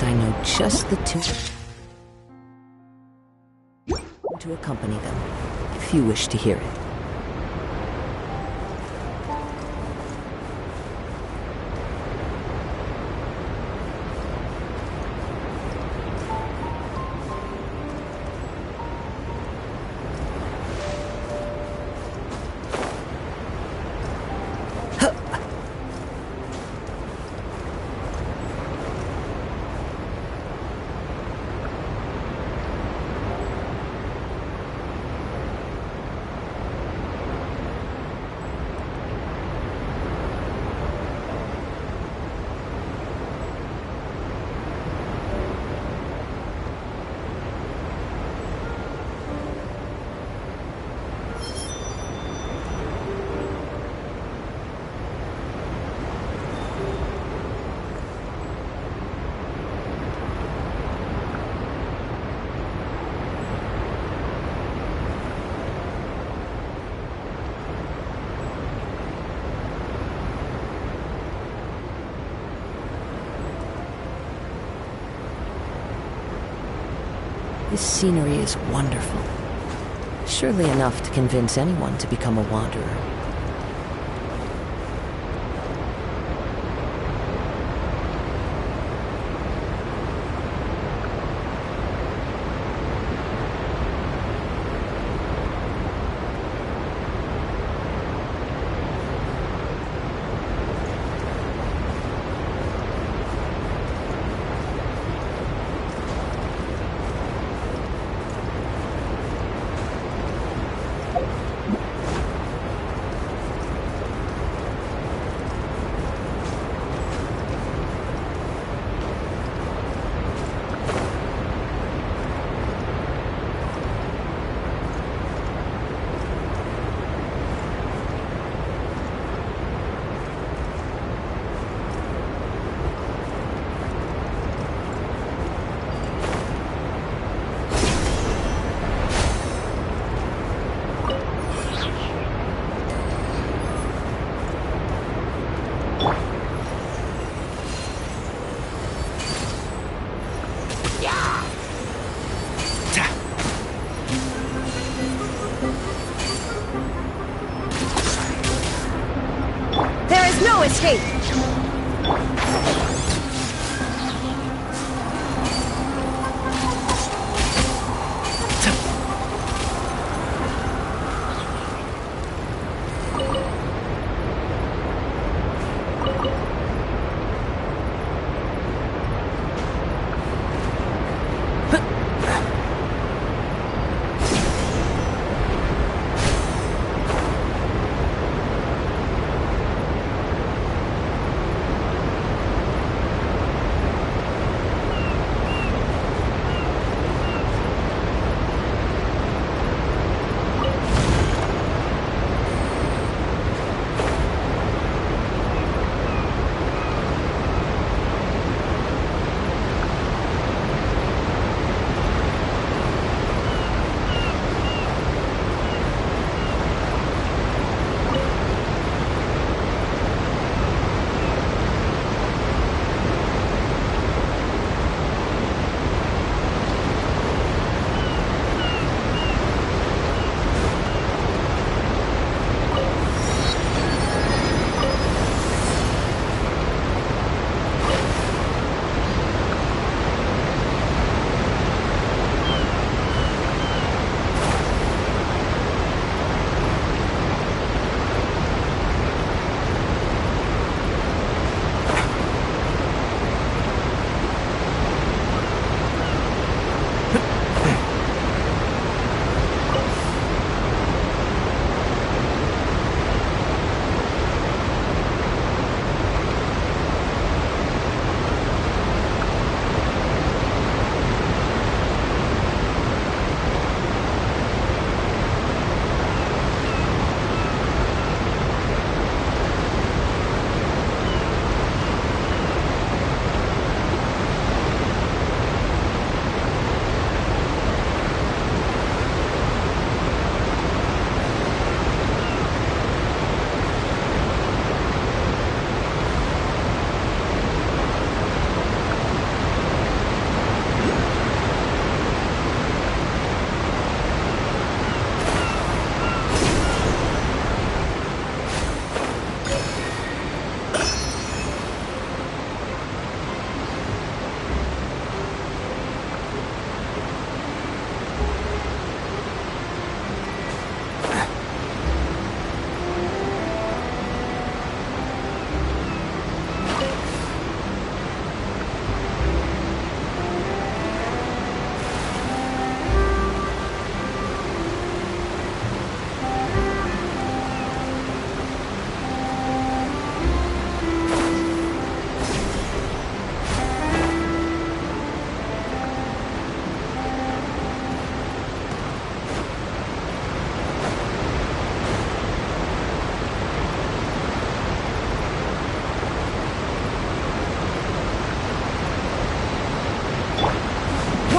and I know just the tune to accompany them, if you wish to hear it. This scenery is wonderful. Surely enough to convince anyone to become a wanderer. No escape!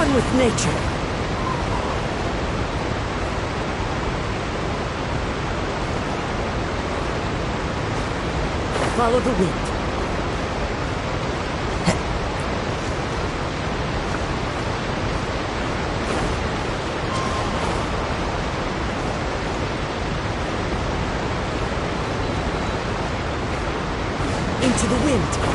One with nature. Follow the wind. Into the wind.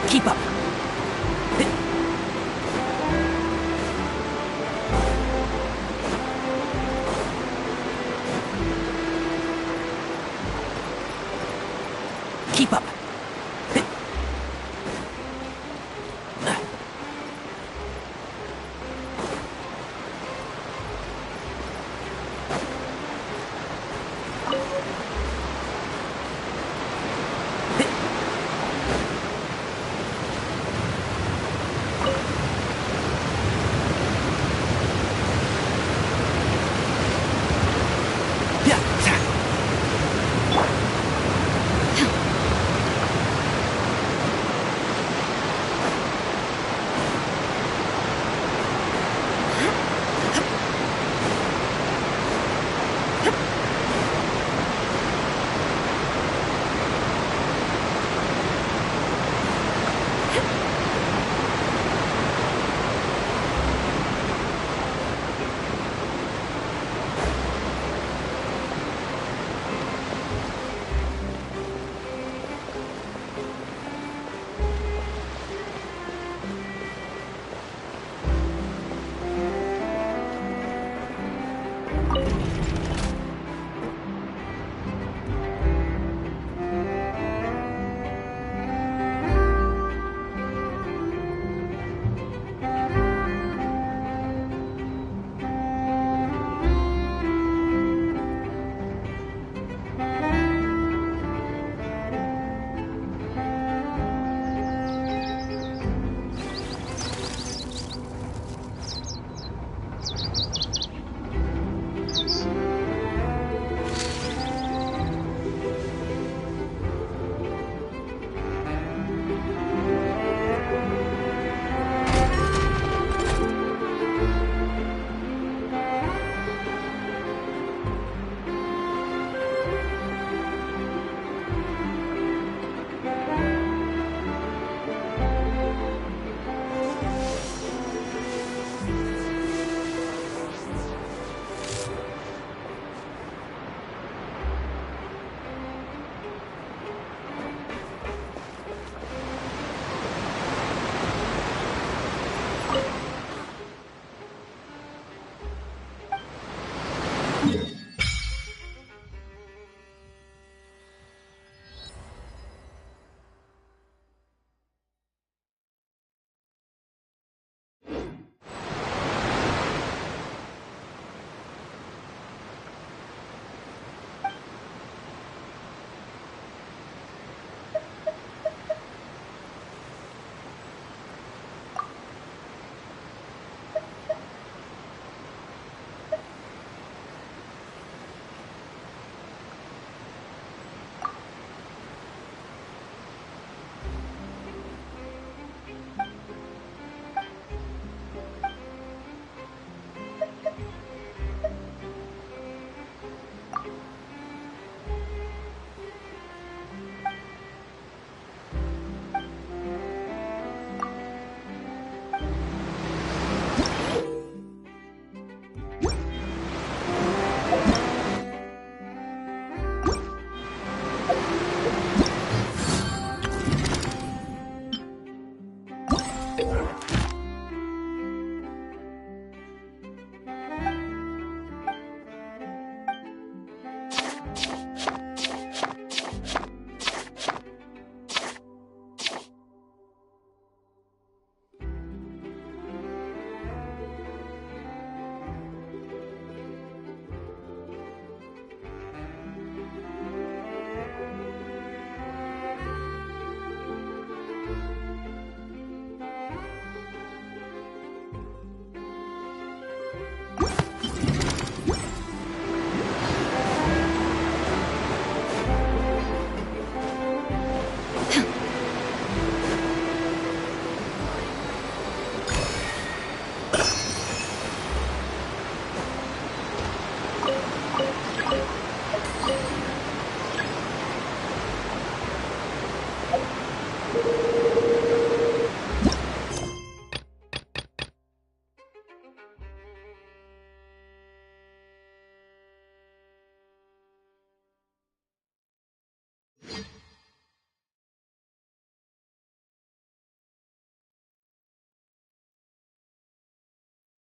Keep up. Keep up.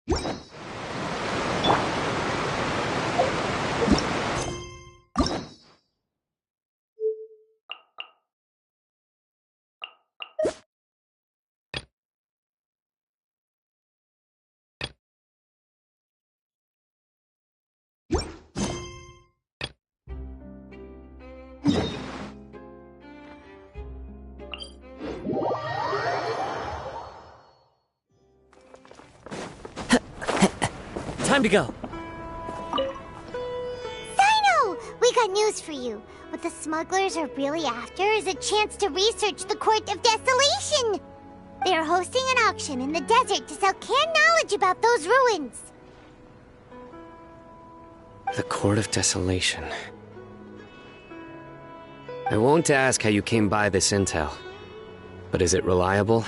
Time to go. Sino! We got news for you. What the smugglers are really after is a chance to research the Court of Desolation. They are hosting an auction in the desert to sell canned knowledge about those ruins. The Court of Desolation. I won't ask how you came by this intel, but is it reliable?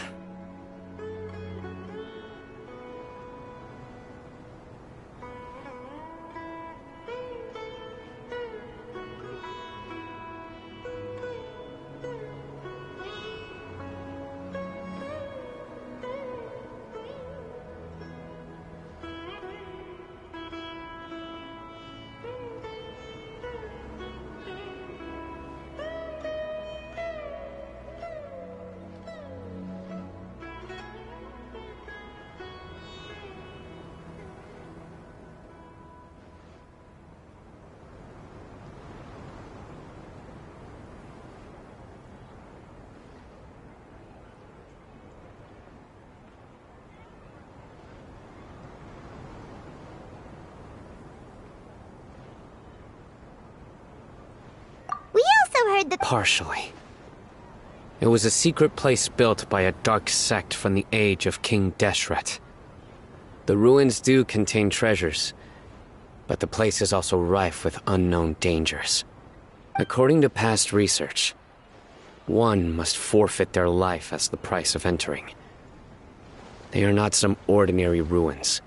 We also heard that... Partially. It was a secret place built by a dark sect from the age of King Deshret. The ruins do contain treasures, but the place is also rife with unknown dangers. According to past research, one must forfeit their life as the price of entering. They are not some ordinary ruins,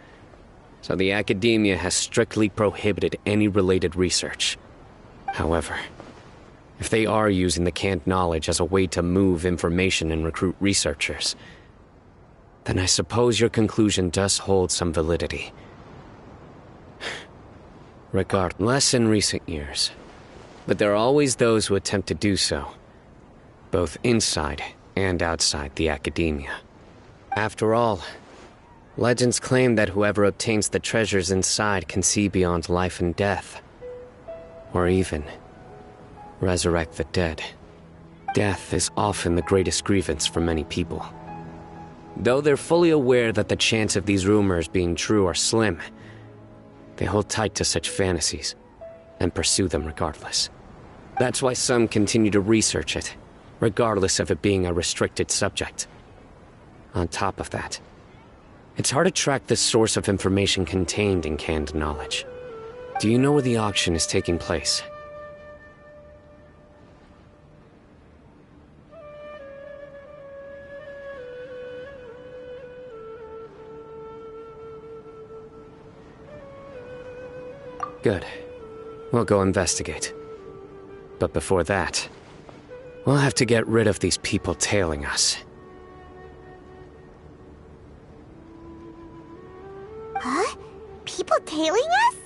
so the Academia has strictly prohibited any related research. However, if they are using the canned knowledge as a way to move information and recruit researchers, then I suppose your conclusion does hold some validity. Regardless, in recent years, but there are always those who attempt to do so, both inside and outside the Academia. After all, legends claim that whoever obtains the treasures inside can see beyond life and death, or even resurrect the dead. Death is often the greatest grievance for many people. Though they're fully aware that the chance of these rumors being true are slim, they hold tight to such fantasies and pursue them regardless. That's why some continue to research it, regardless of it being a restricted subject. On top of that, it's hard to track the source of information contained in canned knowledge. Do you know where the auction is taking place? Good. We'll go investigate. But before that, we'll have to get rid of these people tailing us. Huh? People tailing us?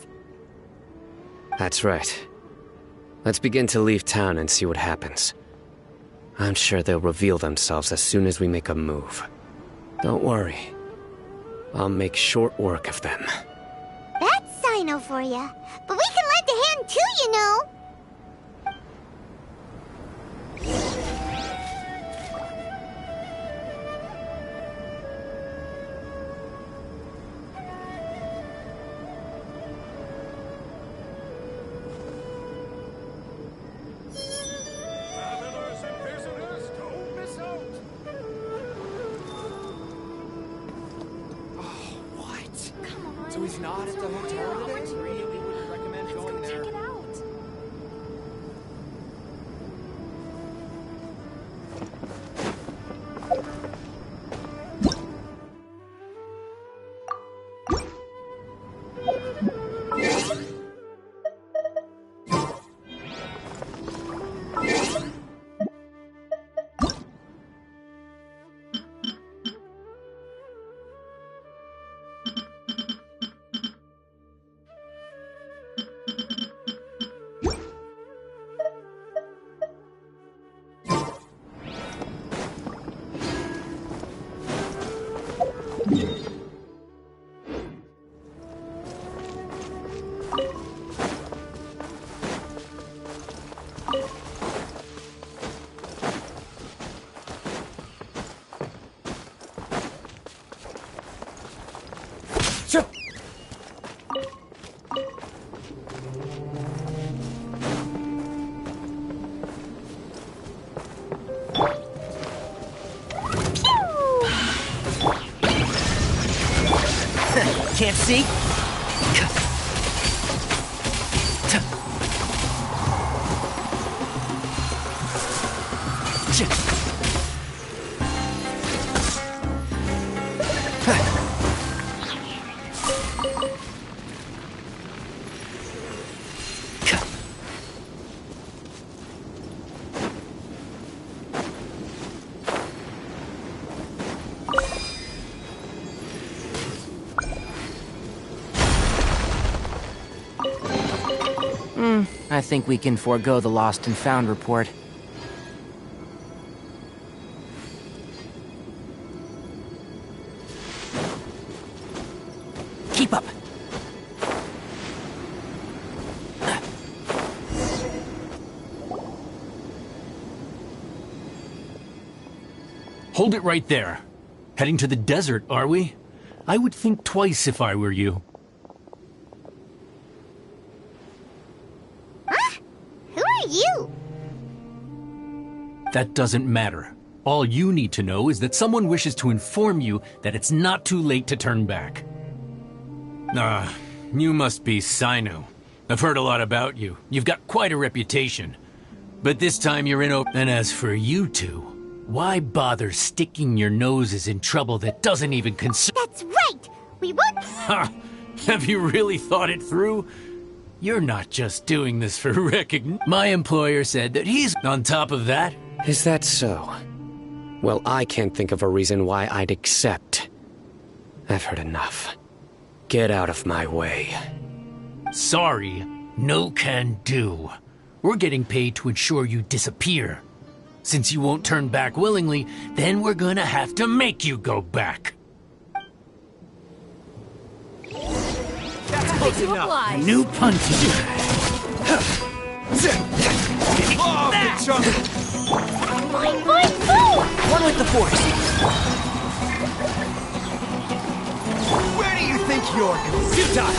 That's right. Let's begin to leave town and see what happens. I'm sure they'll reveal themselves as soon as we make a move. Don't worry. I'll make short work of them. That's Sino for ya. But we can lend a hand too, you know. So he's not at the hotel today? I really wouldn't recommend going there. Check it out. Can't see? I think we can forego the lost and found report. Keep up. Hold it right there. Heading to the desert, are we? I would think twice if I were you. Who are you? That doesn't matter. All you need to know is that someone wishes to inform you that it's not too late to turn back. You must be Sino. I've heard a lot about you. You've got quite a reputation. But this time you're in And as for you two, why bother sticking your noses in trouble that doesn't even concern— That's right! We won't— Ha! Have you really thought it through? You're not just doing this for recognition. My employer said that he's on top of that. Is that so? Well, I can't think of a reason why I'd accept. I've heard enough. Get out of my way. Sorry, no can do. We're getting paid to ensure you disappear. Since you won't turn back willingly, then we're gonna have to make you go back. That's close enough. New punty. Oh, good chunk. One with the force. Where do you think you're going? Suit time.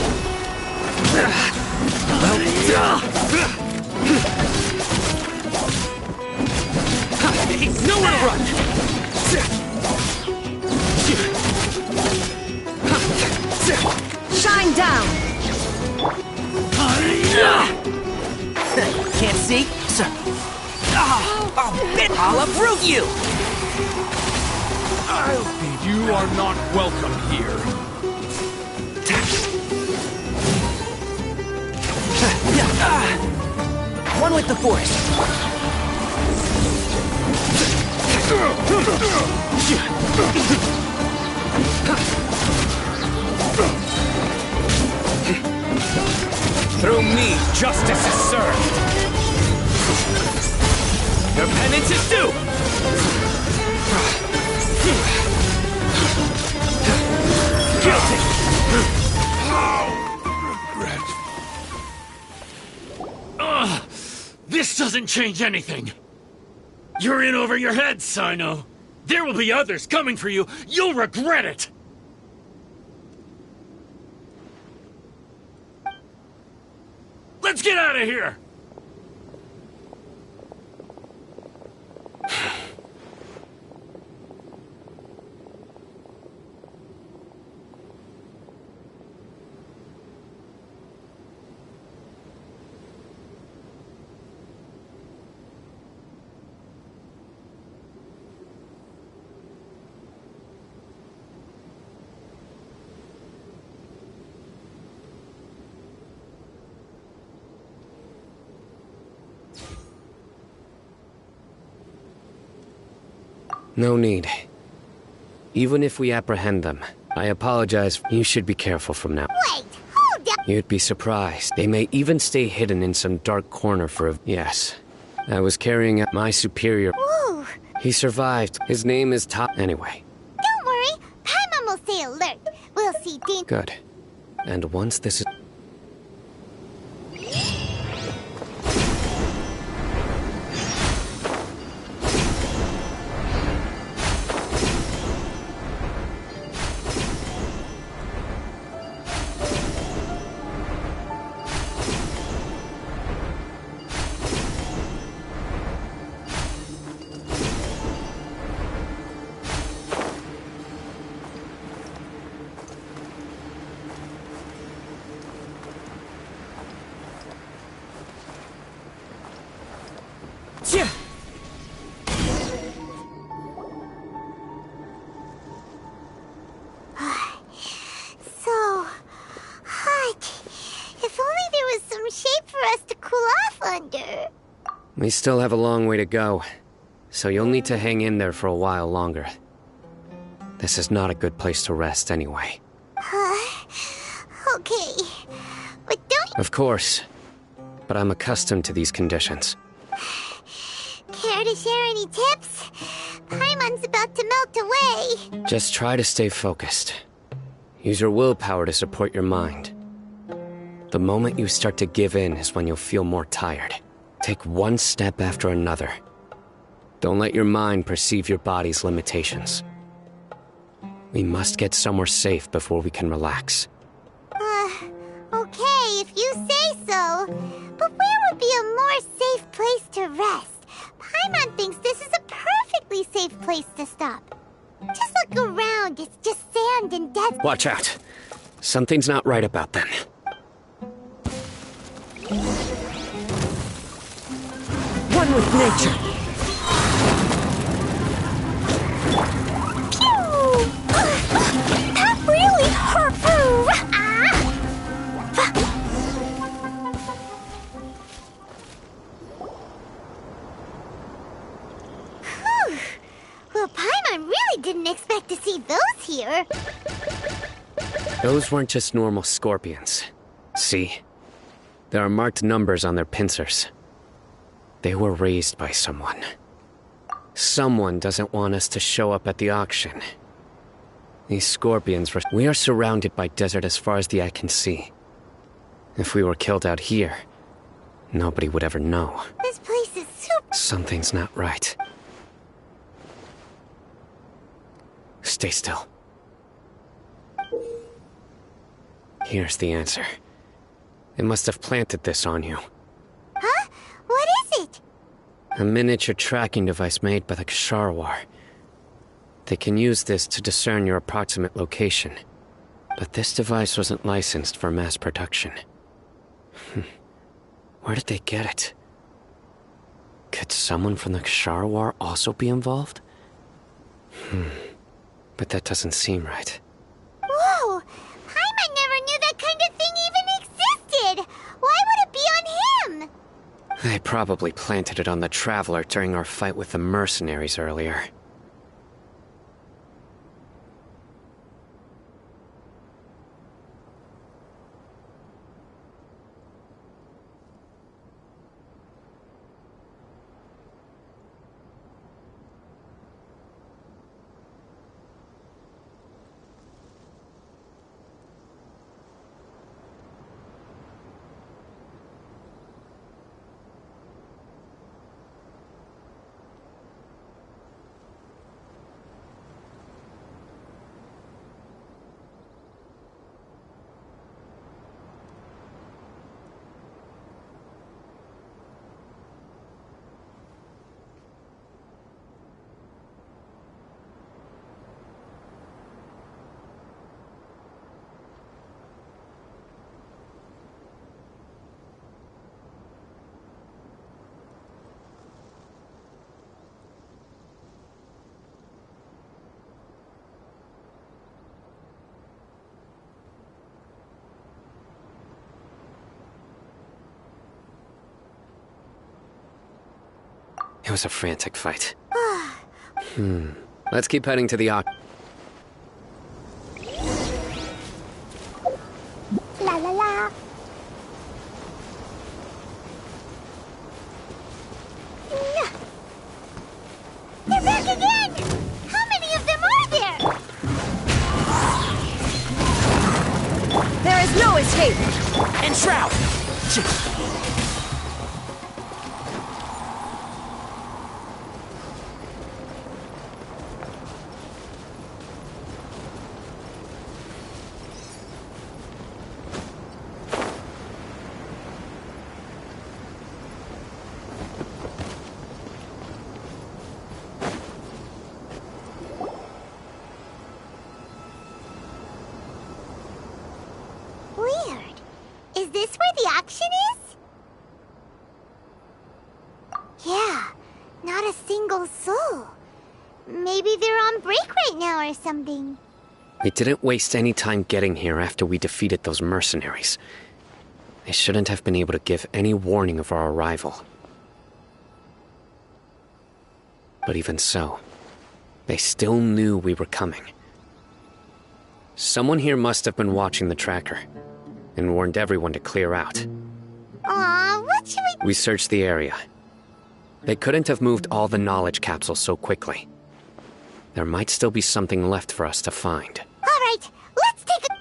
Nowhere to run! Shine down! Can't see? Sir. I'll uproot you! You are not welcome here. One with the force. Through me, justice is served. Your penance is due. Guilty. This doesn't change anything. You're in over your head, Sino. There will be others coming for you. You'll regret it. Let's get out of here! No need. Even if we apprehend them, I apologize. You should be careful from now. Wait, hold up! You'd be surprised. They may even stay hidden in some dark corner for a— Yes. I was carrying out my superior— Ooh, He survived. His name is Top— Anyway, don't worry. Paimon will stay alert. We'll see Dean— good. And once this is— We still have a long way to go, so you'll need to hang in there for a while longer. This is not a good place to rest anyway. Okay. But don't Of course, but I'm accustomed to these conditions. care to share any tips? Paimon's about to melt away. Just try to stay focused. Use your willpower to support your mind. The moment you start to give in is when you'll feel more tired. Take one step after another. Don't let your mind perceive your body's limitations. We must get somewhere safe before we can relax. Okay, if you say so. But where would be a more safe place to rest? Paimon thinks this is a perfectly safe place to stop. Just look around, it's just sand and desert. Watch out. Something's not right about them. One with nature. Pew! That really hurt! Whew. Well, Paimon really didn't expect to see those here. Those weren't just normal scorpions. See? There are marked numbers on their pincers. They were raised by someone. Someone doesn't want us to show up at the auction. These scorpions were... We are surrounded by desert as far as the eye can see. If we were killed out here, nobody would ever know. This place is super... Something's not right. Stay still. Here's the answer. They must have planted this on you. Huh? What is it? A miniature tracking device made by the Ksharawar. They can use this to discern your approximate location. But this device wasn't licensed for mass production. Where did they get it? Could someone from the Ksharawar also be involved? But that doesn't seem right. Whoa! Paimon never knew that kind of thing even existed! Why would it be on him? They probably planted it on the Traveler during our fight with the mercenaries earlier. It was a frantic fight. Let's keep heading to the auction. La la la. They're back again! How many of them are there? There is no escape! And Shroud! Weird. Is this where the auction is? Yeah, not a single soul. Maybe they're on break right now or something. We didn't waste any time getting here after we defeated those mercenaries. They shouldn't have been able to give any warning of our arrival. But even so, they still knew we were coming. Someone here must have been watching the tracker and warned everyone to clear out. Aw, what should we... We searched the area. They couldn't have moved all the knowledge capsules so quickly. There might still be something left for us to find. All right, let's take a...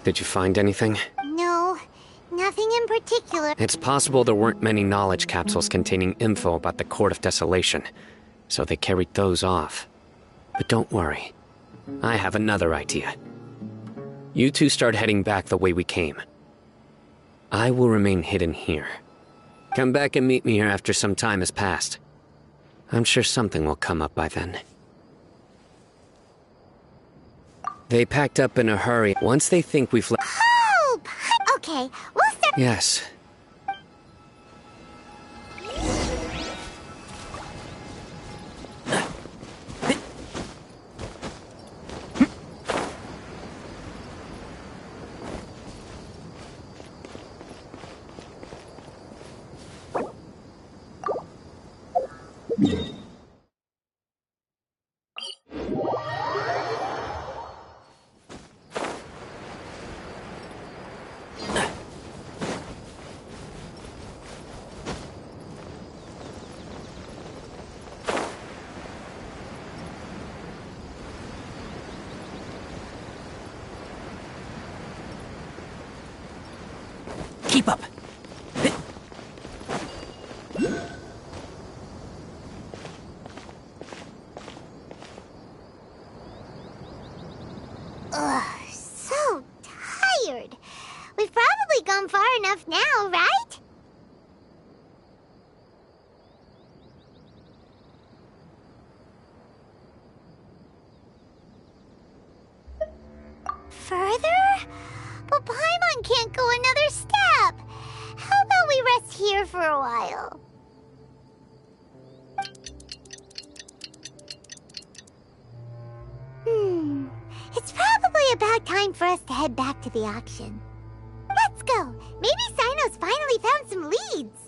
Did you find anything? No, nothing in particular. It's possible there weren't many knowledge capsules containing info about the Court of Desolation, so they carried those off. But don't worry. I have another idea. You two start heading back the way we came. I will remain hidden here. Come back and meet me here after some time has passed. I'm sure something will come up by then. They packed up in a hurry. Once they think we've left... Help! Okay, we'll start... Yes. Keep up. Ugh, so tired. We've probably gone far enough now, right? Further? But Paimon can't go another step. How about we rest here for a while? It's probably about time for us to head back to the auction. Let's go. Maybe Sino's finally found some leads.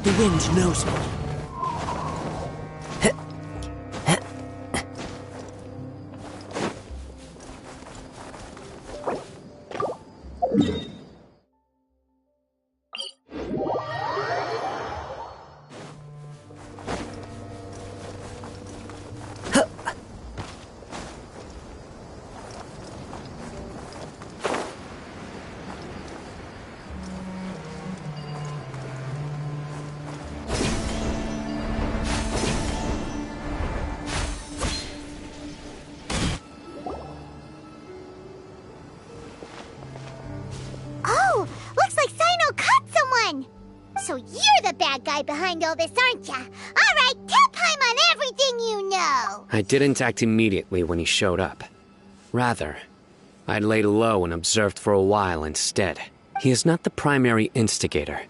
The wind knows me. Oh, looks like Sino caught someone. So you're the bad guy behind all this, aren't ya? All right, tell Paimon everything you know. I didn't act immediately when he showed up. Rather, I laid low and observed for a while instead. He is not the primary instigator,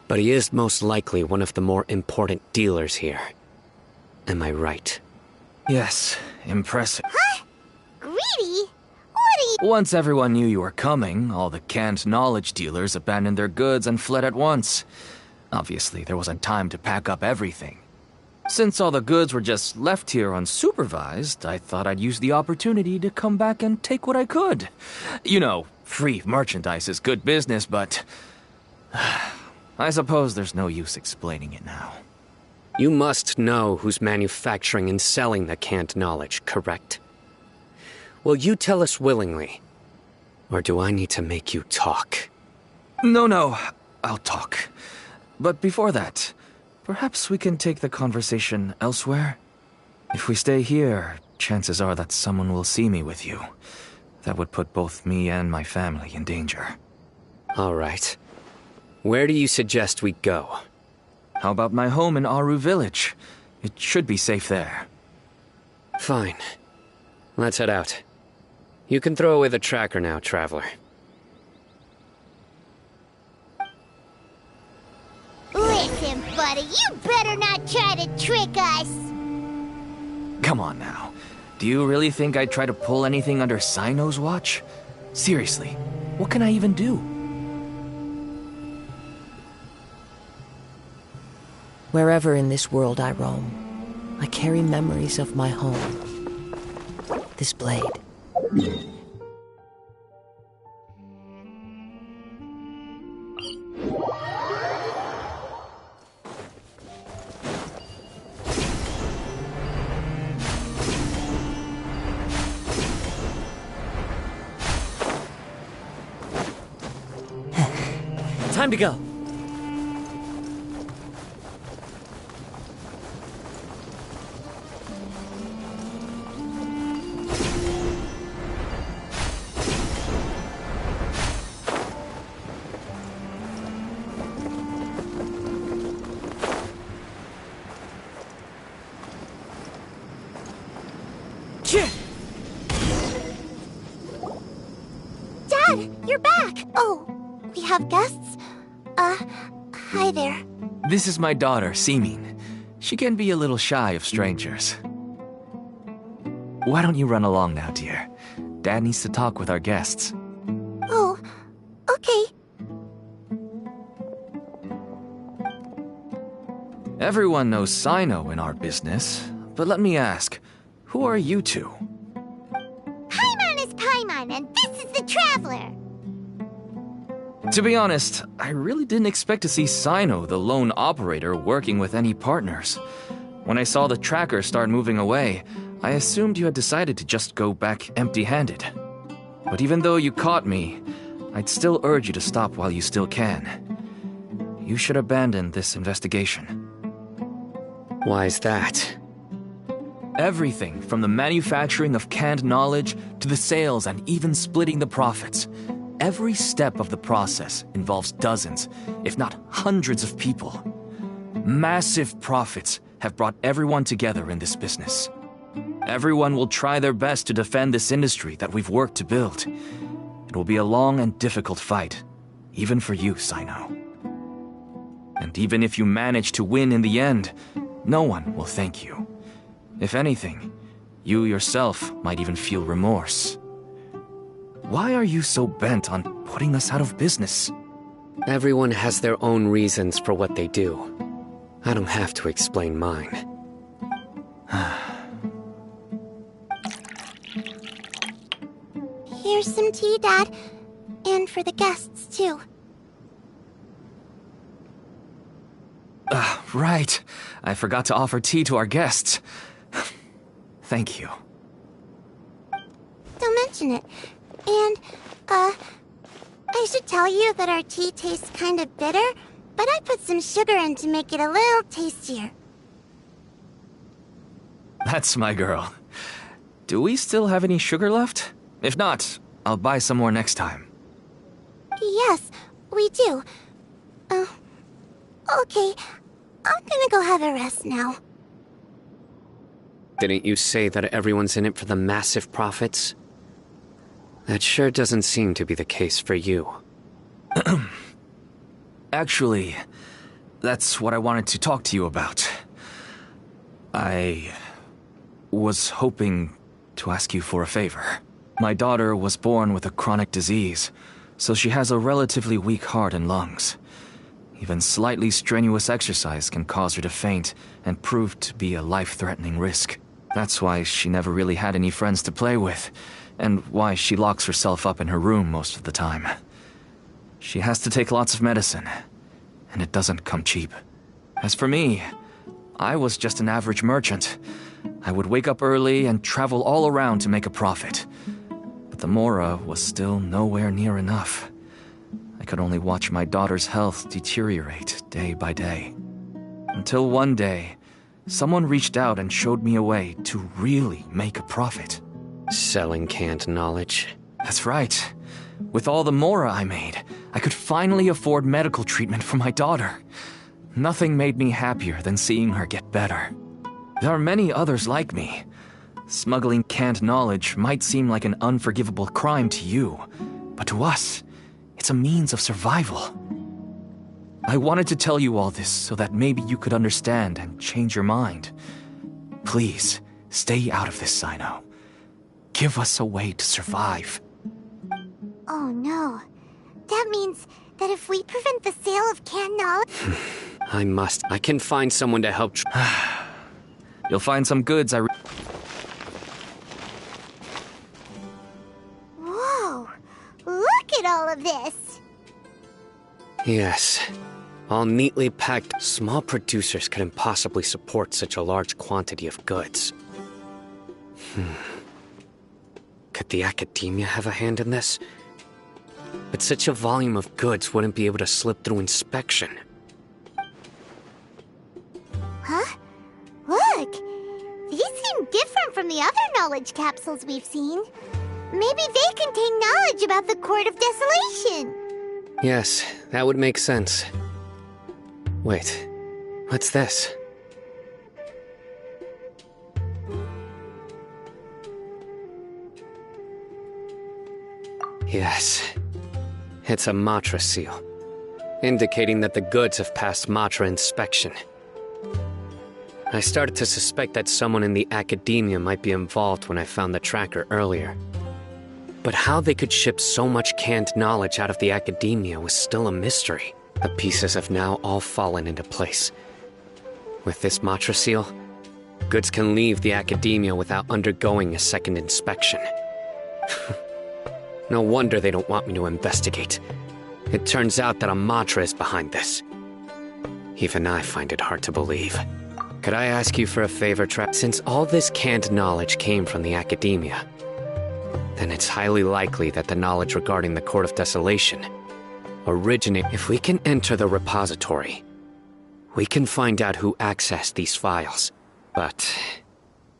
but he is most likely one of the more important dealers here. Am I right? Yes, impressive. Huh? Greedy? What are you... Once everyone knew you were coming, all the canned knowledge dealers abandoned their goods and fled at once. Obviously, there wasn't time to pack up everything. Since all the goods were just left here unsupervised, I thought I'd use the opportunity to come back and take what I could. You know, free merchandise is good business, but... I suppose there's no use explaining it now. You must know who's manufacturing and selling the canned knowledge, correct? Will you tell us willingly? Or do I need to make you talk? No, I'll talk. But before that, perhaps we can take the conversation elsewhere? If we stay here, chances are that someone will see me with you. That would put both me and my family in danger. All right. Where do you suggest we go? How about my home in Aru Village? It should be safe there. Fine. Let's head out. You can throw away the tracker now, Traveler. Listen, buddy, you better not try to trick us! Come on now. Do you really think I'd try to pull anything under Sino's watch? Seriously, what can I even do? Wherever in this world I roam, I carry memories of my home. This blade. Time to go. Dad, you're back! Oh, we have guests? Hi there. This is my daughter, Seemin. She can be a little shy of strangers. Why don't you run along now, dear? Dad needs to talk with our guests. Oh, okay. Everyone knows Sino in our business, but let me ask, who are you two? Paimon is Paimon, and this is the Traveler! To be honest, I really didn't expect to see Sino, the lone operator, working with any partners. When I saw the tracker start moving away, I assumed you had decided to just go back empty-handed. But even though you caught me, I'd still urge you to stop while you still can. You should abandon this investigation. Why is that? Everything from the manufacturing of canned knowledge to the sales and even splitting the profits. Every step of the process involves dozens, if not hundreds of people. Massive profits have brought everyone together in this business. Everyone will try their best to defend this industry that we've worked to build. It will be a long and difficult fight, even for you, Sino. And even if you manage to win in the end, no one will thank you. If anything, you yourself might even feel remorse. Why are you so bent on putting us out of business? Everyone has their own reasons for what they do. I don't have to explain mine. Here's some tea, Dad. And for the guests, too. Right. I forgot to offer tea to our guests. Thank you. Don't mention it. And, I should tell you that our tea tastes kind of bitter, but I put some sugar in to make it a little tastier. That's my girl. Do we still have any sugar left? If not, I'll buy some more next time. Yes, we do. Okay. I'm gonna go have a rest now. Didn't you say that everyone's in it for the massive profits? That sure doesn't seem to be the case for you. Actually, that's what I wanted to talk to you about. I was hoping to ask you for a favor. My daughter was born with a chronic disease, so she has a relatively weak heart and lungs. Even slightly strenuous exercise can cause her to faint and prove to be a life-threatening risk. That's why she never really had any friends to play with, and why she locks herself up in her room most of the time. She has to take lots of medicine, and it doesn't come cheap. As for me, I was just an average merchant. I would wake up early and travel all around to make a profit. But the Mora was still nowhere near enough. I could only watch my daughter's health deteriorate day by day. Until one day, someone reached out and showed me a way to really make a profit. Selling canned knowledge. That's right. With all the Mora I made, I could finally afford medical treatment for my daughter. Nothing made me happier than seeing her get better. There are many others like me. Smuggling canned knowledge might seem like an unforgivable crime to you, but to us, it's a means of survival. I wanted to tell you all this so that maybe you could understand and change your mind. Please, stay out of this, Sino. Give us a way to survive. Oh no. That means that if we prevent the sale of canned knowledge... I can find someone to help. You'll find some goods Whoa! Look at all of this! Yes. All neatly packed. Small producers couldn't possibly support such a large quantity of goods. Could the Academia have a hand in this? But such a volume of goods wouldn't be able to slip through inspection. Huh? Look! These seem different from the other knowledge capsules we've seen. Maybe they contain knowledge about the Court of Desolation. Yes, that would make sense. Wait, what's this? Yes, it's a Matra seal, indicating that the goods have passed Matra inspection. I started to suspect that someone in the Academia might be involved when I found the tracker earlier. But how they could ship so much canned knowledge out of the Academia was still a mystery. The pieces have now all fallen into place. With this Matra seal, goods can leave the Academia without undergoing a second inspection. No wonder they don't want me to investigate. It turns out that a Matra is behind this. Even I find it hard to believe. Could I ask you for a favor, Since all this canned knowledge came from the Academia, then it's highly likely that the knowledge regarding the Court of Desolation originated. If we can enter the repository, we can find out who accessed these files. But,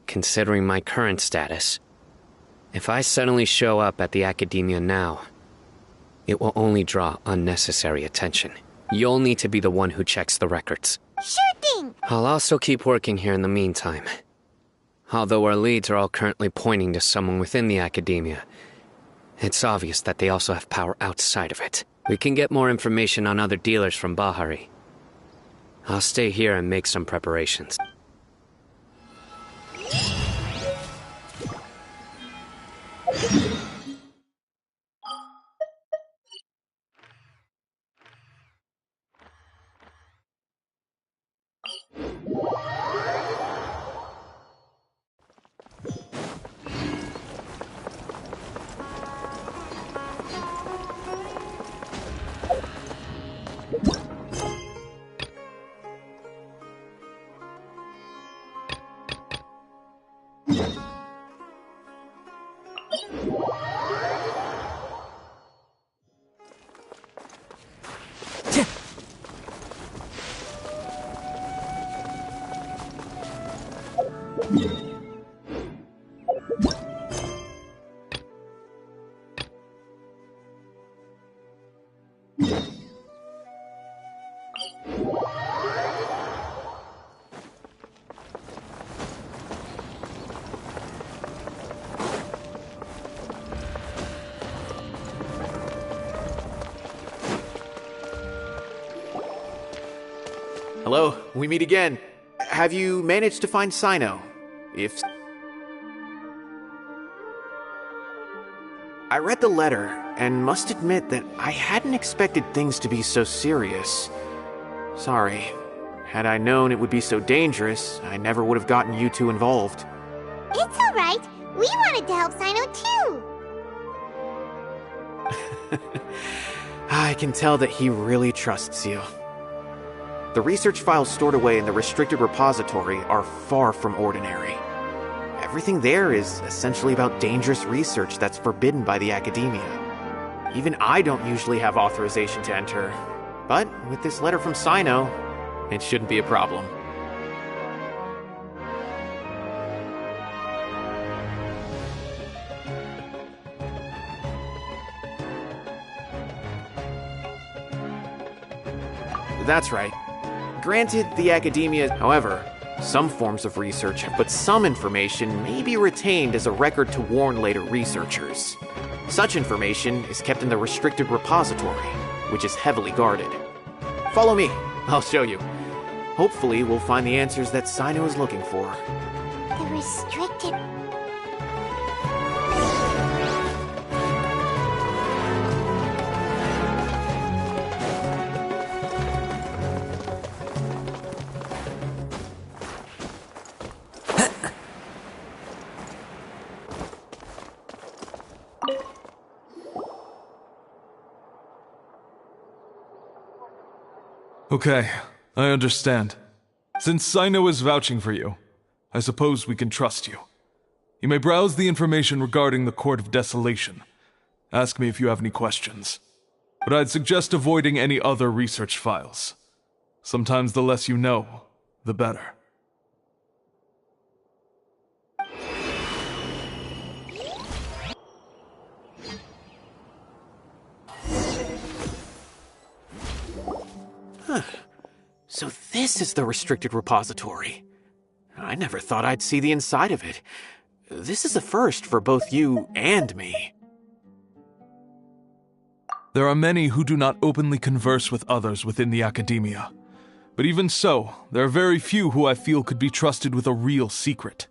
considering my current status, if I suddenly show up at the Academia now, it will only draw unnecessary attention. You'll need to be the one who checks the records. Sure thing! I'll also keep working here in the meantime. Although our leads are all currently pointing to someone within the Academia, it's obvious that they also have power outside of it. We can get more information on other dealers from Bahari. I'll stay here and make some preparations. Hello, we meet again. Have you managed to find Sino? If... I read the letter, and must admit that I hadn't expected things to be so serious. Sorry. Had I known it would be so dangerous, I never would have gotten you two involved. It's alright. We wanted to help Sino too. I can tell that he really trusts you. The research files stored away in the restricted repository are far from ordinary. Everything there is essentially about dangerous research that's forbidden by the academia. Even I don't usually have authorization to enter, but with this letter from Sino, it shouldn't be a problem. That's right. Granted, the academia, however, some forms of research have put some information may be retained as a record to warn later researchers. Such information is kept in the restricted repository, which is heavily guarded. Follow me, I'll show you. Hopefully, we'll find the answers that Sino is looking for. The restricted... Okay, I understand. Since Sino is vouching for you, I suppose we can trust you. You may browse the information regarding the Court of Desolation. Ask me if you have any questions. But I'd suggest avoiding any other research files. Sometimes the less you know, the better. So this is the restricted repository. I never thought I'd see the inside of it. This is a first for both you and me. There are many who do not openly converse with others within the academia. But even so, there are very few who I feel could be trusted with a real secret.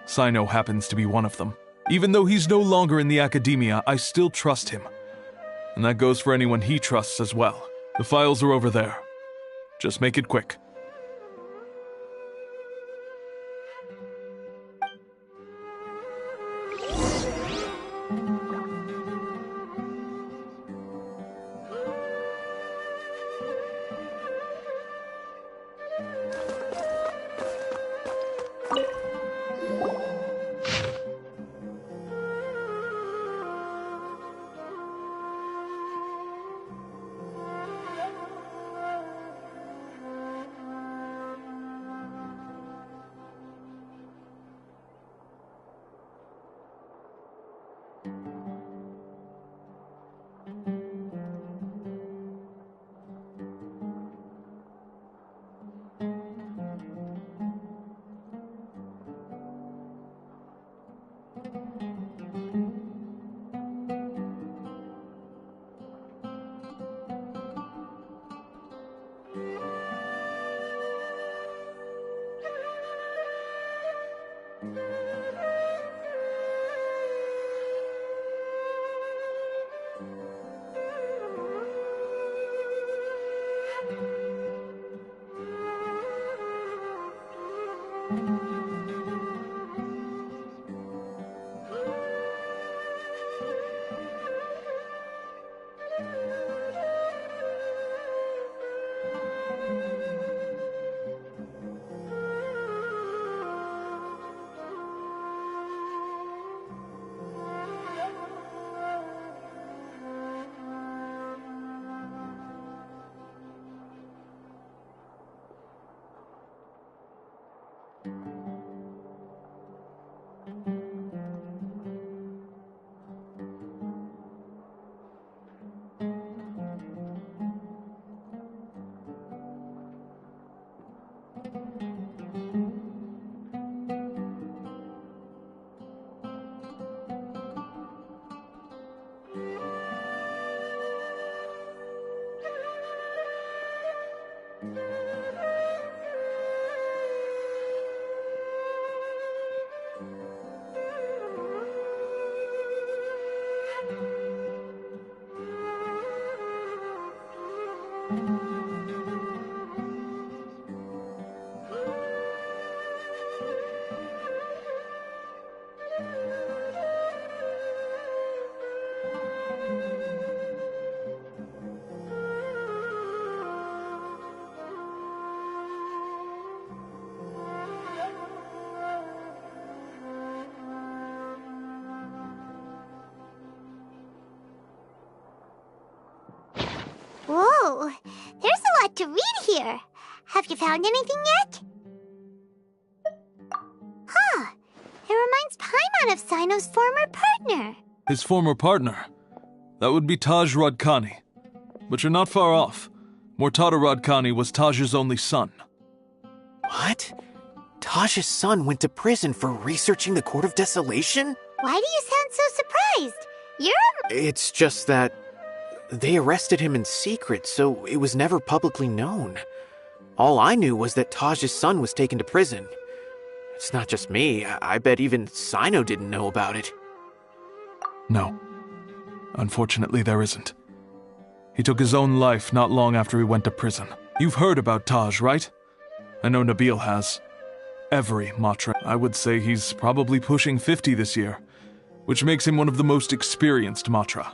Sino happens to be one of them. Even though he's no longer in the academia, I still trust him. And that goes for anyone he trusts as well. The files are over there. Just make it quick. Oh, there's a lot to read here. Have you found anything yet? Huh. It reminds Paimon of Sino's former partner. His former partner? That would be Taj Radkani. But you're not far off. Mortada Radkani was Taj's only son. What? Taj's son went to prison for researching the Court of Desolation? Why do you sound so surprised? It's just that they arrested him in secret, so it was never publicly known. All I knew was that Taj's son was taken to prison. It's not just me. I bet even Sino didn't know about it. No. Unfortunately, there isn't. He took his own life not long after he went to prison. You've heard about Taj, right? I know Nabil has. Every Matra. I would say he's probably pushing 50 this year, which makes him one of the most experienced Matra.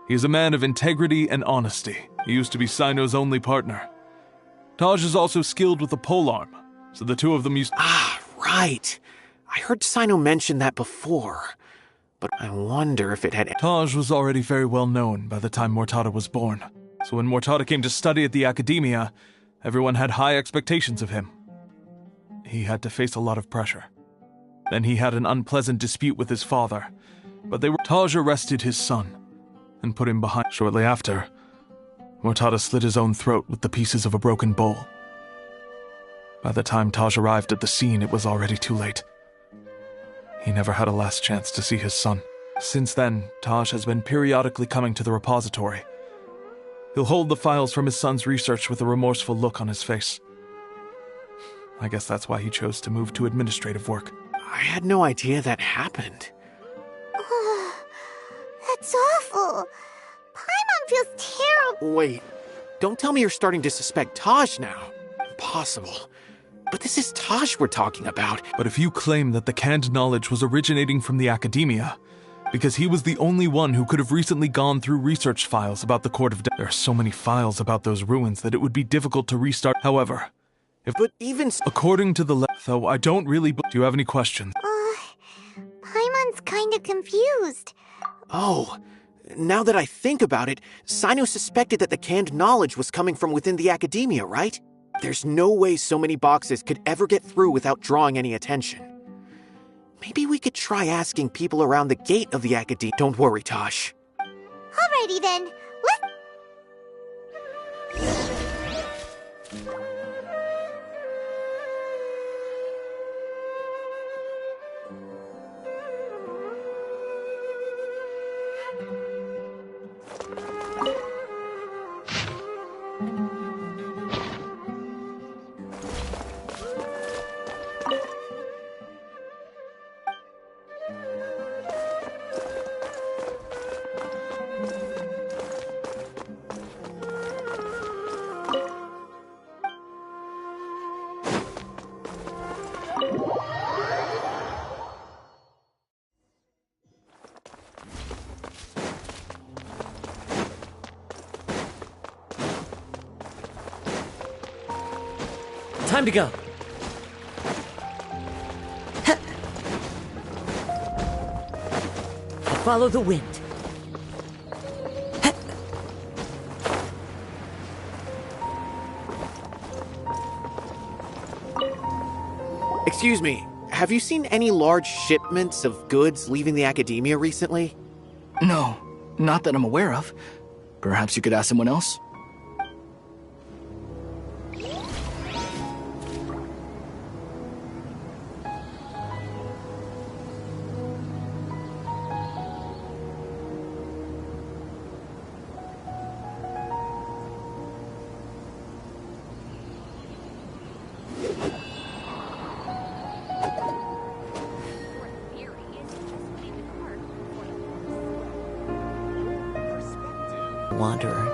He is a man of integrity and honesty. He used to be Sino's only partner. Taj is also skilled with the polearm, so the two of them used— Ah, right. I heard Sino mention that before, but I wonder if it had— Taj was already very well known by the time Mortada was born, so when Mortada came to study at the Academia, everyone had high expectations of him. He had to face a lot of pressure. Then he had an unpleasant dispute with his father, but Taj arrested his son and put him behind. Shortly after, Mortada slit his own throat with the pieces of a broken bowl. By the time Taj arrived at the scene, it was already too late. He never had a last chance to see his son. Since then, Taj has been periodically coming to the repository. He'll hold the files from his son's research with a remorseful look on his face. I guess that's why he chose to move to administrative work. I had no idea that happened. That's awful. Paimon feels terrible. Wait, don't tell me you're starting to suspect Taj now. Impossible. But this is Taj we're talking about. But if you claim that the canned knowledge was originating from the Academia, because he was the only one who could have recently gone through research files about the Court of There are so many files about those ruins that it would be difficult to restart. However, But even according to the though I don't really— Do you have any questions? Paimon's kinda confused. Oh, now that I think about it, Sino suspected that the canned knowledge was coming from within the Academia, right? There's no way so many boxes could ever get through without drawing any attention. Maybe we could try asking people around the gate of the Academia. Don't worry, Tosh. Alrighty then, Time to go. Follow the wind. Excuse me, have you seen any large shipments of goods leaving the Academia recently? No, not that I'm aware of. Perhaps you could ask someone else? Wanderer.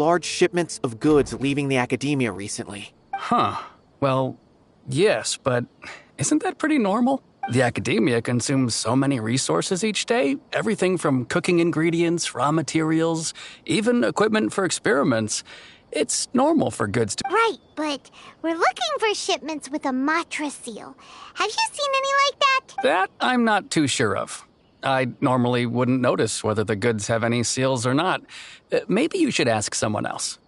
large shipments of goods leaving the academia recently? Huh. Well, yes, but isn't that pretty normal? The academia consumes so many resources each day. Everything from cooking ingredients, raw materials, even equipment for experiments. It's normal for goods to... Right, but we're looking for shipments with a Matra seal. Have you seen any like that? That I'm not too sure of. I normally wouldn't notice whether the goods have any seals or not. Maybe you should ask someone else.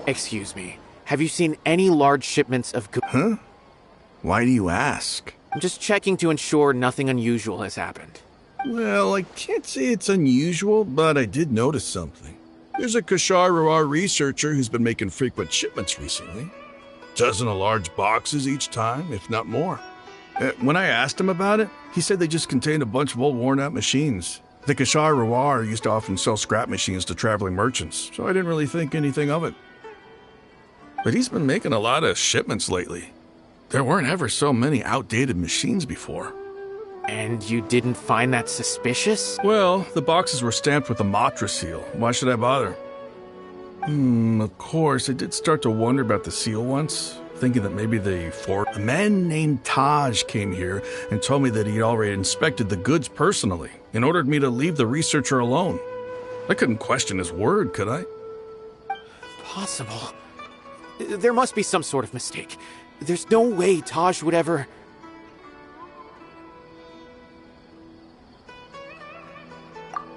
Excuse me. Have you seen any large shipments of goods? Huh? Why do you ask? I'm just checking to ensure nothing unusual has happened. Well, I can't say it's unusual, but I did notice something. There's a Kashar researcher who's been making frequent shipments recently. Dozen of large boxes each time, if not more. When I asked him about it, he said they just contained a bunch of old worn-out machines. The Kashar used to often sell scrap machines to traveling merchants, so I didn't really think anything of it. But he's been making a lot of shipments lately. There weren't ever so many outdated machines before. And you didn't find that suspicious? Well, the boxes were stamped with a Matra seal. Why should I bother? Of course, I did start to wonder about the seal once, thinking that maybe a man named Taj came here and told me that he'd already inspected the goods personally and ordered me to leave the researcher alone. I couldn't question his word, could I? Possible. There must be some sort of mistake. There's no way Taj would ever...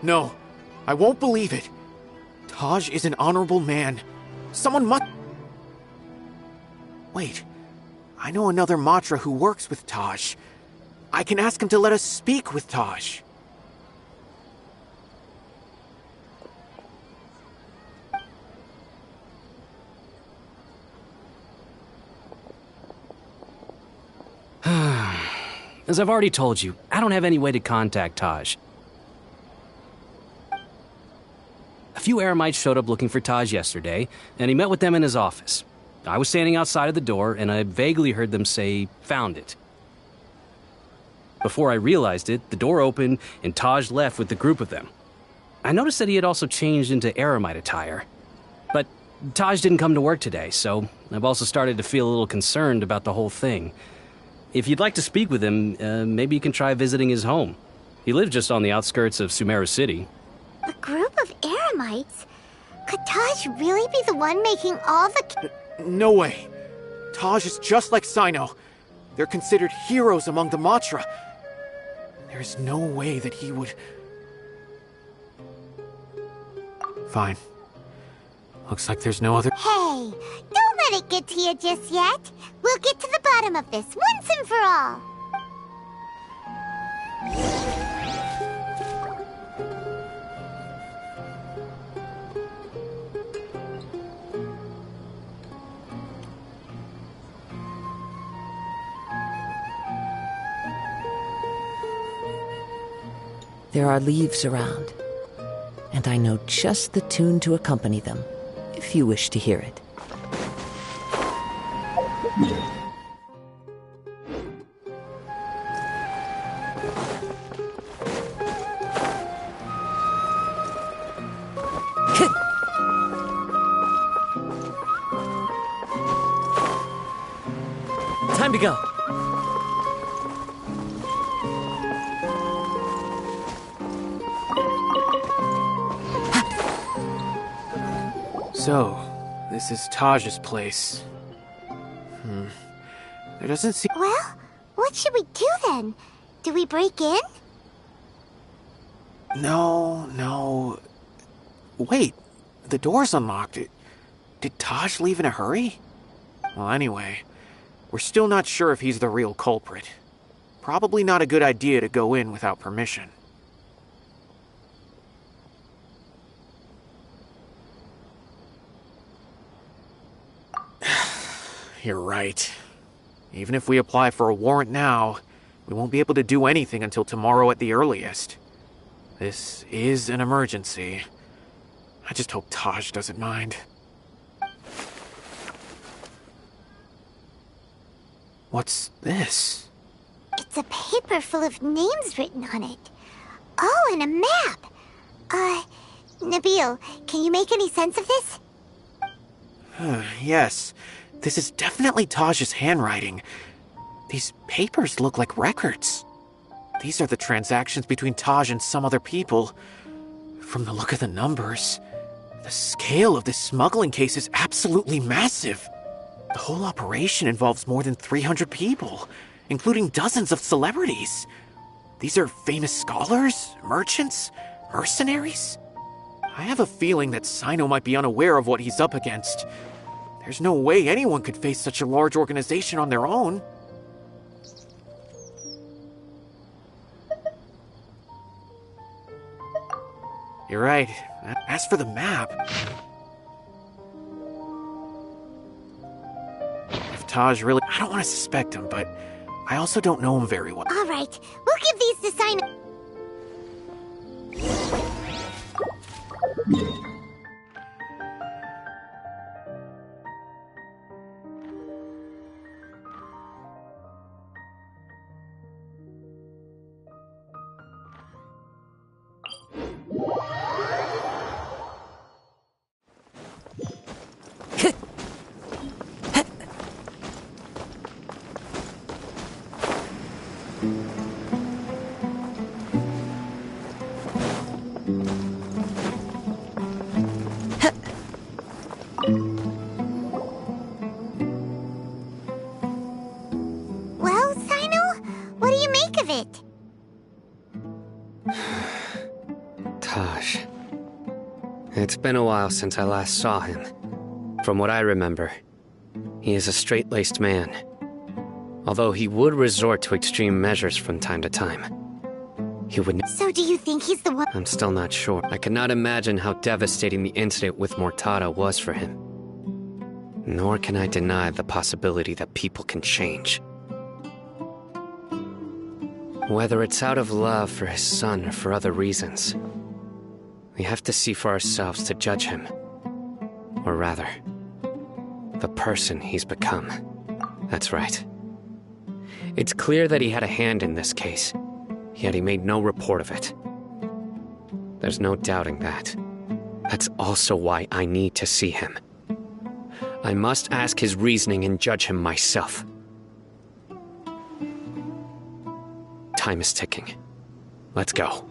No, I won't believe it. Taj is an honorable man. Someone must... Wait, I know another Matra who works with Taj. I can ask him to let us speak with Taj. As I've already told you, I don't have any way to contact Taj. A few Eremites showed up looking for Taj yesterday, and he met with them in his office. I was standing outside of the door, and I vaguely heard them say, "Found it." Before I realized it, the door opened, and Taj left with the group of them. I noticed that he had also changed into Eremite attire. But Taj didn't come to work today, so I've also started to feel a little concerned about the whole thing. If you'd like to speak with him, maybe you can try visiting his home. He lives just on the outskirts of Sumeru City. A group of Eremites? Could Taj really be the one making all the... No way. Taj is just like Sino. They're considered heroes among the Matra. There's no way that he would... Fine. Looks like there's no other... Hey, don't let it get to you just yet. We'll get to the bottom of this once and for all. There are leaves around, and I know just the tune to accompany them, if you wish to hear it. Time to go. So, this is Taj's place. There doesn't seem... Well, what should we do then? Do we break in? No. Wait, the door's unlocked. Did Taj leave in a hurry? Well, anyway, we're still not sure if he's the real culprit. Probably not a good idea to go in without permission. You're right. Even if we apply for a warrant now, we won't be able to do anything until tomorrow at the earliest. This is an emergency. I just hope Taj doesn't mind. What's this? It's a paper full of names written on it. Oh, and a map. Nabil, can you make any sense of this? Yes. This is definitely Taj's handwriting. These papers look like records. These are the transactions between Taj and some other people. From the look of the numbers, the scale of this smuggling case is absolutely massive. The whole operation involves more than 300 people, including dozens of celebrities. These are famous scholars, merchants, mercenaries. I have a feeling that Sino might be unaware of what he's up against. There's no way anyone could face such a large organization on their own. You're right. As for the map, if Taj really... I don't want to suspect him, but I also don't know him very well. All right, we'll give these to Sino. Well, Sino, what do you make of it? Taj. It's been a while since I last saw him. From what I remember, he is a straight-laced man. Although he would resort to extreme measures from time to time. He would... So do you think he's the one? I'm still not sure. I cannot imagine how devastating the incident with Mortada was for him. Nor can I deny the possibility that people can change. Whether it's out of love for his son or for other reasons, we have to see for ourselves to judge him. Or rather, the person he's become. That's right. It's clear that he had a hand in this case, yet he made no report of it. There's no doubting that. That's also why I need to see him. I must ask his reasoning and judge him myself. Time is ticking. Let's go.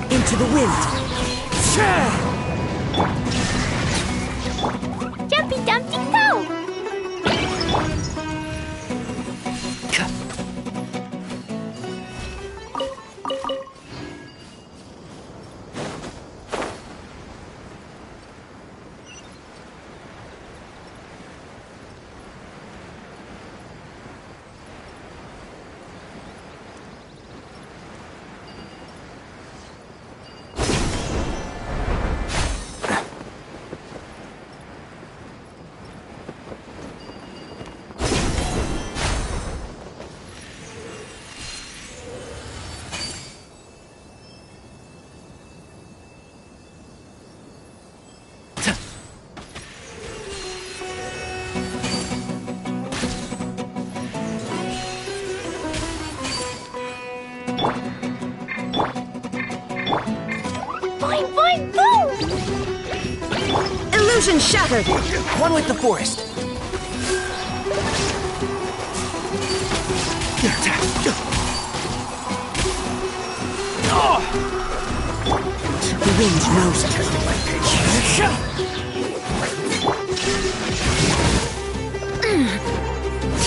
Into the wind! Jumpy Dumpty go! Boing, boing, boom! Illusion shattered! One with the forest. The wind knows it.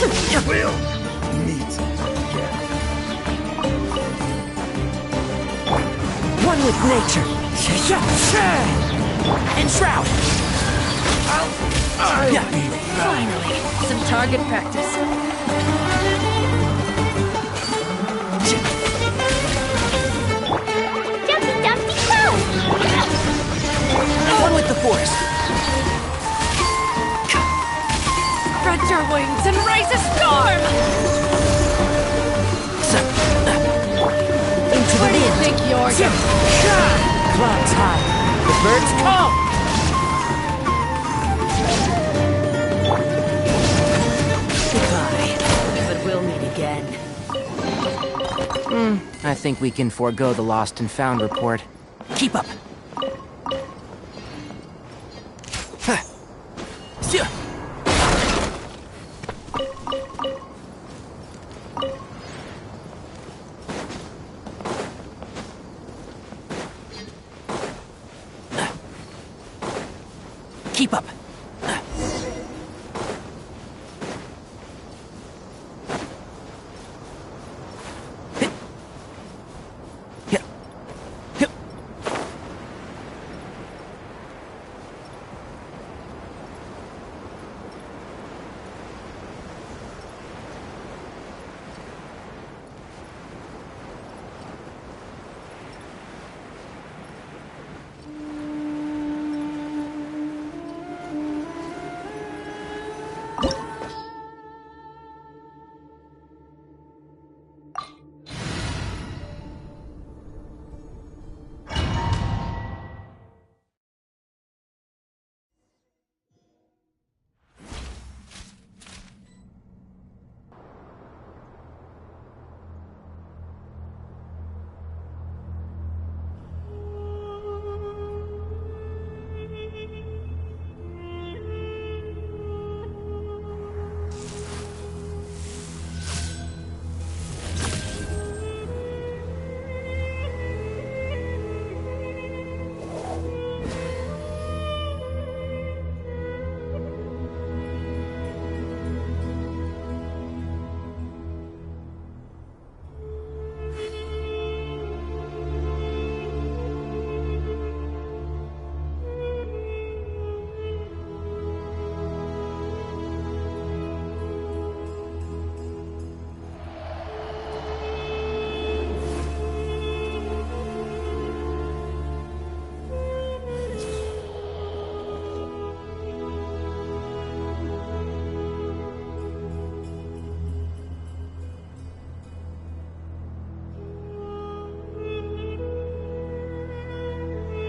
We'll meet again. One with nature. Enshroud. Finally, some target practice. Jumpy Dumpty Go! One with the forest. Spread your wings and raise a storm! Into the Where do you wind. think you're going? Clouds high. The birds call. Goodbye. But we'll meet again. I think we can forego the lost and found report. Keep up. Keep up.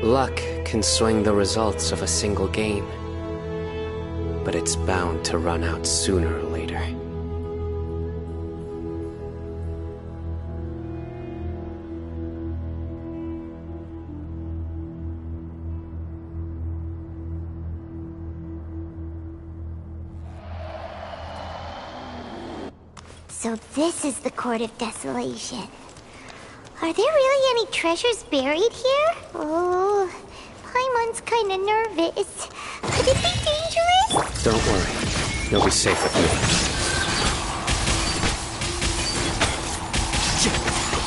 Luck can swing the results of a single game, but it's bound to run out sooner or later. So this is the Court of Desolation. Are there really any treasures buried here? Oh, Paimon's kinda nervous. Could it be dangerous? Don't worry. You'll be safe with me.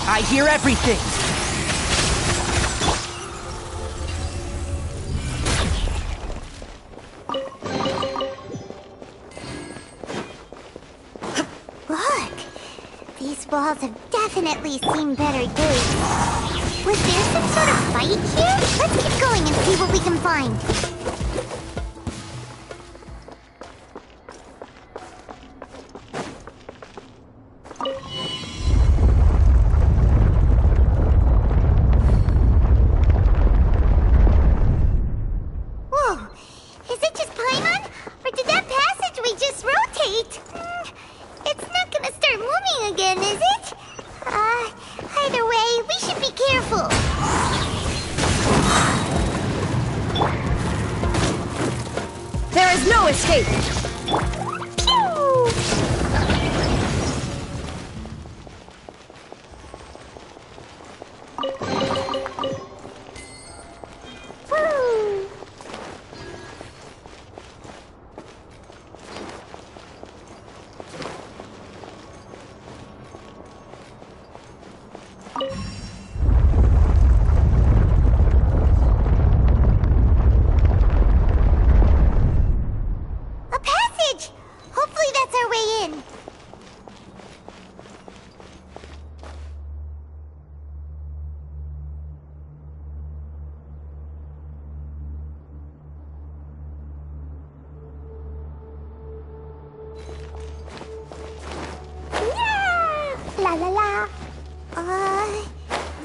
I hear everything. Look! These walls have definitely seen better days. Was there some sort of fight here? Let's keep going and see what we can find. Whoa! Is it just Paimon? Or did that passageway just rotate? It's not gonna start moving again, is it? Either way, we should be careful. There is no escape! Pew! Woo!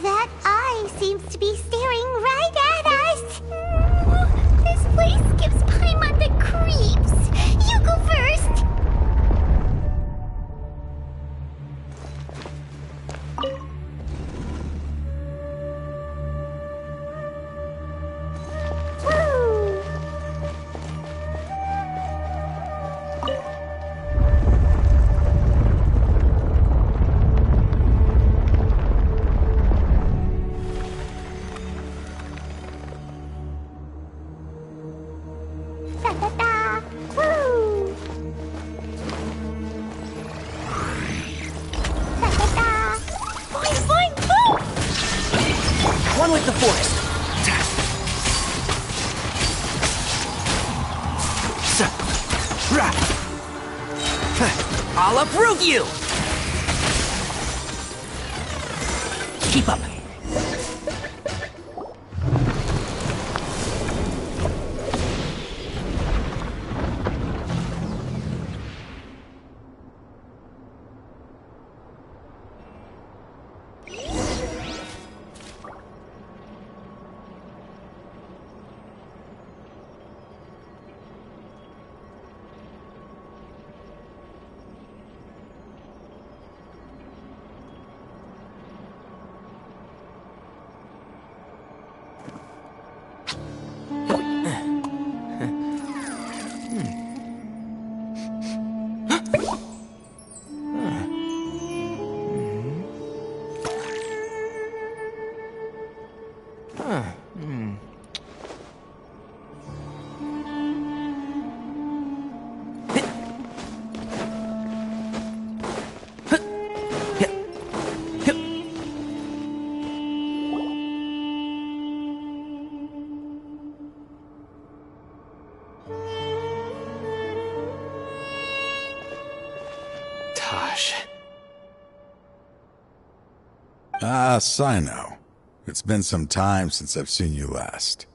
That eye seems to be staring right at us. This place gives Paimon the creeps. You go first. Woo! Da-da-da! Woo! Da-da-da! Boing, boing, boom! One with the forest. I'll uproot you! Keep up. Sino. It's been some time since I've seen you last.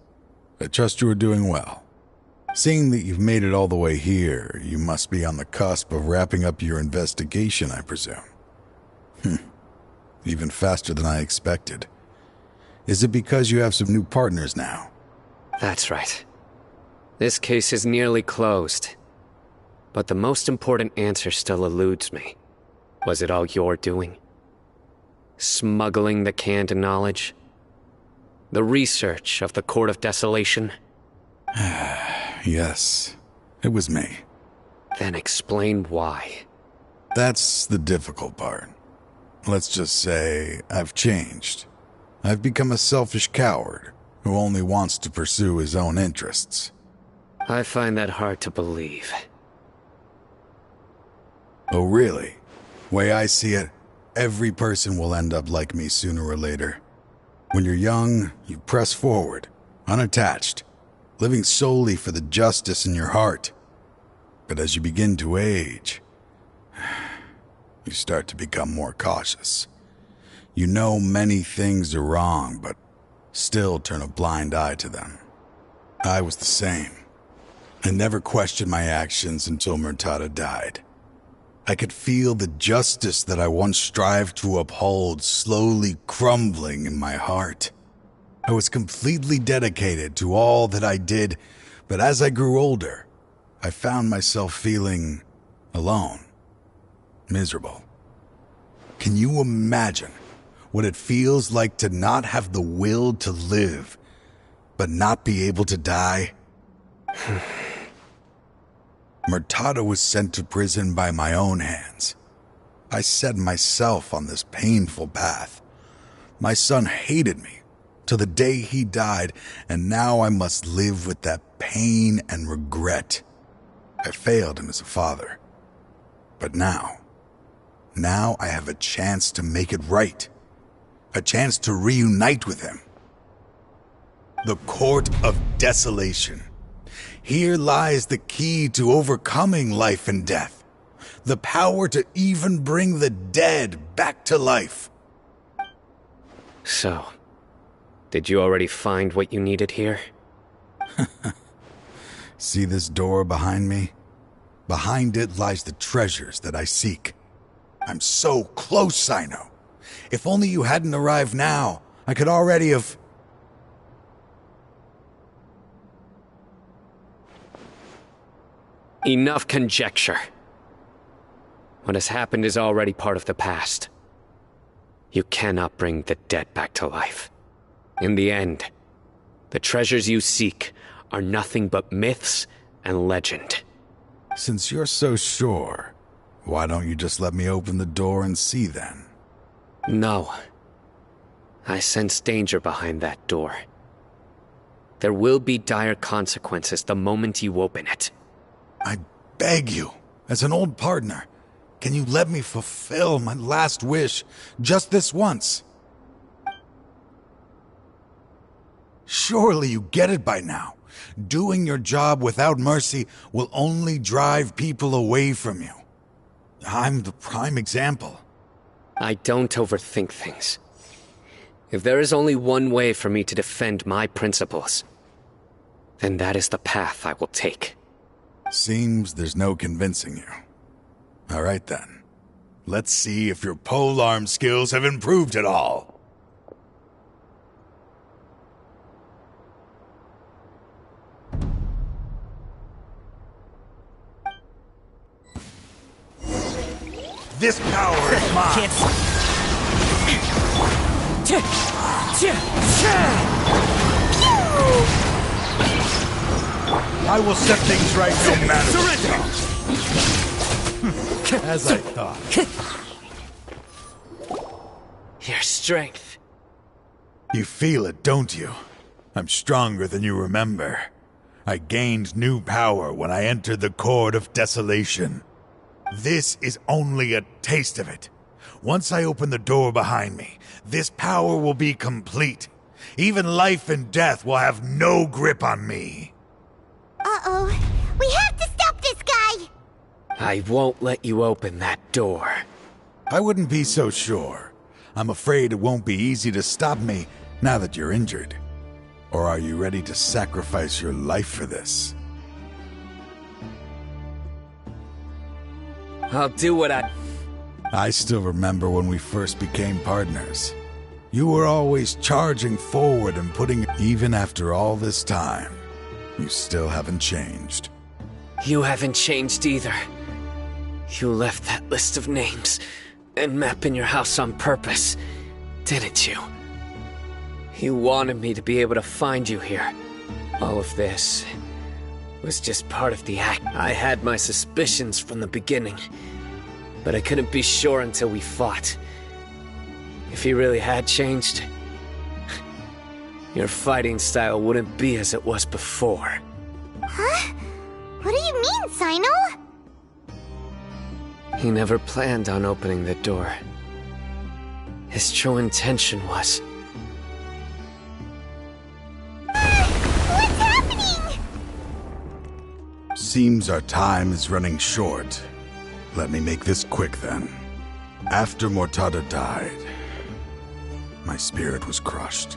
I trust you are doing well. Seeing that you've made it all the way here, you must be on the cusp of wrapping up your investigation, I presume. Even faster than I expected. Is it because you have some new partners now? That's right. This case is nearly closed. But the most important answer still eludes me. Was it all your doing? Smuggling the canned knowledge? The research of the Court of Desolation? Yes, it was me. Then explain why. That's the difficult part. Let's just say I've changed. I've become a selfish coward who only wants to pursue his own interests. I find that hard to believe. Oh, really? Way I see it, every person will end up like me sooner or later. When you're young, you press forward, unattached, living solely for the justice in your heart. But as you begin to age, you start to become more cautious. You know many things are wrong, but still turn a blind eye to them. I was the same. I never questioned my actions until Murtada died. I could feel the justice that I once strived to uphold slowly crumbling in my heart. I was completely dedicated to all that I did, but as I grew older, I found myself feeling alone, miserable. Can you imagine what it feels like to not have the will to live, but not be able to die? Murtada was sent to prison by my own hands. I set myself on this painful path. My son hated me till the day he died, and now I must live with that pain and regret. I failed him as a father. But now I have a chance to make it right. A chance to reunite with him. The Court of Desolation. Here lies the key to overcoming life and death. The power to even bring the dead back to life. So, did you already find what you needed here? See this door behind me? Behind it lies the treasures that I seek. I'm so close, Sino. If only you hadn't arrived now, I could already have... Enough conjecture. What has happened is already part of the past. You cannot bring the dead back to life. In the end, the treasures you seek are nothing but myths and legend. Since you're so sure, why don't you just let me open the door and see then? No. I sense danger behind that door. There will be dire consequences the moment you open it. I beg you, as an old partner, can you let me fulfill my last wish just this once? Surely you get it by now. Doing your job without mercy will only drive people away from you. I'm the prime example. I don't overthink things. If there is only one way for me to defend my principles, then that is the path I will take. Seems there's no convincing you. All right then. Let's see if your polearm skills have improved at all. This power is mine. I will set things right no matter what. As I thought. Your strength. You feel it, don't you? I'm stronger than you remember. I gained new power when I entered the Court of Desolation. This is only a taste of it. Once I open the door behind me, this power will be complete. Even life and death will have no grip on me. Uh-oh. We have to stop this guy! I won't let you open that door. I wouldn't be so sure. I'm afraid it won't be easy to stop me now that you're injured. Or are you ready to sacrifice your life for this? I'll do what I still remember when we first became partners. You were always charging forward and putting... Even after all this time, you still haven't changed. You haven't changed either. You left that list of names and map in your house on purpose, didn't you? You wanted me to be able to find you here. All of this was just part of the act. I had my suspicions from the beginning, but I couldn't be sure until we fought. If he really had changed, your fighting style wouldn't be as it was before. Huh? What do you mean, Sino? He never planned on opening the door. His true intention was... What's happening? Seems our time is running short. Let me make this quick then. After Mortada died, my spirit was crushed.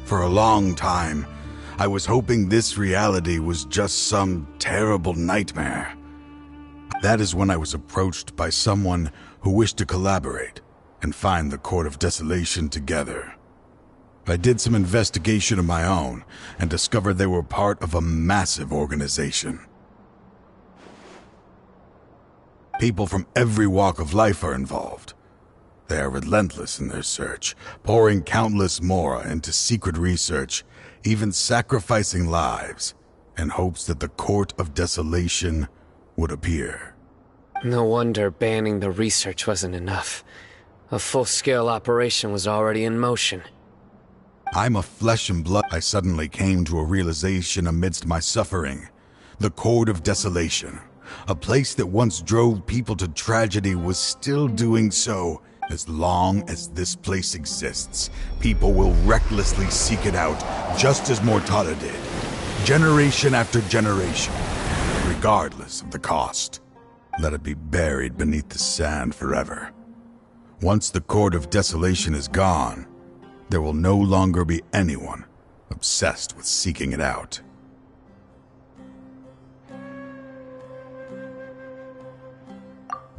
For a long time, I was hoping this reality was just some terrible nightmare. That is when I was approached by someone who wished to collaborate and find the Court of Desolation together. I did some investigation of my own and discovered they were part of a massive organization. People from every walk of life are involved. They are relentless in their search, pouring countless mora into secret research, even sacrificing lives, in hopes that the Court of Desolation would appear. No wonder banning the research wasn't enough. A full-scale operation was already in motion. I'm a flesh and blood. I suddenly came to a realization amidst my suffering. The Court of Desolation, a place that once drove people to tragedy, was still doing so. As long as this place exists, people will recklessly seek it out, just as Mortada did, generation after generation, regardless of the cost. Let it be buried beneath the sand forever. Once the Court of Desolation is gone, there will no longer be anyone obsessed with seeking it out.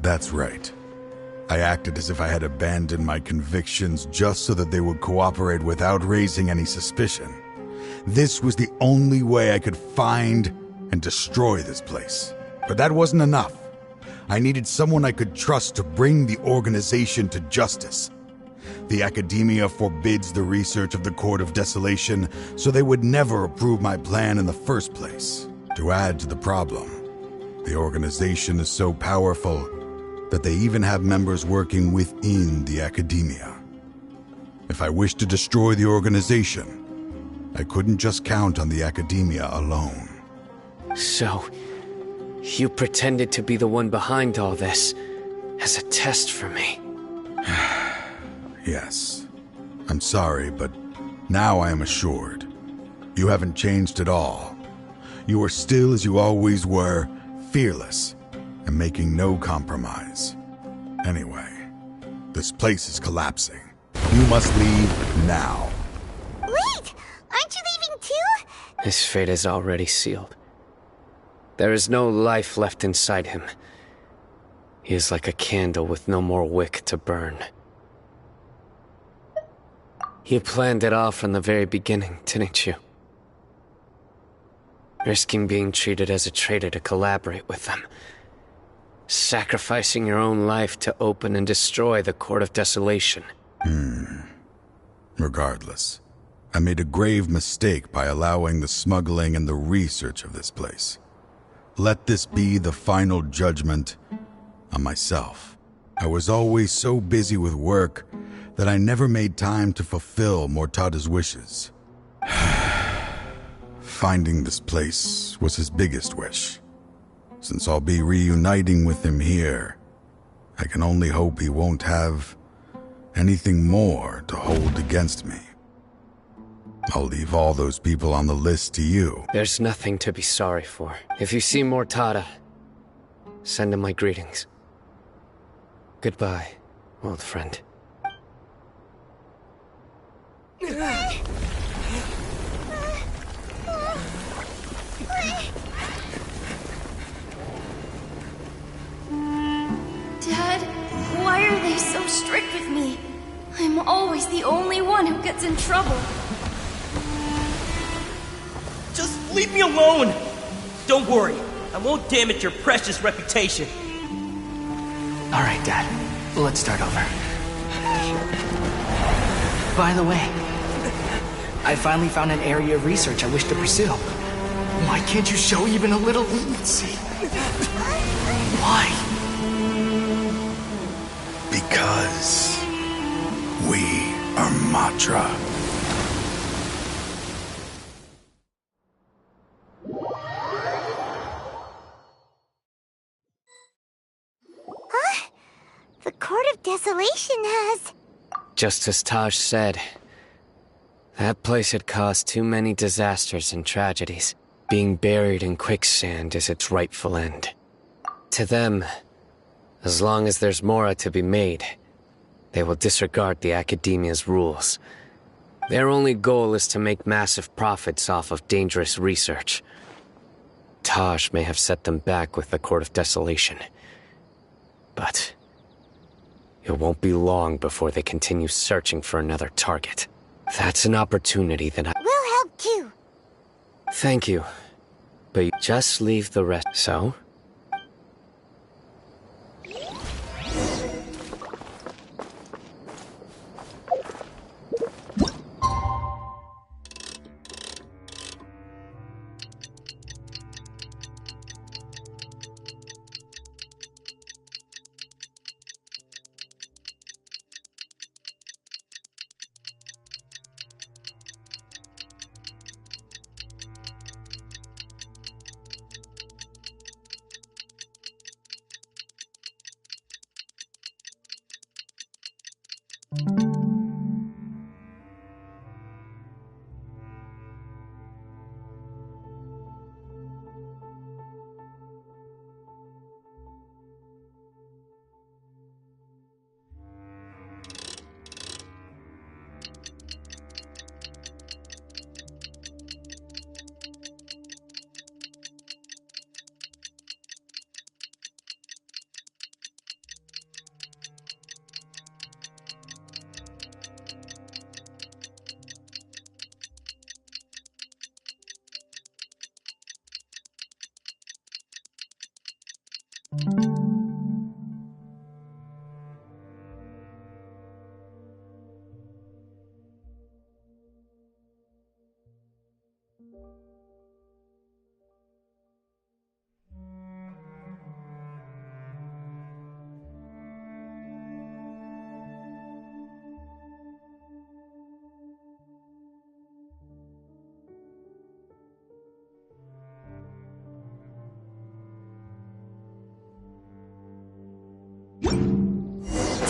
That's right. I acted as if I had abandoned my convictions just so that they would cooperate without raising any suspicion. This was the only way I could find and destroy this place. But that wasn't enough. I needed someone I could trust to bring the organization to justice. The Academia forbids the research of the Court of Desolation, so they would never approve my plan in the first place. To add to the problem, the organization is so powerful that they even have members working within the Academia. If I wished to destroy the organization, I couldn't just count on the Academia alone. So, you pretended to be the one behind all this as a test for me. Yes. I'm sorry, but now I am assured. You haven't changed at all. You are still as you always were, fearless, and making no compromise. Anyway, this place is collapsing. You must leave now. Wait! Aren't you leaving too? His fate is already sealed. There is no life left inside him. He is like a candle with no more wick to burn. You planned it all from the very beginning, didn't you? Risking being treated as a traitor to collaborate with them. Sacrificing your own life to open and destroy the Court of Desolation. Regardless, I made a grave mistake by allowing the smuggling and the research of this place. Let this be the final judgment on myself. I was always so busy with work that I never made time to fulfill Mortada's wishes. Finding this place was his biggest wish. Since I'll be reuniting with him here, I can only hope he won't have anything more to hold against me. I'll leave all those people on the list to you. There's nothing to be sorry for. If you see Mortada, send him my greetings. Goodbye, old friend. Dad, why are they so strict with me? I'm always the only one who gets in trouble. Just leave me alone! Don't worry, I won't damage your precious reputation. Alright, Dad. Let's start over. By the way, I finally found an area of research I wish to pursue. Why can't you show even a little leniency? Why? Because we are Matra. Huh? The Court of Desolation has... Just as Taj said, that place had caused too many disasters and tragedies. Being buried in quicksand is its rightful end. To them, as long as there's more to be made, they will disregard the Academia's rules. Their only goal is to make massive profits off of dangerous research. Taj may have set them back with the Court of Desolation, but it won't be long before they continue searching for another target. That's an opportunity that I... We'll help too. Thank you, but you just leave the rest. So?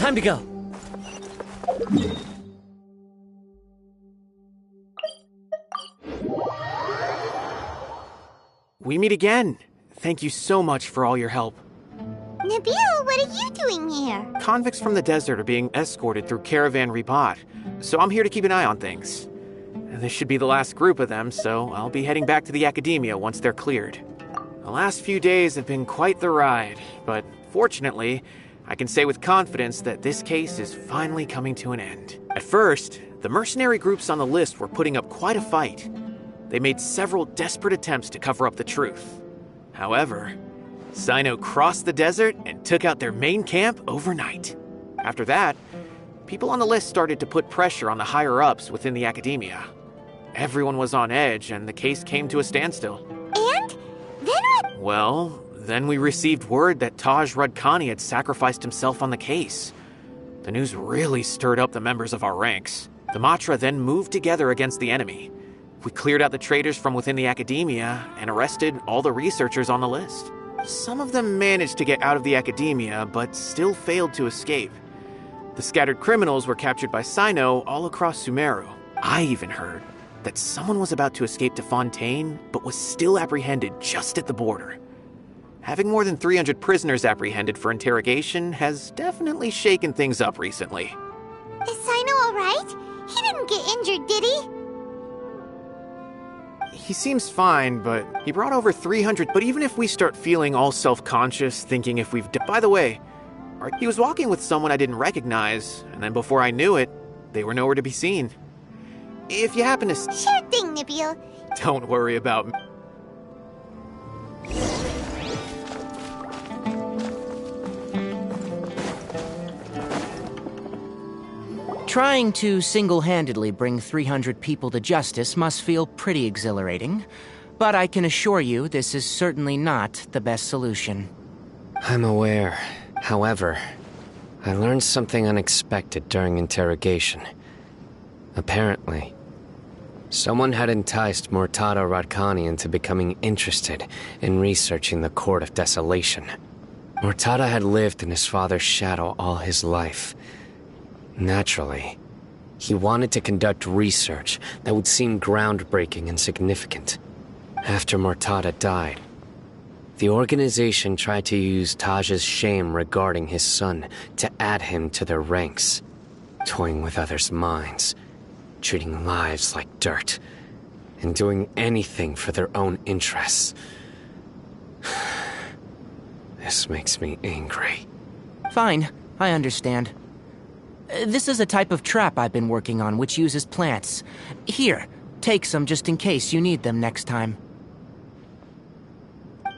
Time to go. We meet again. Thank you so much for all your help. Nabil, what are you doing here? Convicts from the desert are being escorted through Caravan Ribat, so I'm here to keep an eye on things. This should be the last group of them, so I'll be heading back to the Academia once they're cleared. The last few days have been quite the ride, but fortunately, I can say with confidence that this case is finally coming to an end. At first, the mercenary groups on the list were putting up quite a fight. They made several desperate attempts to cover up the truth. However, Sino crossed the desert and took out their main camp overnight. After that, people on the list started to put pressure on the higher-ups within the Academia. Everyone was on edge, and the case came to a standstill. And? Then what? Well, then we received word that Taj Rudkani had sacrificed himself on the case. The news really stirred up the members of our ranks. The Matra then moved together against the enemy. We cleared out the traitors from within the Academia and arrested all the researchers on the list. Some of them managed to get out of the Academia, but still failed to escape. The scattered criminals were captured by Sino all across Sumeru. I even heard that someone was about to escape to Fontaine, but was still apprehended just at the border. Having more than 300 prisoners apprehended for interrogation has definitely shaken things up recently. Is Sino alright? He didn't get injured, did he? He seems fine, but he brought over 300. But even if we start feeling all self-conscious, thinking if we've... By the way, he was walking with someone I didn't recognize, and then before I knew it, they were nowhere to be seen. If you happen to... Sure thing, Nabil. Don't worry about me. Trying to single-handedly bring 300 people to justice must feel pretty exhilarating, but I can assure you this is certainly not the best solution. I'm aware. However, I learned something unexpected during interrogation. Apparently, someone had enticed Murtada Radkani into becoming interested in researching the Court of Desolation. Murtada had lived in his father's shadow all his life. Naturally, he wanted to conduct research that would seem groundbreaking and significant. After Murtada died, the organization tried to use Taj's shame regarding his son to add him to their ranks, toying with others' minds, treating lives like dirt, and doing anything for their own interests. This makes me angry. Fine, I understand. This is a type of trap I've been working on which uses plants. Here, take some just in case you need them next time.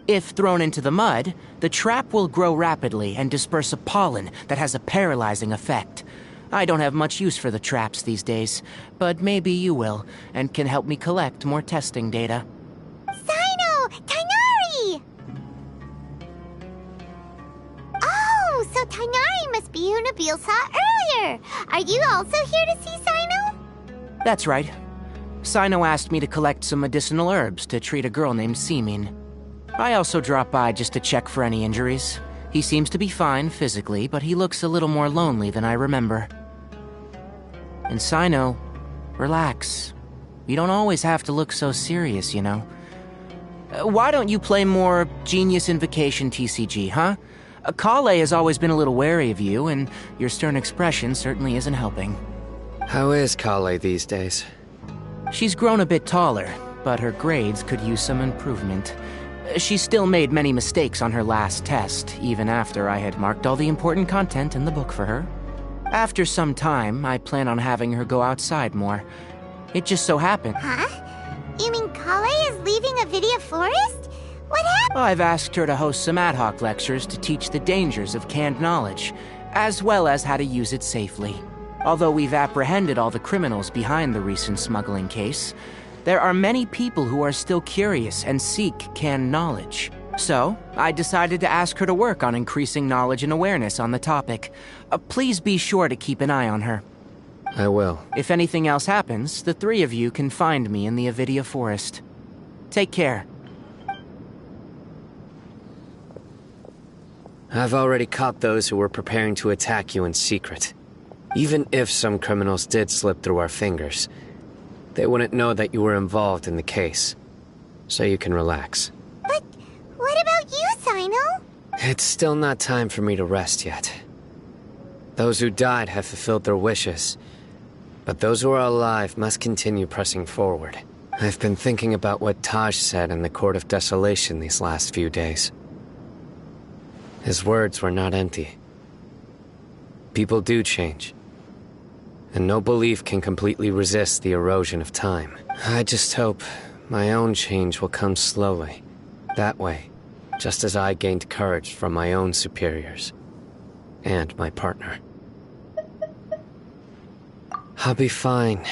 If thrown into the mud, the trap will grow rapidly and disperse a pollen that has a paralyzing effect. I don't have much use for the traps these days, but maybe you will, and can help me collect more testing data. Sino! Tainari! Oh, so Tainari must be who Nabil saw earlier. Are you also here to see Sino? That's right. Sino asked me to collect some medicinal herbs to treat a girl named Semin. I also dropped by just to check for any injuries. He seems to be fine physically, but he looks a little more lonely than I remember. And Sino, relax. You don't always have to look so serious, you know. Why don't you play more Genius Invocation TCG, huh? Kale has always been a little wary of you, and your stern expression certainly isn't helping. How is Kale these days? She's grown a bit taller, but her grades could use some improvement. She still made many mistakes on her last test, even after I had marked all the important content in the book for her. After some time, I plan on having her go outside more. It just so happened. Huh? You mean Kale is leaving Avidia Forest? What happened? I've asked her to host some ad hoc lectures to teach the dangers of canned knowledge, as well as how to use it safely. Although we've apprehended all the criminals behind the recent smuggling case, there are many people who are still curious and seek canned knowledge. So, I decided to ask her to work on increasing knowledge and awareness on the topic. Please be sure to keep an eye on her. I will. If anything else happens, the three of you can find me in the Avidia Forest. Take care. I've already caught those who were preparing to attack you in secret. Even if some criminals did slip through our fingers, they wouldn't know that you were involved in the case. So you can relax. But what about you, Sino? It's still not time for me to rest yet. Those who died have fulfilled their wishes, but those who are alive must continue pressing forward. I've been thinking about what Taj said in the Court of Desolation these last few days. His words were not empty. People do change, and no belief can completely resist the erosion of time. I just hope my own change will come slowly, that way, just as I gained courage from my own superiors and my partner. I'll be fine.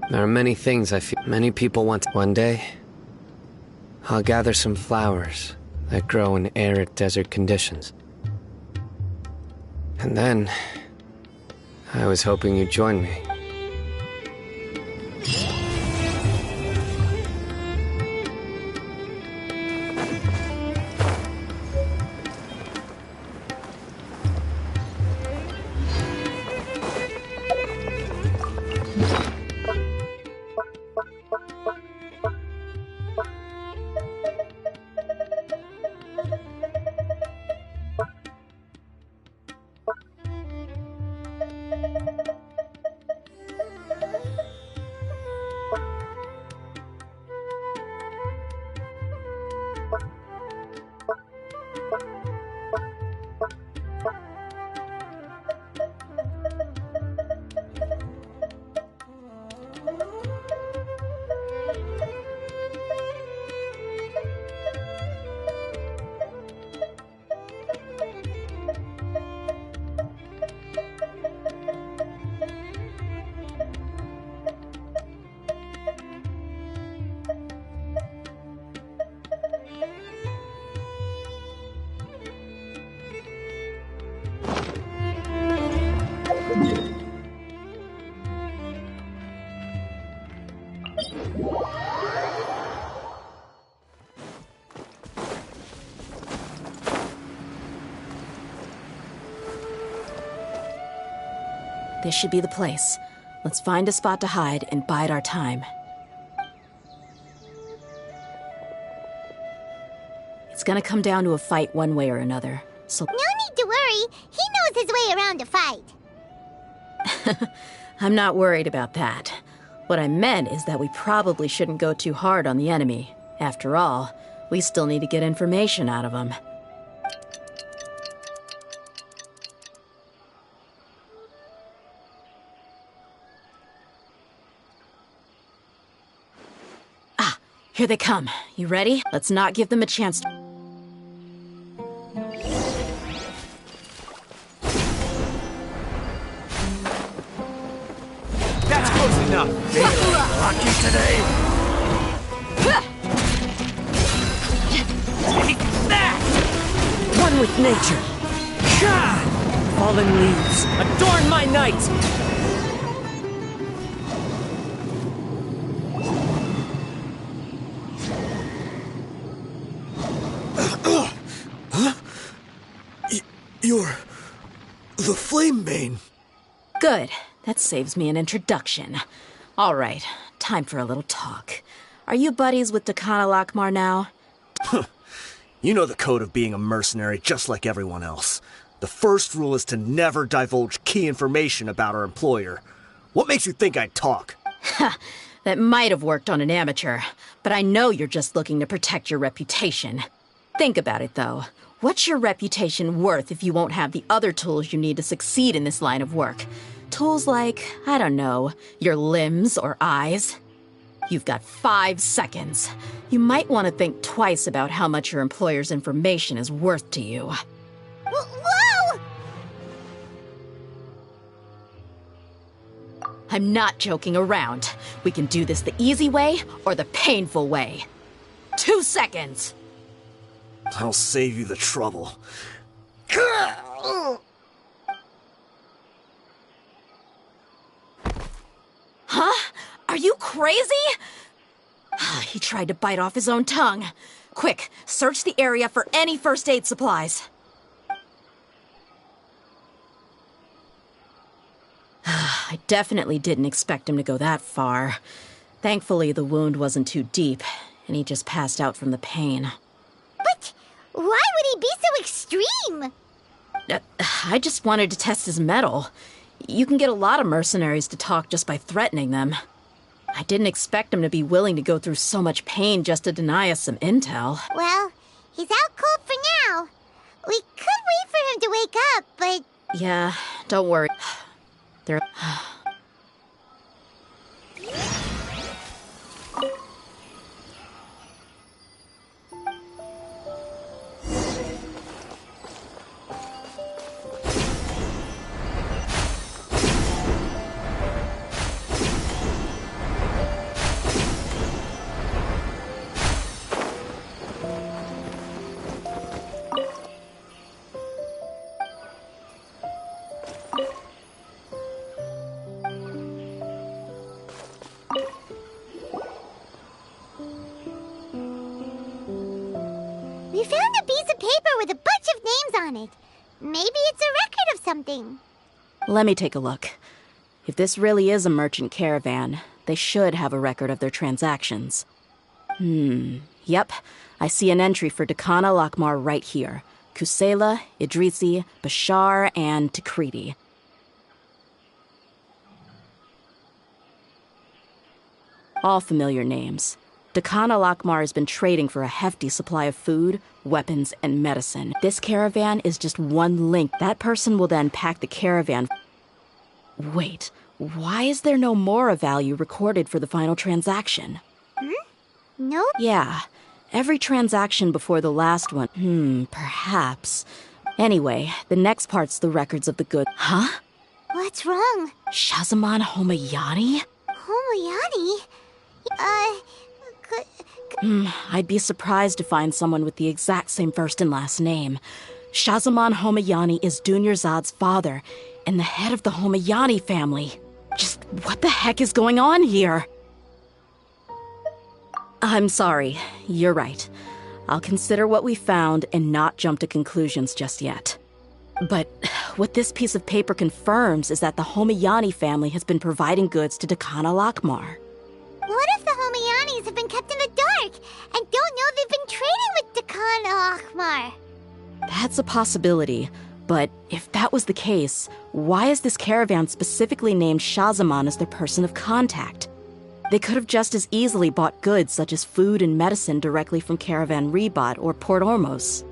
There are many things I feel many people want. One day, I'll gather some flowers that grow in arid desert conditions. And then, I was hoping you'd join me. This should be the place. Let's find a spot to hide and bide our time. It's gonna come down to a fight one way or another, so... No need to worry. He knows his way around a fight. I'm not worried about that. What I meant is that we probably shouldn't go too hard on the enemy. After all, we still need to get information out of him. Here they come. You ready? Let's not give them a chance to... That's close enough. Lucky today. Take that! One with nature. Fallen leaves, adorn my night! You're... the Flamebane. Good. That saves me an introduction. All right, time for a little talk. Are you buddies with Takana Lakmar now? You know the code of being a mercenary just like everyone else. The first rule is to never divulge key information about our employer. What makes you think I'd talk? That might have worked on an amateur, but I know you're just looking to protect your reputation. Think about it, though. What's your reputation worth if you won't have the other tools you need to succeed in this line of work? Tools like, I don't know, your limbs or eyes? You've got 5 seconds. You might want to think twice about how much your employer's information is worth to you. Whoa! I'm not joking around. We can do this the easy way or the painful way. 2 seconds! I'll save you the trouble. Huh? Are you crazy? He tried to bite off his own tongue. Quick, search the area for any first aid supplies. I definitely didn't expect him to go that far. Thankfully, the wound wasn't too deep, and he just passed out from the pain. But why would he be so extreme? I just wanted to test his mettle. You can get a lot of mercenaries to talk just by threatening them. I didn't expect him to be willing to go through so much pain just to deny us some intel. Well, he's out cold for now. We could wait for him to wake up, but... Yeah, don't worry. There... We found a piece of paper with a bunch of names on it. Maybe it's a record of something. Let me take a look. If this really is a merchant caravan, they should have a record of their transactions. Yep. I see an entry for Dakana Lakmar right here. Kusela, Idrisi, Bashar, and Takriti. All familiar names. Dakana Lakmar has been trading for a hefty supply of food, weapons, and medicine. This caravan is just one link. That person will then pack the caravan. Wait, why is there no Mora value recorded for the final transaction? No? Yeah, every transaction before the last one. Perhaps. Anyway, the next part's the records of the goods. Huh? What's wrong? Shahzaman Homayani? Homayani? I'd be surprised to find someone with the exact same first and last name. Shahzaman Homayani is Dunyarzad's father, and the head of the Homayani family. Just what the heck is going on here? I'm sorry, you're right. I'll consider what we found and not jump to conclusions just yet. But what this piece of paper confirms is that the Homayani family has been providing goods to Dakana Lakmar. What if the Homayanis have been kept in the dark and don't know they've been trading with Dakana Lakmar? That's a possibility, but if that was the case, why is this caravan specifically named Shahzaman as their person of contact? They could have just as easily bought goods such as food and medicine directly from Caravan Ribat or Port Ormos.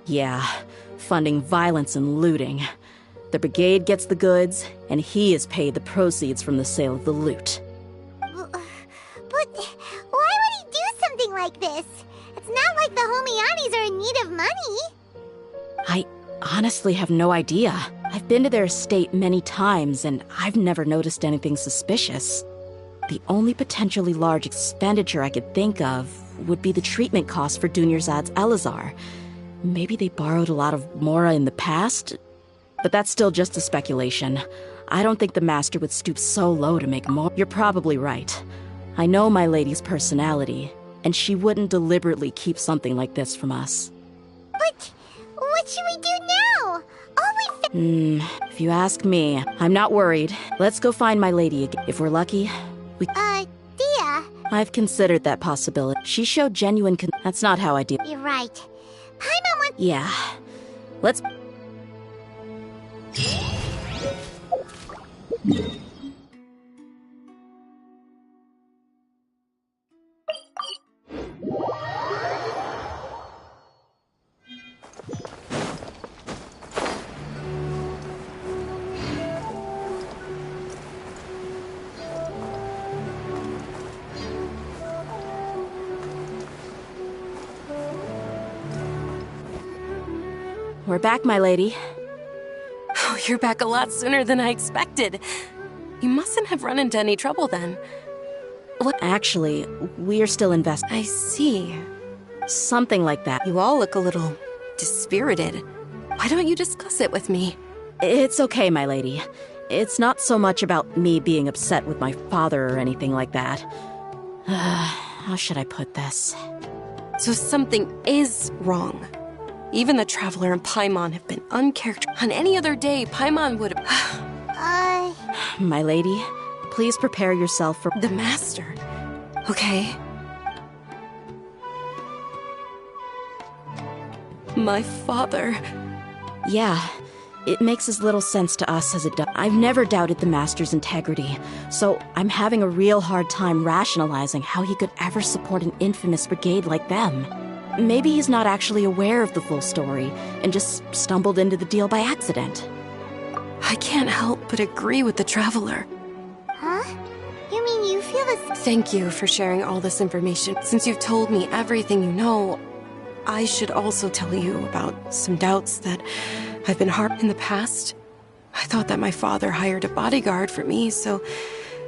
Yeah, funding violence and looting. The brigade gets the goods, and he is paid the proceeds from the sale of the loot. But why would he do something like this? It's not like the Homayanis are in need of money. I honestly have no idea. I've been to their estate many times, and I've never noticed anything suspicious. The only potentially large expenditure I could think of would be the treatment costs for Dunyarzad's Elazar. Maybe they borrowed a lot of Mora in the past? But that's still just a speculation. I don't think the master would stoop so low to make more. You're probably right. I know my lady's personality, and she wouldn't deliberately keep something like this from us. But what should we do now? All we If you ask me, I'm not worried. Let's go find my lady again. If we're lucky, we... Dia? I've considered that possibility. She showed genuine That's not how I deal. You're right. Paimon wants... Yeah. Let's... We're back, my lady. Oh, you're back a lot sooner than I expected. You mustn't have run into any trouble then. What? Actually, we're still invested. I see. Something like that. You all look a little dispirited. Why don't you discuss it with me? It's okay, my lady. It's not so much about me being upset with my father or anything like that. How should I put this? So something is wrong. Even the Traveler and Paimon have been uncharacteristic. On any other day, Paimon would have... My lady, please prepare yourself for... The Master. Okay. My father... Yeah, it makes as little sense to us as it does. I've never doubted the Master's integrity, so I'm having a real hard time rationalizing how he could ever support an infamous brigade like them. Maybe he's not actually aware of the full story and just stumbled into the deal by accident. I can't help but agree with the Traveler. Huh? You mean you feel this? Thank you for sharing all this information. Since you've told me everything you know, I should also tell you about some doubts that I've been harboring in the past. I thought that my father hired a bodyguard for me so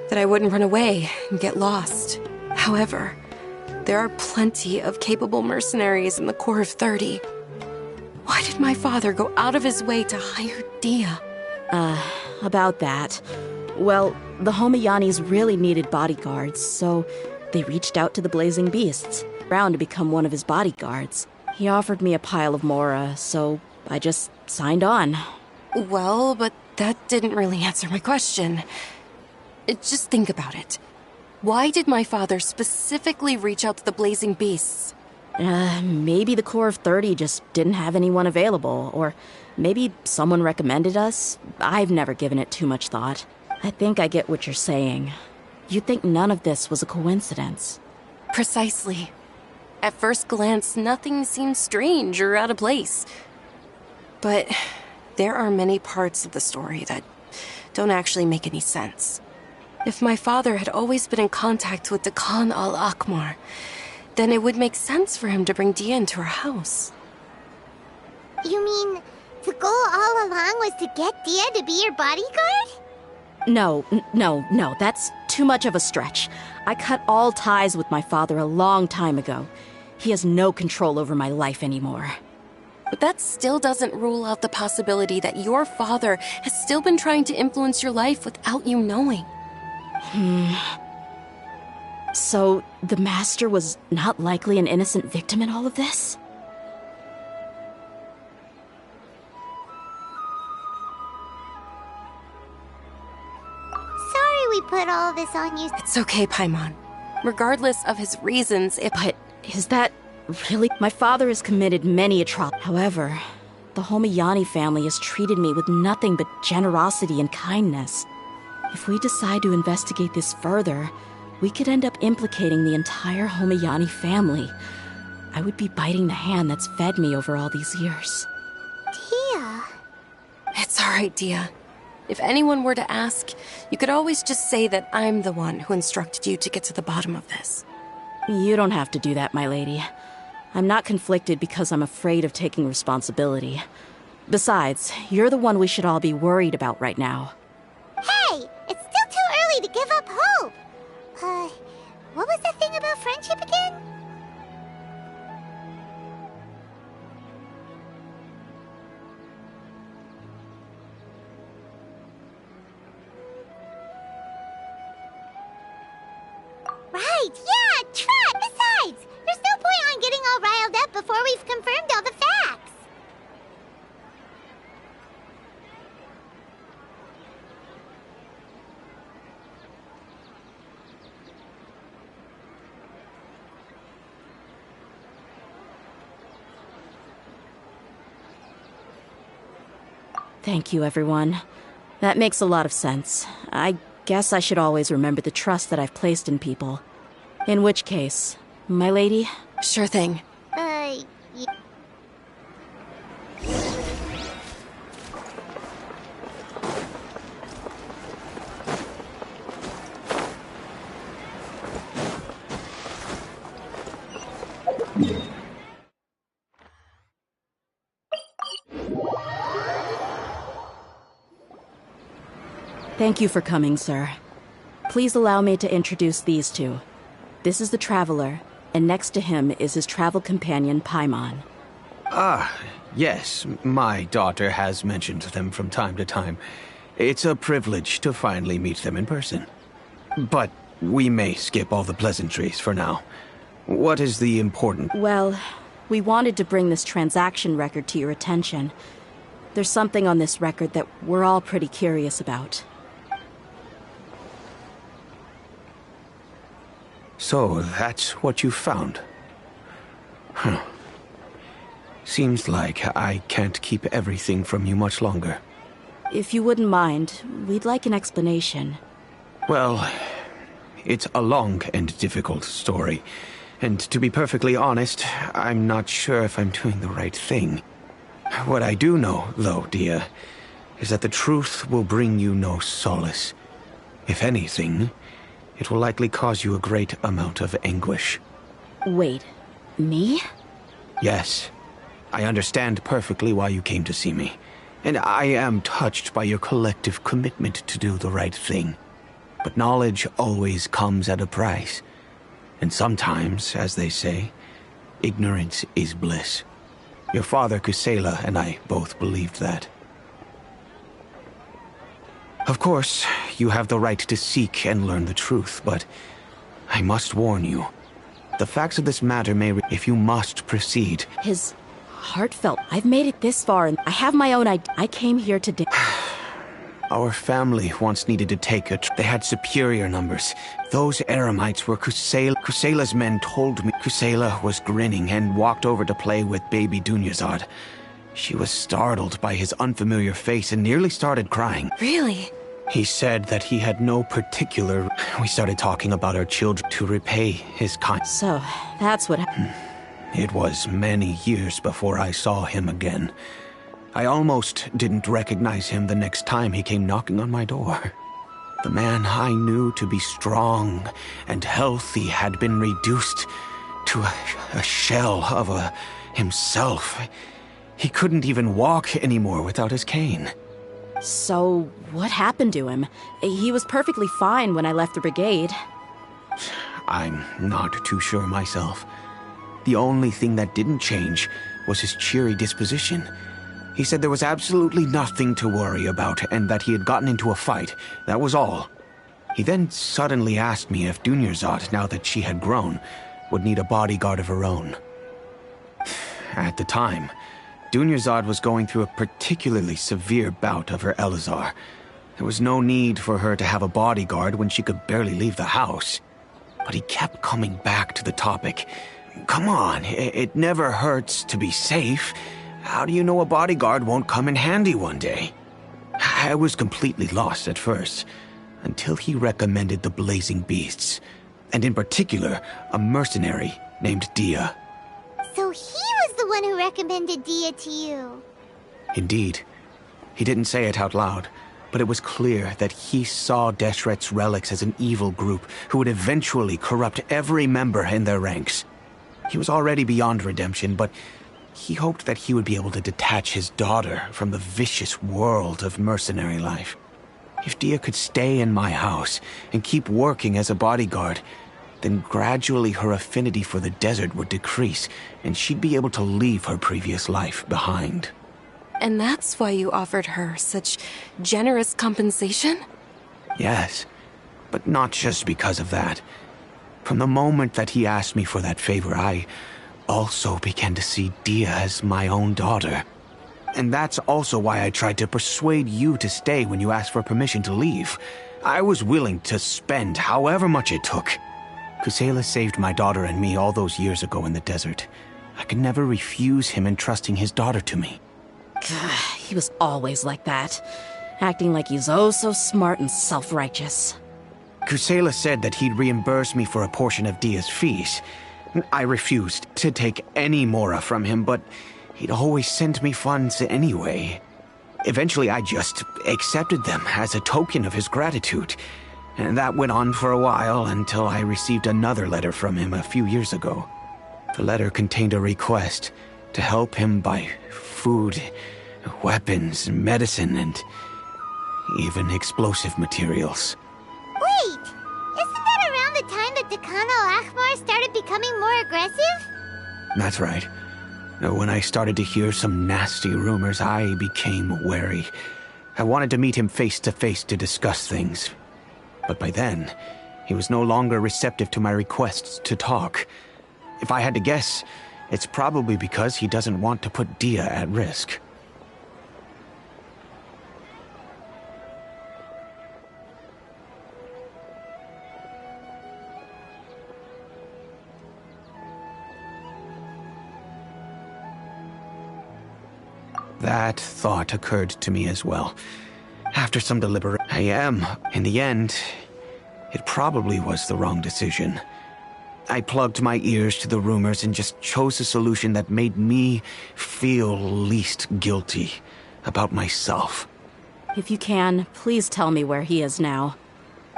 that I wouldn't run away and get lost. However, there are plenty of capable mercenaries in the Corps of 30. Why did my father go out of his way to hire Dia? About that. Well, the Homayanis really needed bodyguards, so they reached out to the Blazing Beasts, around to become one of his bodyguards. He offered me a pile of mora, so I just signed on. Well, but that didn't really answer my question. Just think about it. Why did my father specifically reach out to the Blazing Beasts? Maybe the Corps of 30 just didn't have anyone available, or maybe someone recommended us. I've never given it too much thought. I think I get what you're saying. You'd think none of this was a coincidence. Precisely. At first glance, nothing seems strange or out of place. But there are many parts of the story that don't actually make any sense. If my father had always been in contact with the Khan al-Akmar, then it would make sense for him to bring Dia into our house. You mean the goal all along was to get Dia to be your bodyguard? No, that's too much of a stretch. I cut all ties with my father a long time ago. He has no control over my life anymore. But that still doesn't rule out the possibility that your father has still been trying to influence your life without you knowing. So, the Master was not likely an innocent victim in all of this? Sorry we put all this on you. It's okay, Paimon. Regardless of his reasons, But is that really? My father has committed many atrocities. However, the Homayani family has treated me with nothing but generosity and kindness. If we decide to investigate this further, we could end up implicating the entire Homayani family. I would be biting the hand that's fed me over all these years. Dia. It's all right, Dia. If anyone were to ask, you could always just say that I'm the one who instructed you to get to the bottom of this. You don't have to do that, my lady. I'm not conflicted because I'm afraid of taking responsibility. Besides, you're the one we should all be worried about right now. Hey! It's still too early to give up hope! What was that thing about friendship again? Right, yeah, Trot! Besides, there's no point on getting all riled up before we've confirmed all the facts. Thank you, everyone. That makes a lot of sense. I guess I should always remember the trust that I've placed in people. In which case, my lady? Sure thing. Yeah. Thank you for coming, sir. Please allow me to introduce these two. This is the Traveler, and next to him is his travel companion, Paimon. Ah, yes. My daughter has mentioned them from time to time. It's a privilege to finally meet them in person. But we may skip all the pleasantries for now. What is the important? Well, we wanted to bring this transaction record to your attention. There's something on this record that we're all pretty curious about. So, that's what you found? Huh. Seems like I can't keep everything from you much longer. If you wouldn't mind, we'd like an explanation. Well, it's a long and difficult story. And to be perfectly honest, I'm not sure if I'm doing the right thing. What I do know, though, dear, is that the truth will bring you no solace. If anything, it will likely cause you a great amount of anguish. Wait, me? Yes. I understand perfectly why you came to see me. And I am touched by your collective commitment to do the right thing. But knowledge always comes at a price. And sometimes, as they say, ignorance is bliss. Your father, Kusela, and I both believed that. Of course, you have the right to seek and learn the truth, but I must warn you. The facts of this matter may, if you must proceed. His heartfelt. I've made it this far, and I have my own idea. I came here today. Our family once needed to take a they had superior numbers. Those Eremites were Kusela's men told me. Kusela was grinning and walked over to play with baby Dunyazad. She was startled by his unfamiliar face and nearly started crying. Really? He said that he had no particular... We started talking about our children to repay his kindness. So, that's what happened. It was many years before I saw him again. I almost didn't recognize him the next time he came knocking on my door. The man I knew to be strong and healthy had been reduced to a shell of himself. He couldn't even walk anymore without his cane. So, what happened to him? He was perfectly fine when I left the brigade. I'm not too sure myself. The only thing that didn't change was his cheery disposition. He said there was absolutely nothing to worry about and that he had gotten into a fight. That was all. He then suddenly asked me if Dunyazad, now that she had grown, would need a bodyguard of her own. At the time, Dunyazad was going through a particularly severe bout of her Elazar. There was no need for her to have a bodyguard when she could barely leave the house. But he kept coming back to the topic. Come on, it never hurts to be safe. How do you know a bodyguard won't come in handy one day? I was completely lost at first, until he recommended the Blazing Beasts, and in particular, a mercenary named Dia. So he was the one who recommended Dia to you. Indeed. He didn't say it out loud, but it was clear that he saw Deshret's relics as an evil group who would eventually corrupt every member in their ranks. He was already beyond redemption, but he hoped that he would be able to detach his daughter from the vicious world of mercenary life. If Dia could stay in my house and keep working as a bodyguard, then gradually her affinity for the desert would decrease, and she'd be able to leave her previous life behind. And that's why you offered her such generous compensation? Yes, but not just because of that. From the moment that he asked me for that favor, I also began to see Dia as my own daughter. And that's also why I tried to persuade you to stay when you asked for permission to leave. I was willing to spend however much it took. Kusela saved my daughter and me all those years ago in the desert. I could never refuse him entrusting his daughter to me. He was always like that, acting like he's oh so smart and self-righteous. Kusela said that he'd reimburse me for a portion of Dia's fees. I refused to take any mora from him, but he'd always sent me funds anyway. Eventually, I just accepted them as a token of his gratitude. And that went on for a while until I received another letter from him a few years ago. The letter contained a request to help him buy food, weapons, medicine, and even explosive materials. Wait! Isn't that around the time that Dekan al-Ahmar started becoming more aggressive? That's right. When I started to hear some nasty rumors, I became wary. I wanted to meet him face to face to discuss things. But by then, he was no longer receptive to my requests to talk. If I had to guess, it's probably because he doesn't want to put Dia at risk. That thought occurred to me as well. After some deliberation, in the end, it probably was the wrong decision. I plugged my ears to the rumors and just chose a solution that made me feel least guilty about myself. If you can, please tell me where he is now.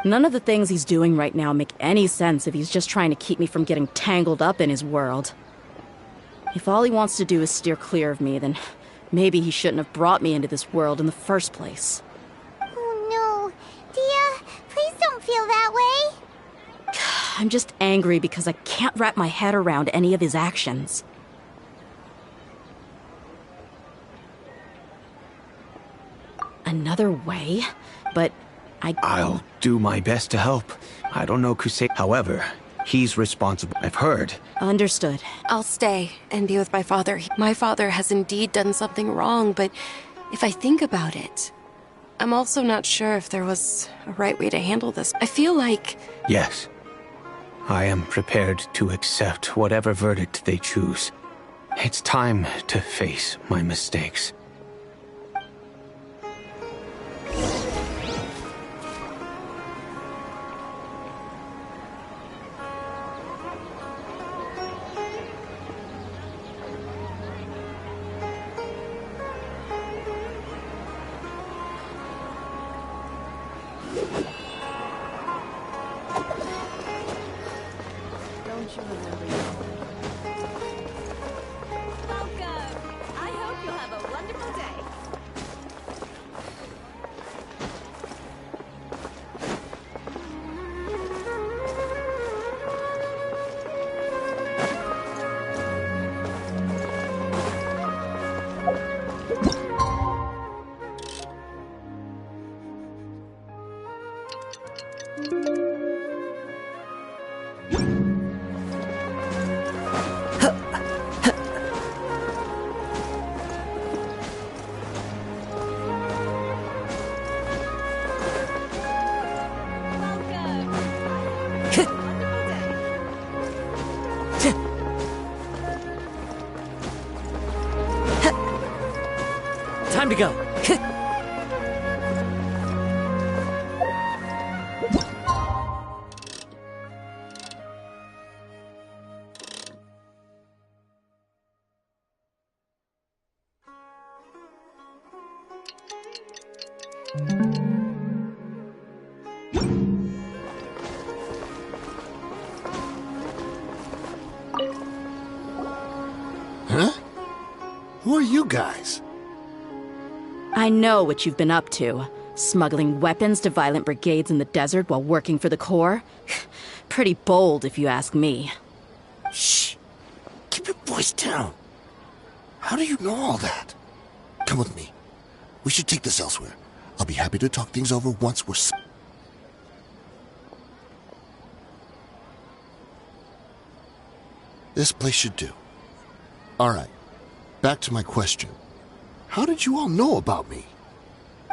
None of the things he's doing right now make any sense if he's just trying to keep me from getting tangled up in his world. If all he wants to do is steer clear of me, then maybe he shouldn't have brought me into this world in the first place. Oh no. Dia, please don't feel that way. I'm just angry because I can't wrap my head around any of his actions. Another way? But I'll do my best to help. I don't know Kusei. However, he's responsible. I've heard. Understood. I'll stay and be with my father. My father has indeed done something wrong, but if I think about it, I'm also not sure if there was a right way to handle this. I feel like... Yes. I am prepared to accept whatever verdict they choose. It's time to face my mistakes. Time to go. Huh? Who are you guys? I know what you've been up to. Smuggling weapons to violent brigades in the desert while working for the Corps? Pretty bold, if you ask me. Shh. Keep your voice down. How do you know all that? Come with me. We should take this elsewhere. I'll be happy to talk things over once we're... This place should do. All right. Back to my question. How did you all know about me?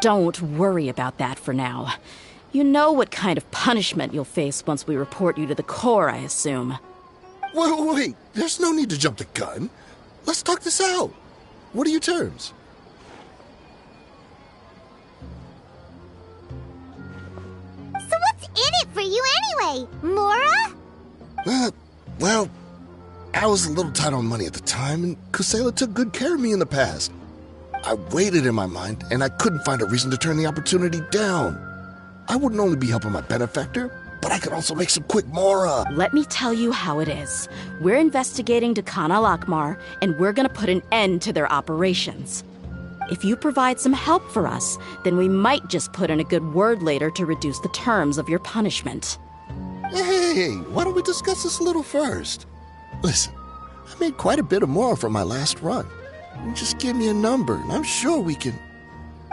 Don't worry about that for now. You know what kind of punishment you'll face once we report you to the Corps, I assume. Wait. There's no need to jump the gun. Let's talk this out. What are your terms? So what's in it for you anyway, Mora? Well, I was a little tight on money at the time, and Kusela took good care of me in the past. I weighed it in my mind, and I couldn't find a reason to turn the opportunity down. I wouldn't only be helping my benefactor, but I could also make some quick Mora. Let me tell you how it is. We're investigating Khan al-Akmar, and we're gonna put an end to their operations. If you provide some help for us, then we might just put in a good word later to reduce the terms of your punishment. Hey, why don't we discuss this a little first? Listen, I made quite a bit of Mora from my last run. Just give me a number, and I'm sure we can...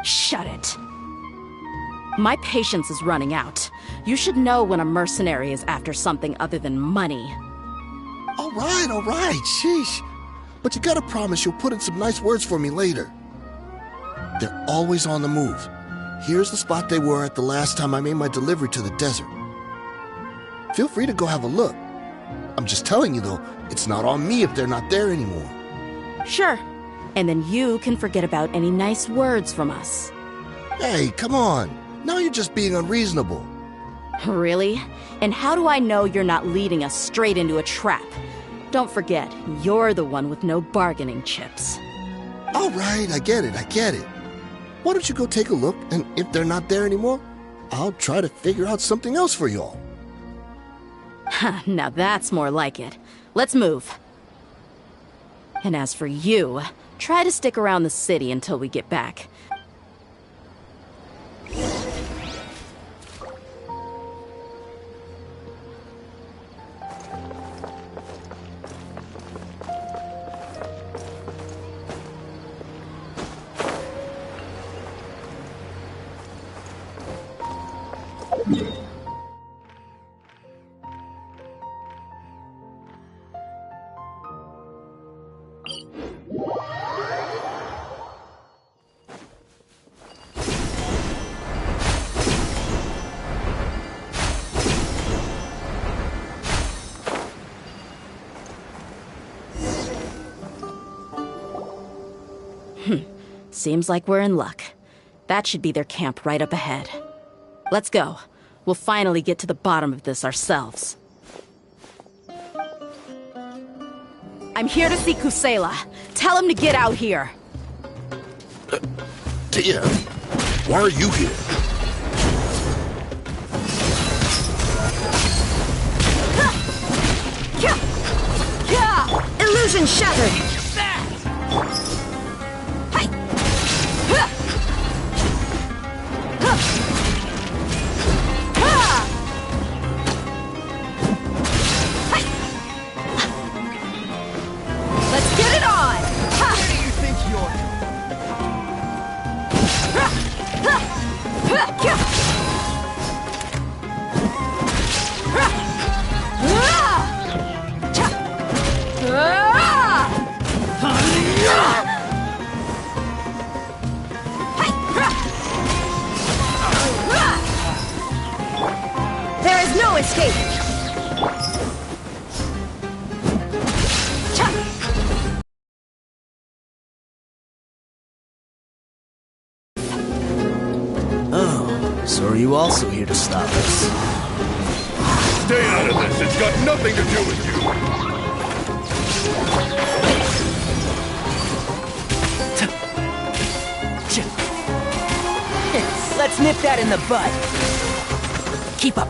Shut it. My patience is running out. You should know when a mercenary is after something other than money. All right, sheesh. But you gotta promise you'll put in some nice words for me later. They're always on the move. Here's the spot they were at the last time I made my delivery to the desert. Feel free to go have a look. I'm just telling you, though, it's not on me if they're not there anymore. Sure. And then you can forget about any nice words from us. Hey, come on. Now you're just being unreasonable. Really? And how do I know you're not leading us straight into a trap? Don't forget, you're the one with no bargaining chips. All right, I get it. Why don't you go take a look, and if they're not there anymore, I'll try to figure out something else for y'all. Now that's more like it. Let's move. And as for you, try to stick around the city until we get back. Seems like we're in luck. That should be their camp right up ahead. Let's go. We'll finally get to the bottom of this ourselves. I'm here to see Kusela. Tell him to get out here. Tia, why are you here? Illusion shattered! Let's get it on! Where do you think you're There is no escape! Oh, so are you also here to stop us? Stay out of this. It's got nothing to do with you. Let's nip that in the bud. Keep up.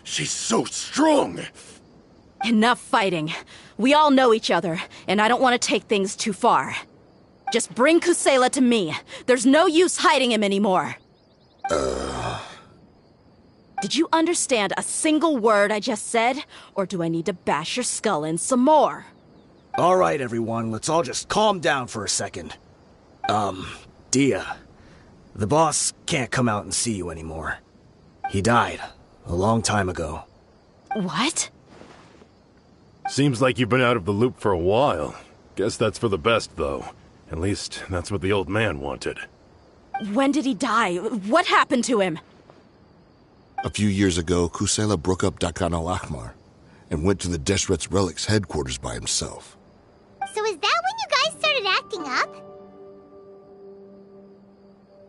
She's so strong. Enough fighting. We all know each other, and I don't want to take things too far. Just bring Kusela to me. There's no use hiding him anymore. Did you understand a single word I just said? Or do I need to bash your skull in some more? All right, everyone, let's all just calm down for a second. Dia, the boss can't come out and see you anymore. He died a long time ago. What? Seems like you've been out of the loop for a while. Guess that's for the best, though. At least, that's what the old man wanted. When did he die? What happened to him? A few years ago, Kusela broke up Dakan al-Ahmar and went to the Deshret's Relics headquarters by himself. So is that when you guys started acting up?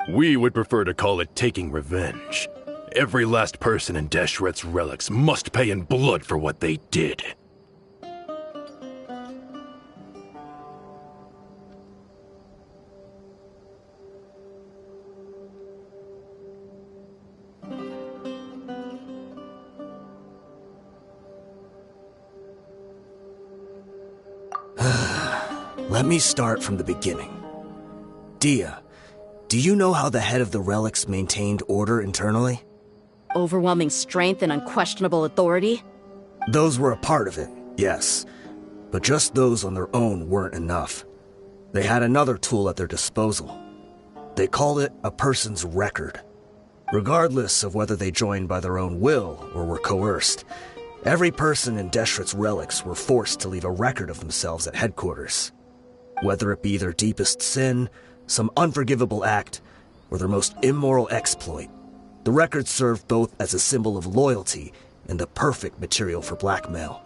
We would prefer to call it taking revenge. Every last person in Deshret's Relics must pay in blood for what they did. Let me start from the beginning. Dia, do you know how the head of the Relics maintained order internally? Overwhelming strength and unquestionable authority? Those were a part of it, yes. But just those on their own weren't enough. They had another tool at their disposal. They called it a person's record. Regardless of whether they joined by their own will or were coerced, every person in Deshret's relics were forced to leave a record of themselves at headquarters. Whether it be their deepest sin, some unforgivable act, or their most immoral exploit, the records served both as a symbol of loyalty and the perfect material for blackmail.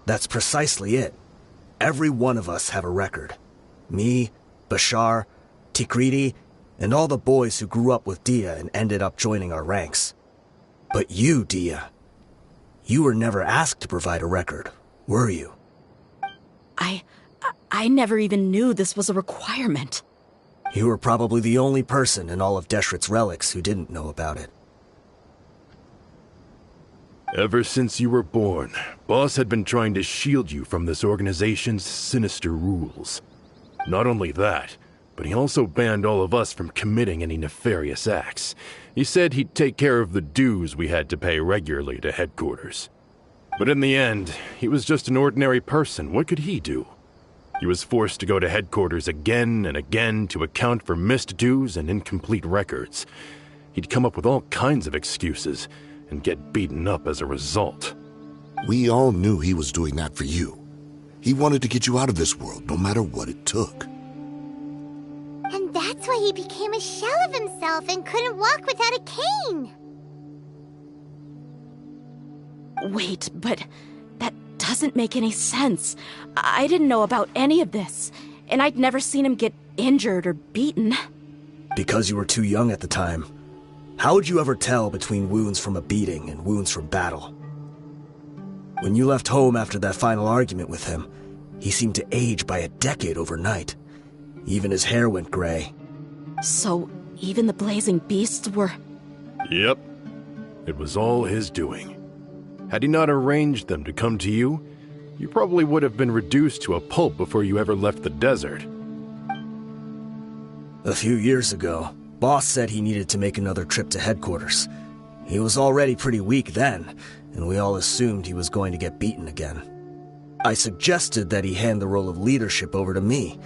That's precisely it. Every one of us have a record. Me, Bashar, Tikriti, and all the boys who grew up with Dia and ended up joining our ranks. But you, Dia, you were never asked to provide a record, were you? I never even knew this was a requirement. You were probably the only person in all of Deshret's relics who didn't know about it. Ever since you were born, Boss had been trying to shield you from this organization's sinister rules. Not only that, but he also banned all of us from committing any nefarious acts. He said he'd take care of the dues we had to pay regularly to headquarters. But in the end, he was just an ordinary person. What could he do? He was forced to go to headquarters again and again to account for missed dues and incomplete records. He'd come up with all kinds of excuses and get beaten up as a result. We all knew he was doing that for you. He wanted to get you out of this world, no matter what it took. And that's why he became a shell of himself and couldn't walk without a cane. Wait, but that doesn't make any sense. I didn't know about any of this, and I'd never seen him get injured or beaten. Because you were too young at the time. How would you ever tell between wounds from a beating and wounds from battle? When you left home after that final argument with him, he seemed to age by a decade overnight. Even his hair went gray. So, even the blazing beasts were... Yep. It was all his doing. Had he not arranged them to come to you, you probably would have been reduced to a pulp before you ever left the desert. A few years ago, Boss said he needed to make another trip to headquarters. He was already pretty weak then, and we all assumed he was going to get beaten again. I suggested that he hand the role of leadership over to me,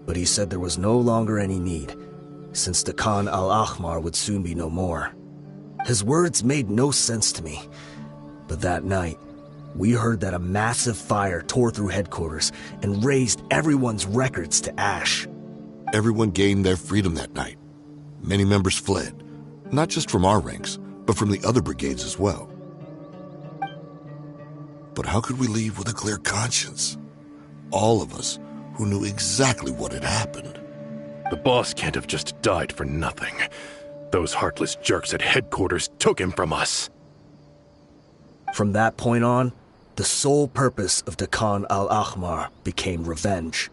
but he said there was no longer any need, since the Khan al-Ahmar would soon be no more. His words made no sense to me, but that night, we heard that a massive fire tore through headquarters and razed everyone's records to ash. Everyone gained their freedom that night. Many members fled, not just from our ranks, but from the other brigades as well. But how could we leave with a clear conscience? All of us who knew exactly what had happened. The boss can't have just died for nothing. Those heartless jerks at headquarters took him from us. From that point on, the sole purpose of the Khan al-Ahmar became revenge.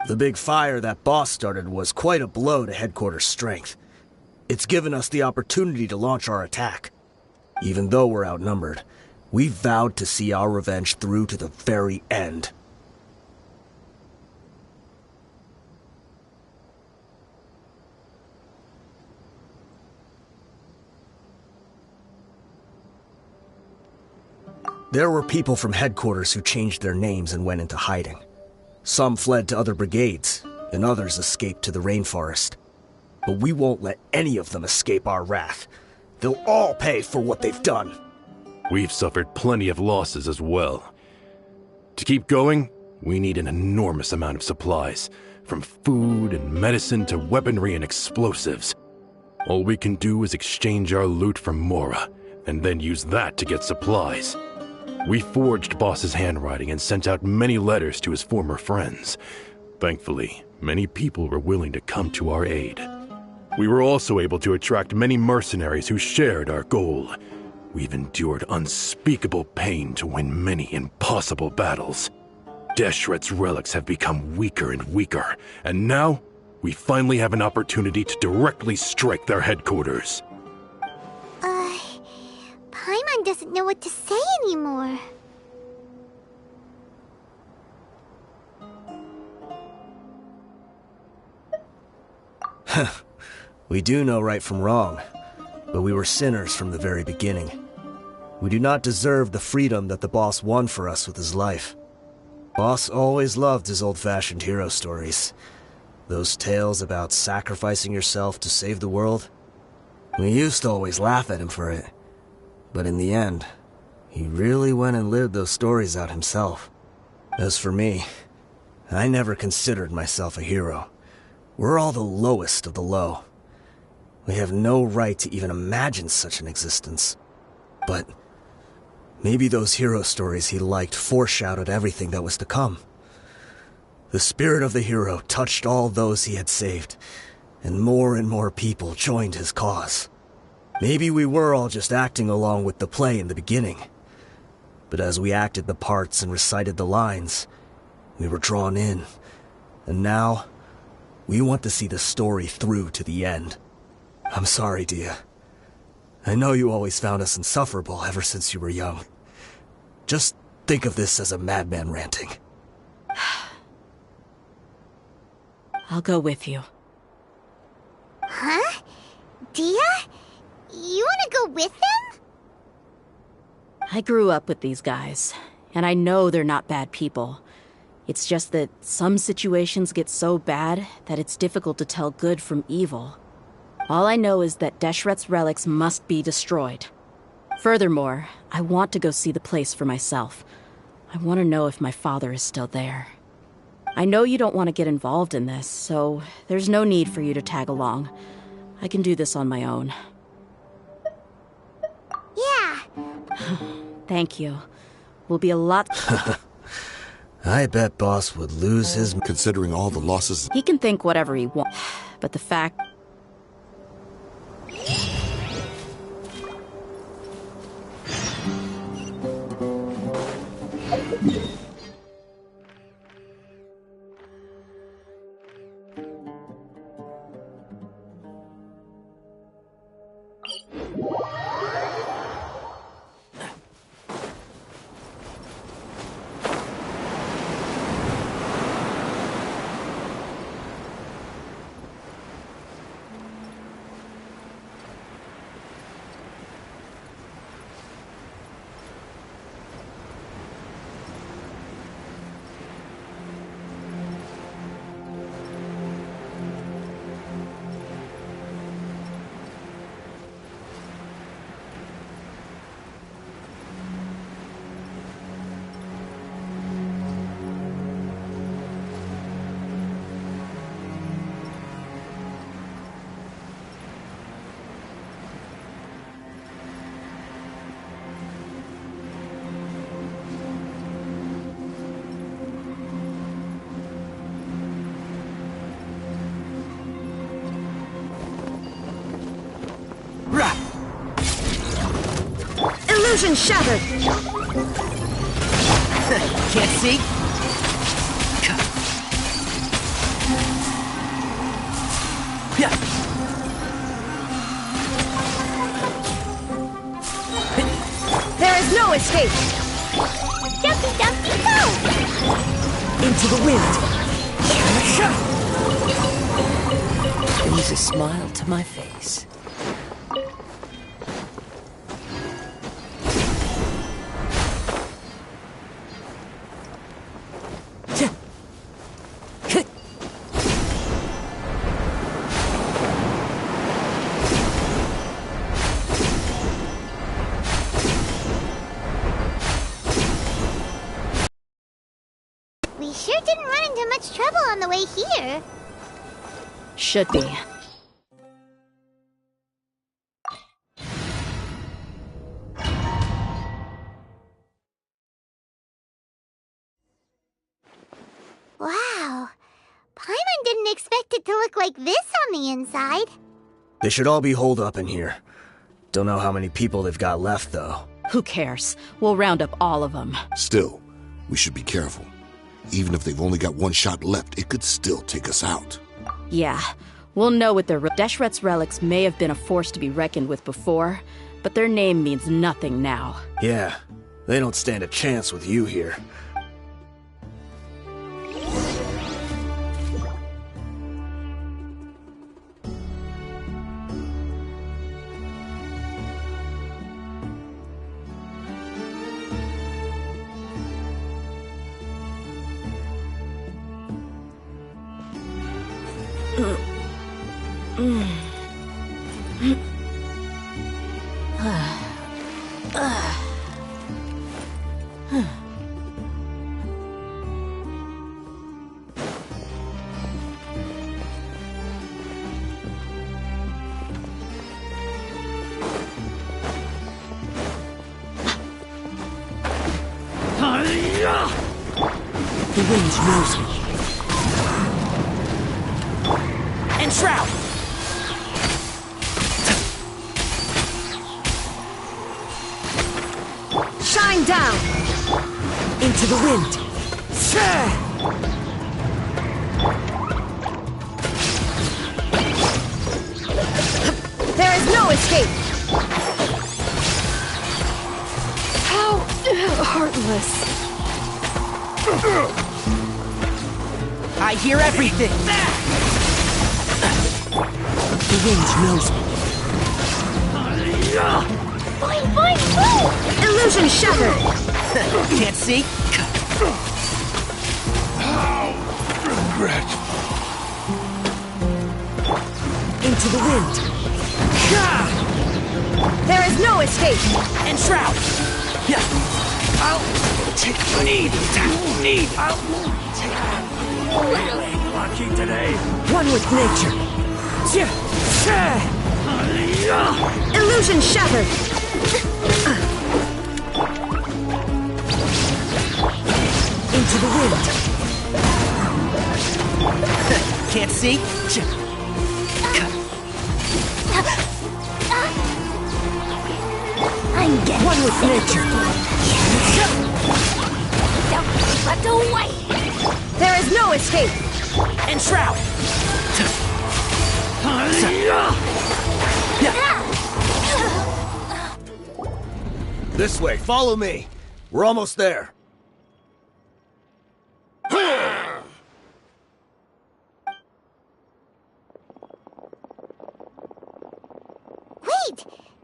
The big fire that Boss started was quite a blow to headquarters' strength. It's given us the opportunity to launch our attack. Even though we're outnumbered, we vowed to see our revenge through to the very end. There were people from headquarters who changed their names and went into hiding. Some fled to other brigades, and others escaped to the rainforest. But we won't let any of them escape our wrath. They'll all pay for what they've done. We've suffered plenty of losses as well. To keep going, we need an enormous amount of supplies, from food and medicine to weaponry and explosives. All we can do is exchange our loot from Mora, and then use that to get supplies. We forged Boss's handwriting and sent out many letters to his former friends. Thankfully, many people were willing to come to our aid. We were also able to attract many mercenaries who shared our goal. We've endured unspeakable pain to win many impossible battles. Deshret's relics have become weaker and weaker, and now we finally have an opportunity to directly strike their headquarters. Paimon doesn't know what to say anymore. We do know right from wrong, but we were sinners from the very beginning. We do not deserve the freedom that the boss won for us with his life. Boss always loved his old-fashioned hero stories. Those tales about sacrificing yourself to save the world. We used to always laugh at him for it. But in the end, he really went and lived those stories out himself. As for me, I never considered myself a hero. We're all the lowest of the low. We have no right to even imagine such an existence. But maybe those hero stories he liked foreshadowed everything that was to come. The spirit of the hero touched all those he had saved, and more people joined his cause. Maybe we were all just acting along with the play in the beginning. But as we acted the parts and recited the lines, we were drawn in. And now, we want to see the story through to the end. I'm sorry, Dia. I know you always found us insufferable ever since you were young. Just think of this as a madman ranting. I'll go with you. Huh? Dia? You want to go with them? I grew up with these guys, and I know they're not bad people. It's just that some situations get so bad that it's difficult to tell good from evil. All I know is that Deshret's relics must be destroyed. Furthermore, I want to go see the place for myself. I want to know if my father is still there. I know you don't want to get involved in this, so there's no need for you to tag along. I can do this on my own. Yeah. Thank you. We'll be a lot... I bet Boss would lose his... Considering all the losses... He can think whatever he wants, but the fact... Illusion shattered! Can't see? There is no escape! Dumpy, dumpy, go! Into the wind! Brings a smile to my face. We sure didn't run into much trouble on the way here. Should be. Wow. expect it to look like this on the inside. They should all be holed up in here. Don't know how many people they've got left, though. Who cares? We'll round up all of them. Still, we should be careful. Even if they've only got one shot left, it could still take us out. Yeah, we'll know what their Deshret's relics may have been a force to be reckoned with before, but their name means nothing now. Yeah, they don't stand a chance with you here. The wind knows me. Enshroud! Shine down! Into the wind. There is no escape! How heartless. I hear everything! The wind knows me. Fine, fine, fine! Illusion shattered! Can't see? Regret. Into the wind. There is no escape! Enshroud! I'll take need! I'll take really lucky today. One with nature. Illusion shattered! Into the wind. Can't see? I'm getting one with nature. Don't let away! There is no escape! Enshroud! This way, follow me. We're almost there. Wait!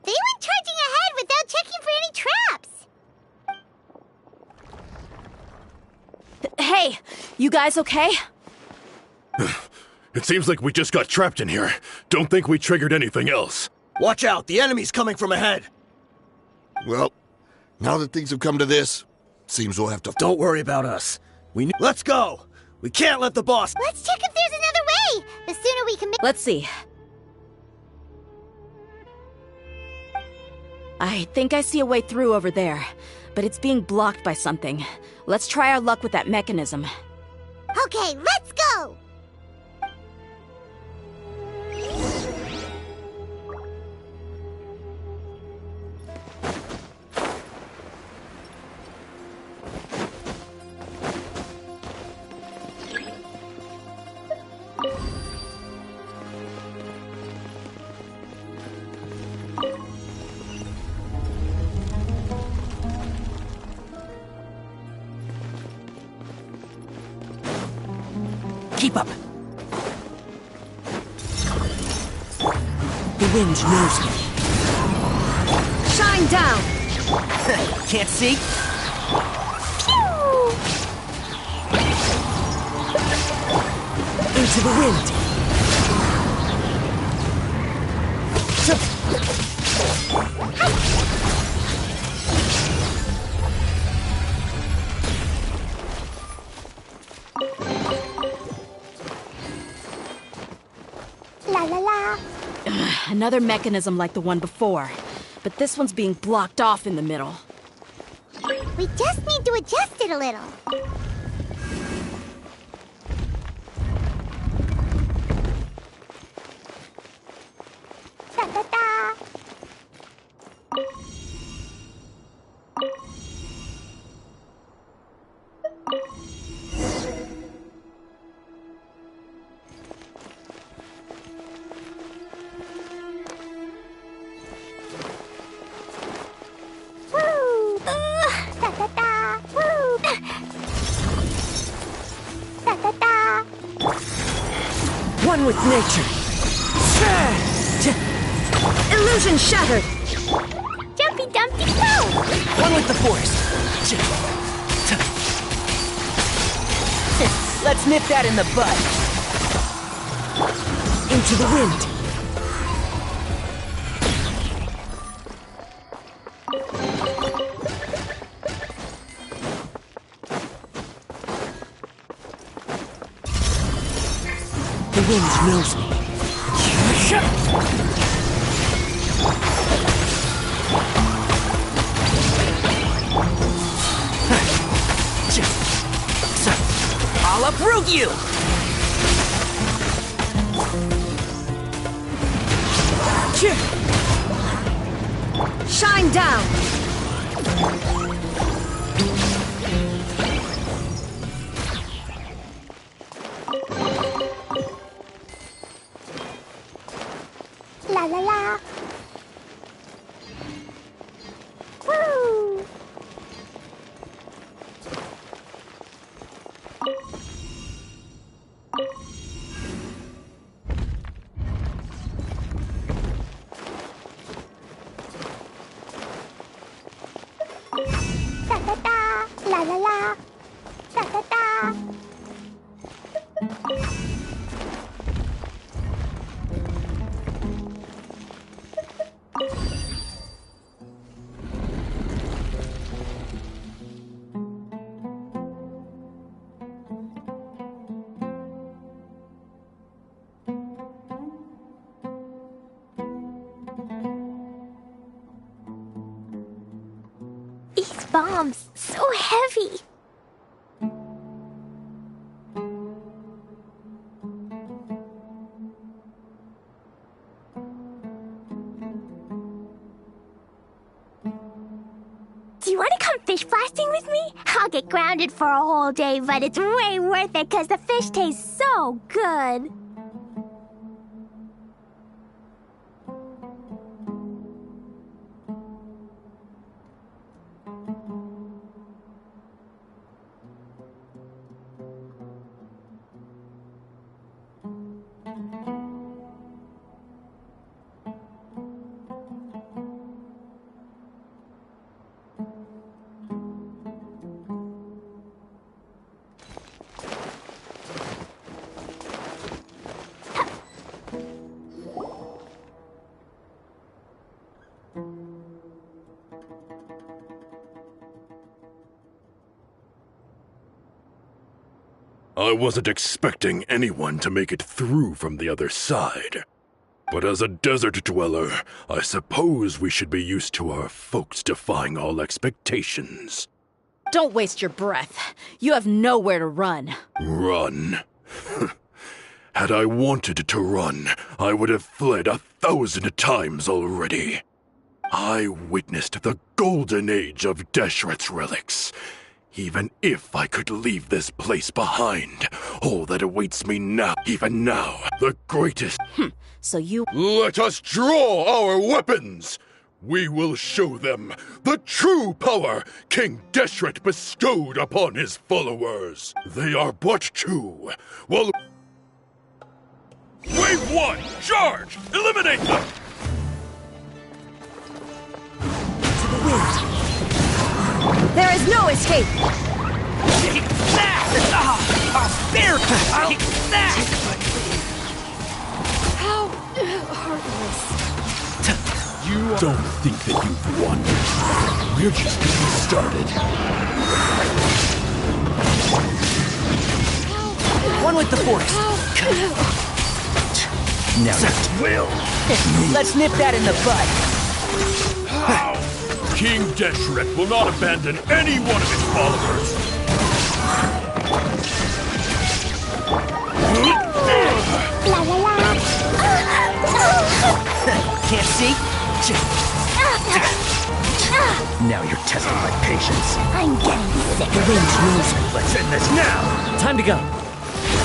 They went charging ahead without checking for any traps! Hey, you guys okay? It seems like we just got trapped in here. Don't think we triggered anything else. Watch out, the enemy's coming from ahead. Well, now that things have come to this, seems we'll have to... Don't worry about us. Let's go! We can't let the boss... Let's check if there's another way! The sooner we can make... Let's see. I think I see a way through over there, but it's being blocked by something. Let's try our luck with that mechanism. Okay, let's go! Keep up. The wind knows me. Shine down! Can't see? Pew! Into the wind. La la la. Another mechanism like the one before, but this one's being blocked off in the middle. We just need to adjust it a little. One with nature. Illusion shattered. Jumpy Dumpty go! One with the forest. Let's nip that in the bud. Into the wind. The wind knows me. I'll uproot you! Shine down! La la la. Woo! Da da da, la la la, da da da. These bombs, so heavy. Do you want to come fish blasting with me? I'll get grounded for a whole day, but it's way worth it because the fish taste so good. I wasn't expecting anyone to make it through from the other side. But as a desert dweller, I suppose we should be used to our folks defying all expectations. Don't waste your breath. You have nowhere to run. Run? Had I wanted to run, I would have fled 1,000 times already. I witnessed the golden age of Deshret's relics. Even if I could leave this place behind, all that awaits me now, even now, the greatest... So you... Let us draw our weapons! We will show them the true power King Deshret bestowed upon his followers. They are but two. Well... Wave 1! Charge! Eliminate them! To the wind. There is no escape! Take that! I'll spare you! Take that! How heartless. You don't think that you've won. We're just getting started. One with the force. Now you will. Let's nip that in the bud. King Deshret will not abandon any one of his followers. La la la. Can't see? Now you're testing my patience. I'm getting sick. The wind knows me. Let's end this now. Time to go.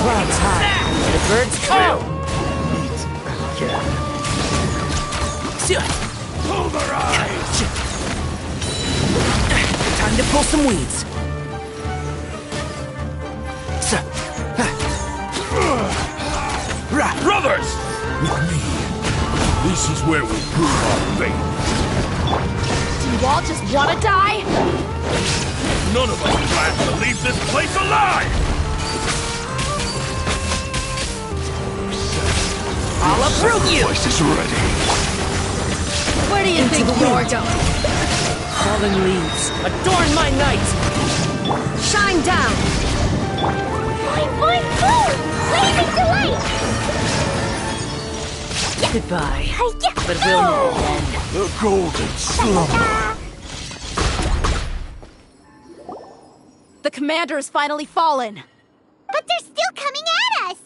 Clouds high. And the birds Pull their eyes. Time to pull some weeds. Brothers! With me, this is where we prove our faith. Do you all just want to die? None of us plan to leave this place alive! I'll uproot you! Place is ready. Where do you think you're going? Fallen leaves, adorn my night! Shine down! My food! Blazing delight! Goodbye. But we'll know then. The golden slumber. The commander has finally fallen. But they're still coming at us!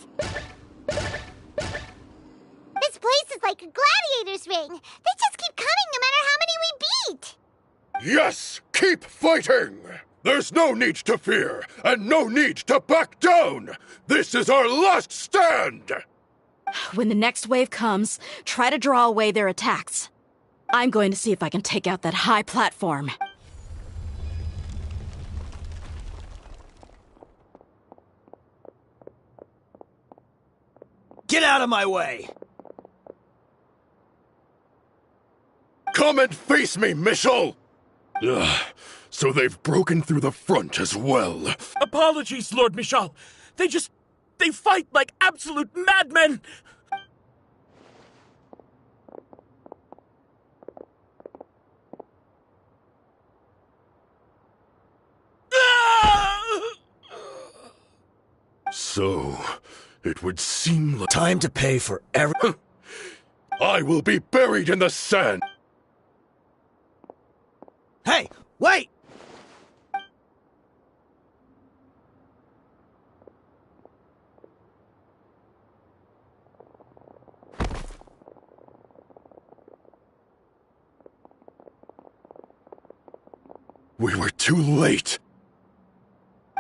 This place is like a gladiator's ring. They just keep coming no matter how many we beat! Yes, keep fighting! There's no need to fear, and no need to back down! This is our last stand! When the next wave comes, try to draw away their attacks. I'm going to see if I can take out that high platform. Get out of my way! Come and face me, Mitchell! Ugh, so they've broken through the front as well. Apologies, Lord Michal. They fight like absolute madmen! So, it would seem like... Time to pay for every... I will be buried in the sand! Hey, wait! We were too late.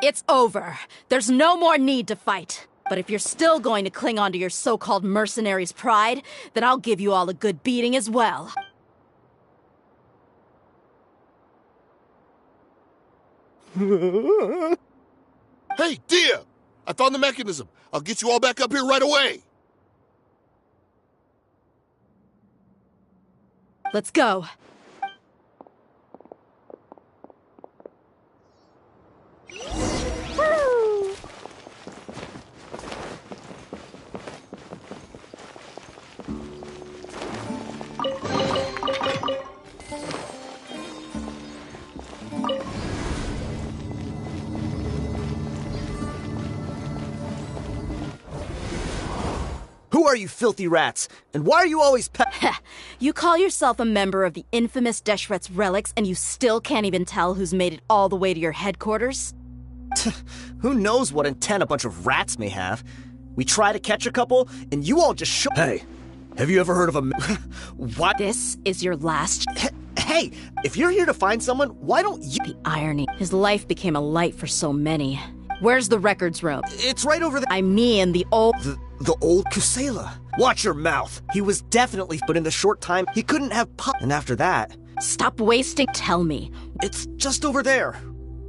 It's over. There's no more need to fight. But if you're still going to cling on to your so-called mercenary's pride, then I'll give you all a good beating as well. Hey, Dia! I found the mechanism. I'll get you all back up here right away. Let's go. Woo! Who are you filthy rats? And why are you always You call yourself a member of the infamous Deshret's relics and you still can't even tell who's made it all the way to your headquarters? Who knows what intent a bunch of rats may have? We try to catch a couple, and you all just show... Hey, have you ever heard of a... What? This is your last... Hey, if you're here to find someone, why don't you... The irony. His life became a light for so many. Where's the records room? It's right over there. I mean the old... The old Kusela. Watch your mouth. He was definitely... But in the short time, he couldn't have... And after that... Stop wasting... Tell me. It's just over there.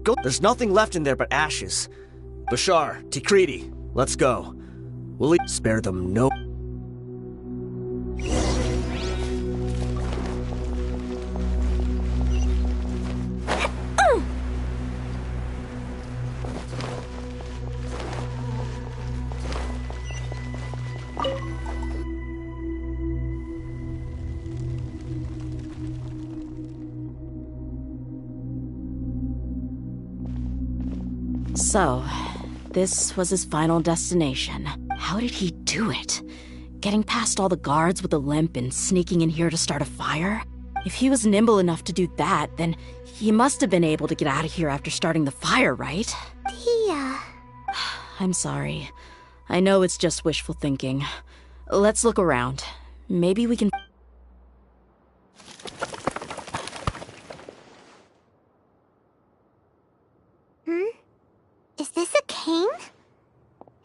Go. There's nothing left in there but ashes. Bashar, Tikriti, let's go. We'll spare them no... So, this was his final destination. How did he do it? Getting past all the guards with a limp and sneaking in here to start a fire? If he was nimble enough to do that, then he must have been able to get out of here after starting the fire, right? Tia... I'm sorry. I know it's just wishful thinking. Let's look around. Maybe we can... Is this a cane?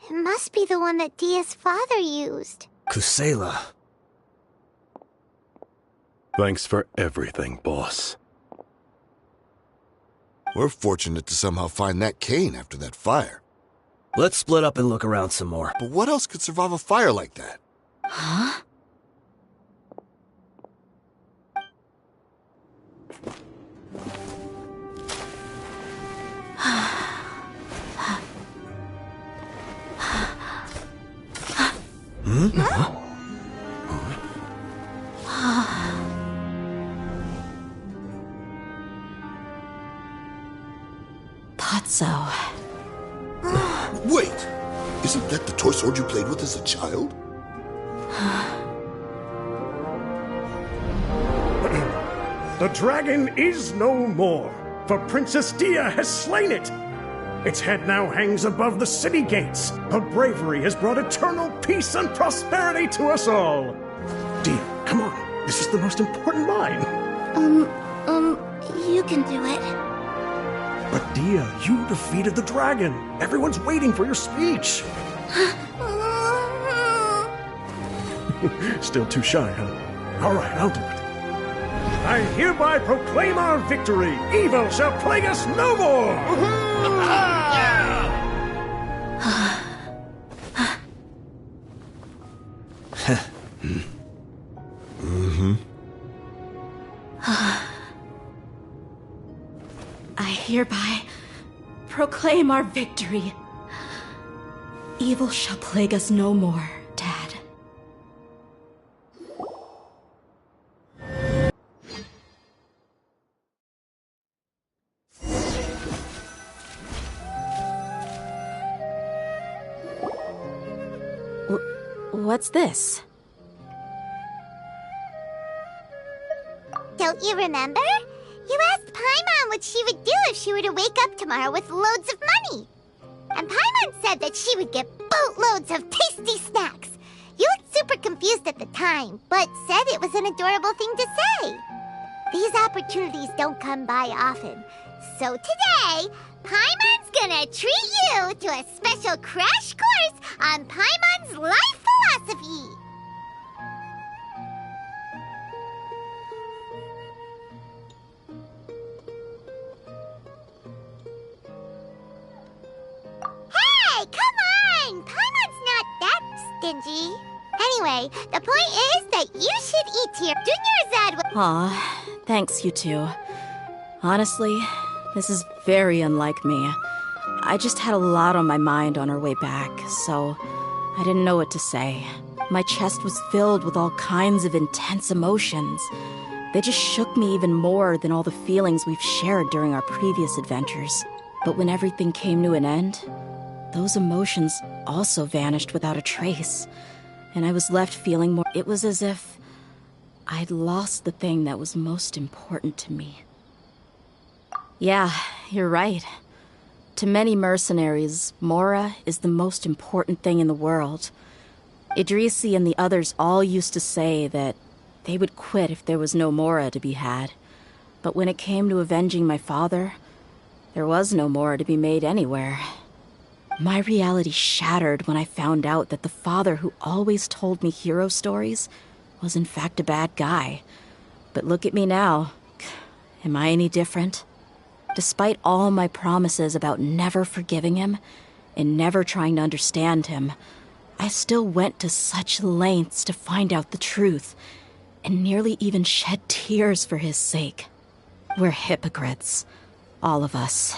It must be the one that Dia's father used. Kusela. Thanks for everything, boss. We're fortunate to somehow find that cane after that fire. Let's split up and look around some more. But what else could survive a fire like that? Huh? Potso. Wait! Isn't that the toy sword you played with as a child? The dragon is no more, for Princess Dia has slain it. Its head now hangs above the city gates. Her bravery has brought eternal peace and prosperity to us all. Dia, come on. This is the most important line. You can do it. But Dia, you defeated the dragon. Everyone's waiting for your speech. Still too shy, huh? All right, I'll do it. I hereby proclaim our victory. Evil shall plague us no more. I hereby proclaim our victory. Evil shall plague us no more, Dad. What's this? Don't you remember? You asked Paimon what she would do if she were to wake up tomorrow with loads of money. And Paimon said that she would get boatloads of tasty snacks. You looked super confused at the time, but said it was an adorable thing to say. These opportunities don't come by often. So today, Paimon's gonna treat you to a special crash course on Paimon's life philosophy. Hey, come on! Paimon's not that stingy. Anyway, the point is that you should eat here. Junior Zed will— Aw, thanks, you two. Honestly, this is very unlike me. I just had a lot on my mind on our way back, so I didn't know what to say. My chest was filled with all kinds of intense emotions. They just shook me even more than all the feelings we've shared during our previous adventures. But when everything came to an end, those emotions also vanished without a trace. And I was left feeling more— It was as if I'd lost the thing that was most important to me. Yeah, you're right. To many mercenaries, Mora is the most important thing in the world. Idrisi and the others all used to say that they would quit if there was no Mora to be had. But when it came to avenging my father, there was no Mora to be made anywhere. My reality shattered when I found out that the father who always told me hero stories was in fact a bad guy. But look at me now. Am I any different? Despite all my promises about never forgiving him and never trying to understand him, I still went to such lengths to find out the truth and nearly even shed tears for his sake. We're hypocrites, all of us.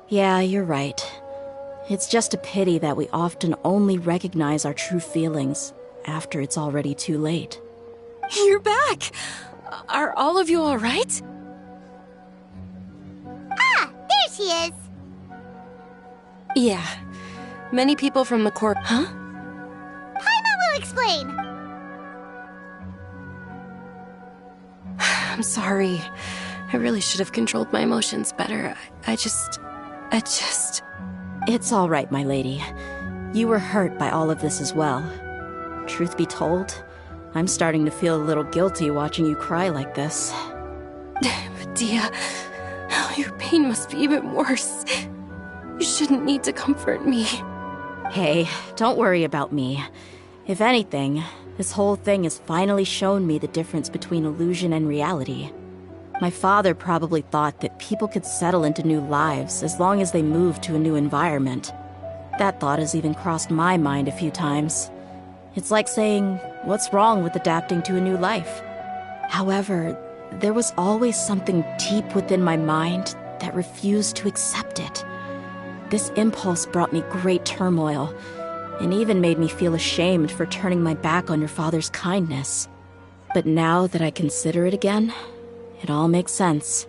Yeah, you're right. It's just a pity that we often only recognize our true feelings after it's already too late. You're back! Are all of you all right? Ah, there she is! Yeah. Many people from the court— Huh? Paimon will explain! I'm sorry. I really should have controlled my emotions better. I just... It's all right, my lady. You were hurt by all of this as well. Truth be told, I'm starting to feel a little guilty watching you cry like this. Dia, your pain must be even worse. You shouldn't need to comfort me. Hey, don't worry about me. If anything, this whole thing has finally shown me the difference between illusion and reality. My father probably thought that people could settle into new lives as long as they moved to a new environment. That thought has even crossed my mind a few times. It's like saying, what's wrong with adapting to a new life? However, there was always something deep within my mind that refused to accept it. This impulse brought me great turmoil, and even made me feel ashamed for turning my back on your father's kindness. But now that I consider it again, it all makes sense.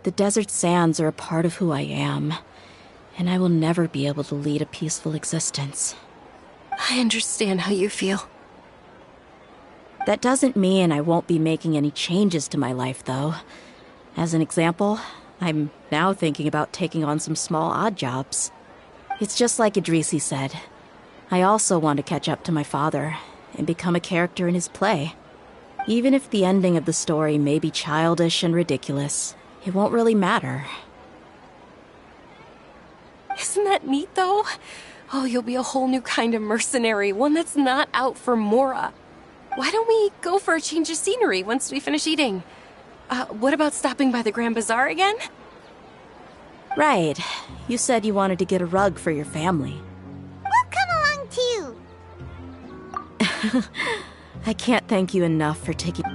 The desert sands are a part of who I am, and I will never be able to lead a peaceful existence. I understand how you feel. That doesn't mean I won't be making any changes to my life, though. As an example, I'm now thinking about taking on some small odd jobs. It's just like Idrisi said. I also want to catch up to my father and become a character in his play. Even if the ending of the story may be childish and ridiculous, it won't really matter. Isn't that neat, though? Oh, you'll be a whole new kind of mercenary, one that's not out for Mora. Why don't we go for a change of scenery once we finish eating? What about stopping by the Grand Bazaar again? Right. You said you wanted to get a rug for your family. We'll come along too. I can't thank you enough for taking...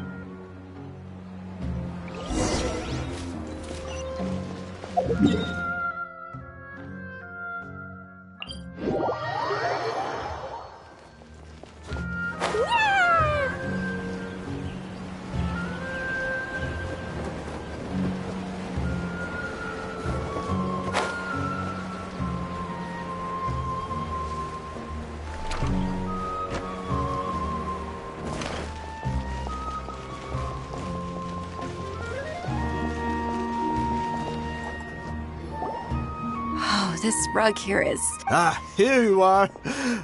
This rug here is... Ah, here you are.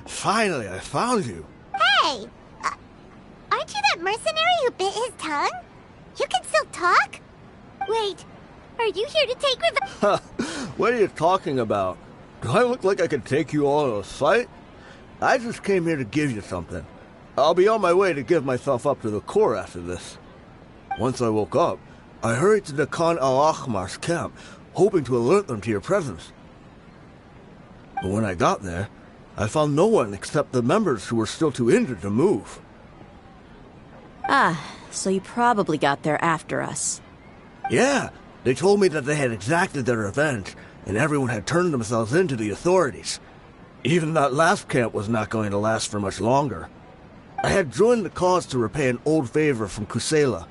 Finally, I found you. Hey! Aren't you that mercenary who bit his tongue? You can still talk? Wait, are you here to take revenge? What are you talking about? Do I look like I could take you all in a fight? I just came here to give you something. I'll be on my way to give myself up to the Corps after this. Once I woke up, I hurried to the Khan al-Ahmar's camp, hoping to alert them to your presence. But when I got there, I found no one except the members who were still too injured to move. Ah, so you probably got there after us. Yeah, they told me that they had exacted their revenge, and everyone had turned themselves in to the authorities. Even that last camp was not going to last for much longer. I had joined the cause to repay an old favor from Kusela.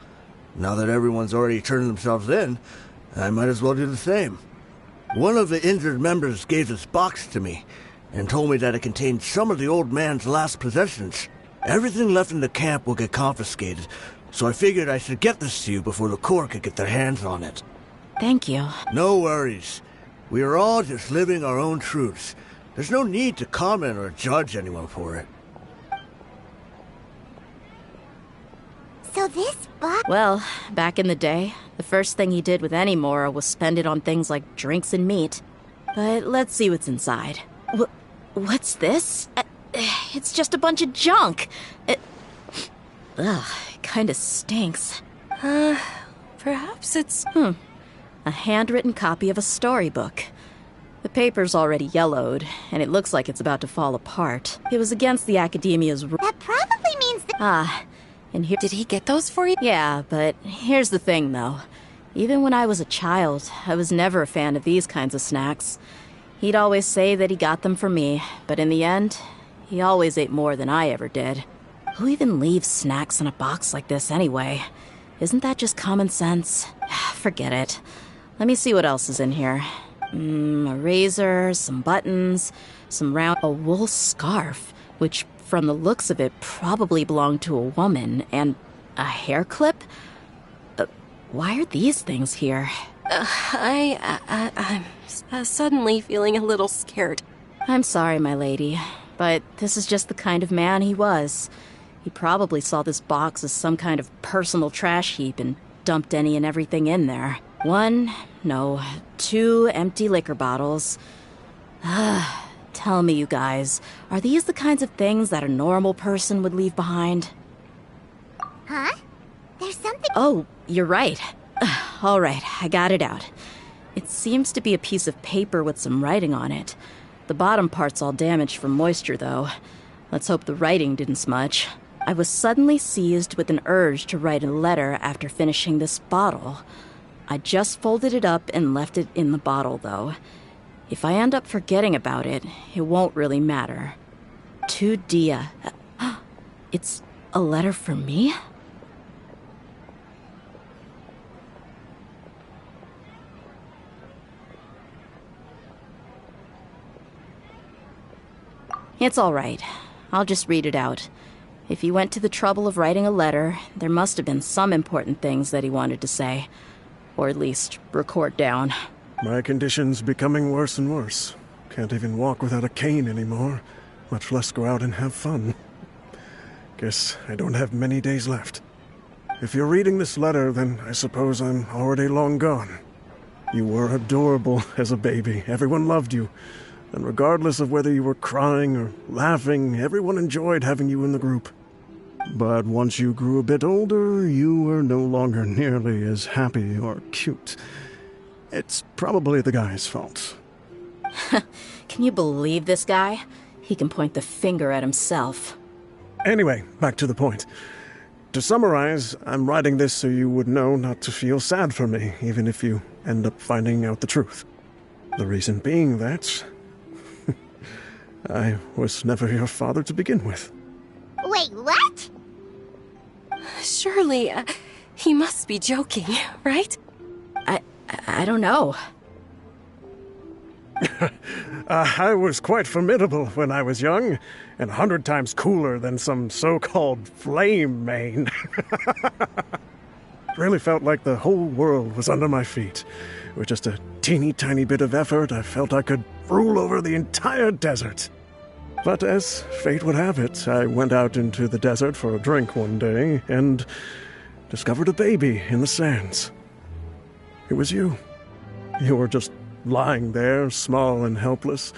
Now that everyone's already turned themselves in, I might as well do the same. One of the injured members gave this box to me, and told me that it contained some of the old man's last possessions. Everything left in the camp will get confiscated, so I figured I should get this to you before the Corps could get their hands on it. Thank you. No worries. We are all just living our own truths. There's no need to comment or judge anyone for it. So this box... Well, back in the day, the first thing he did with any Mora was spend it on things like drinks and meat. But let's see what's inside. What's this? It's just a bunch of junk. It kinda stinks. Perhaps it's... A handwritten copy of a storybook. The paper's already yellowed, and it looks like it's about to fall apart. It was against the Academia's rules. That probably means that... And here... Did he get those for you? Yeah, but here's the thing, though. Even when I was a child, I was never a fan of these kinds of snacks. He'd always say that he got them for me, but in the end, he always ate more than I ever did. Who even leaves snacks in a box like this anyway? Isn't that just common sense? Forget it. Let me see what else is in here. A razor, some buttons, a wool scarf, which from the looks of it probably belonged to a woman, and a hair clip? Why are these things here? I'm suddenly feeling a little scared. I'm sorry, my lady, but this is just the kind of man he was. He probably saw this box as some kind of personal trash heap and dumped any and everything in there. 2 empty liquor bottles. Tell me, you guys, are these the kinds of things that a normal person would leave behind? Huh? There's something... Oh, you're right. All right, I got it out. It seems to be a piece of paper with some writing on it. The bottom part's all damaged from moisture, though. Let's hope the writing didn't smudge. I was suddenly seized with an urge to write a letter after finishing this bottle. I just folded it up and left it in the bottle, though. If I end up forgetting about it, it won't really matter. To Dia. It's a letter for me? It's all right. I'll just read it out. If he went to the trouble of writing a letter, there must have been some important things that he wanted to say. Or at least record down. My condition's becoming worse and worse. Can't even walk without a cane anymore, much less go out and have fun. Guess I don't have many days left. If you're reading this letter, then I suppose I'm already long gone. You were adorable as a baby. Everyone loved you. And regardless of whether you were crying or laughing, everyone enjoyed having you in the group. But once you grew a bit older, you were no longer nearly as happy or cute. It's probably the guy's fault. Can you believe this guy? He can point the finger at himself. Anyway, back to the point. To summarize, I'm writing this so you would know not to feel sad for me, even if you end up finding out the truth. The reason being that... I was never your father to begin with. Wait, what? Surely, he must be joking, right? I don't know. I was quite formidable when I was young, and 100 times cooler than some so-called flame main. Really felt like the whole world was under my feet. With just a teeny tiny bit of effort, I felt I could rule over the entire desert. But as fate would have it, I went out into the desert for a drink one day and discovered a baby in the sands. It was you. You were just lying there, small and helpless.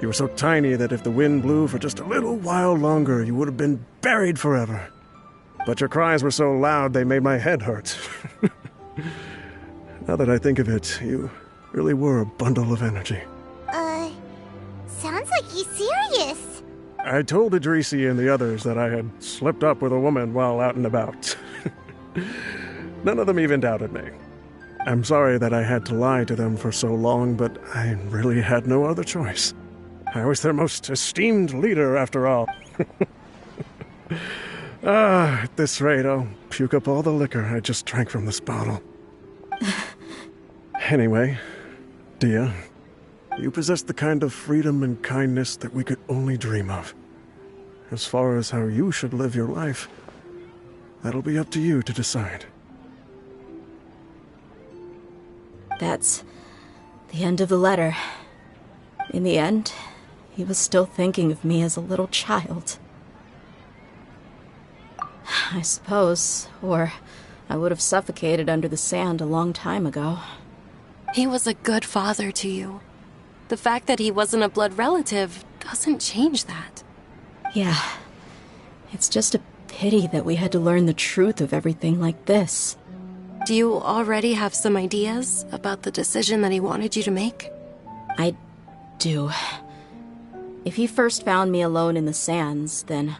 You were so tiny that if the wind blew for just a little while longer, you would have been buried forever. But your cries were so loud they made my head hurt. Now that I think of it, you really were a bundle of energy. Sounds like he's serious. I told Idrisi and the others that I had slipped up with a woman while out and about. None of them even doubted me. I'm sorry that I had to lie to them for so long, but I really had no other choice. I was their most esteemed leader, after all. At this rate, I'll puke up all the liquor I just drank from this bottle. Anyway, Dia, you possess the kind of freedom and kindness that we could only dream of. As far as how you should live your life, that'll be up to you to decide. That's the end of the letter. In the end, he was still thinking of me as a little child. I suppose, or I would have suffocated under the sand a long time ago. He was a good father to you. The fact that he wasn't a blood relative doesn't change that. Yeah. It's just a pity that we had to learn the truth of everything like this. Do you already have some ideas about the decision that he wanted you to make? I do. If he first found me alone in the sands, then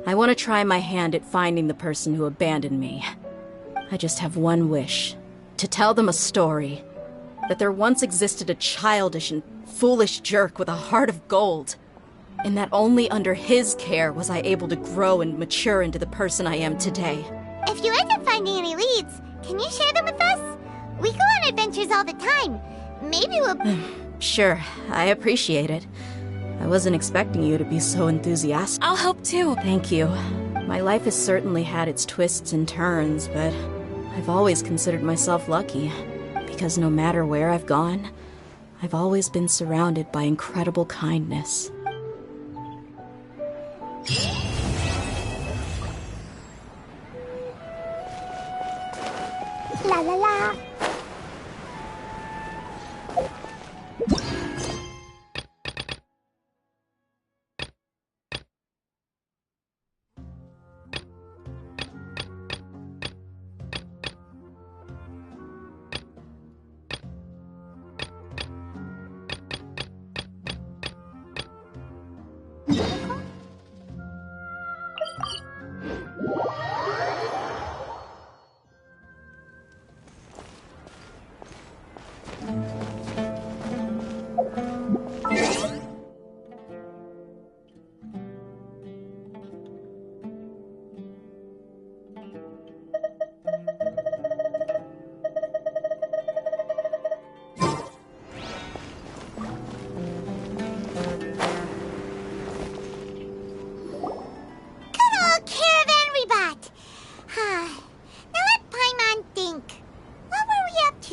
I want to try my hand at finding the person who abandoned me. I just have one wish. To tell them a story. That there once existed a childish and foolish jerk with a heart of gold. And that only under his care was I able to grow and mature into the person I am today. If you end up finding any leads, can you share them with us? We go on adventures all the time. Maybe we'll... Sure, I appreciate it. I wasn't expecting you to be so enthusiastic. I'll help too. Thank you. My life has certainly had its twists and turns, but I've always considered myself lucky. Because no matter where I've gone, I've always been surrounded by incredible kindness. La la la.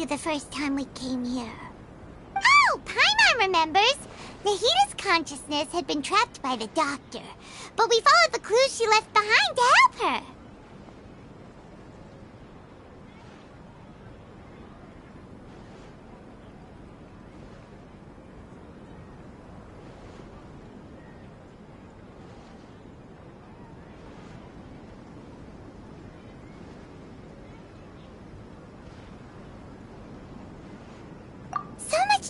The first time we came here. Oh, Paimon remembers! Nahita's consciousness had been trapped by the doctor, but we followed the clues she left behind to help her.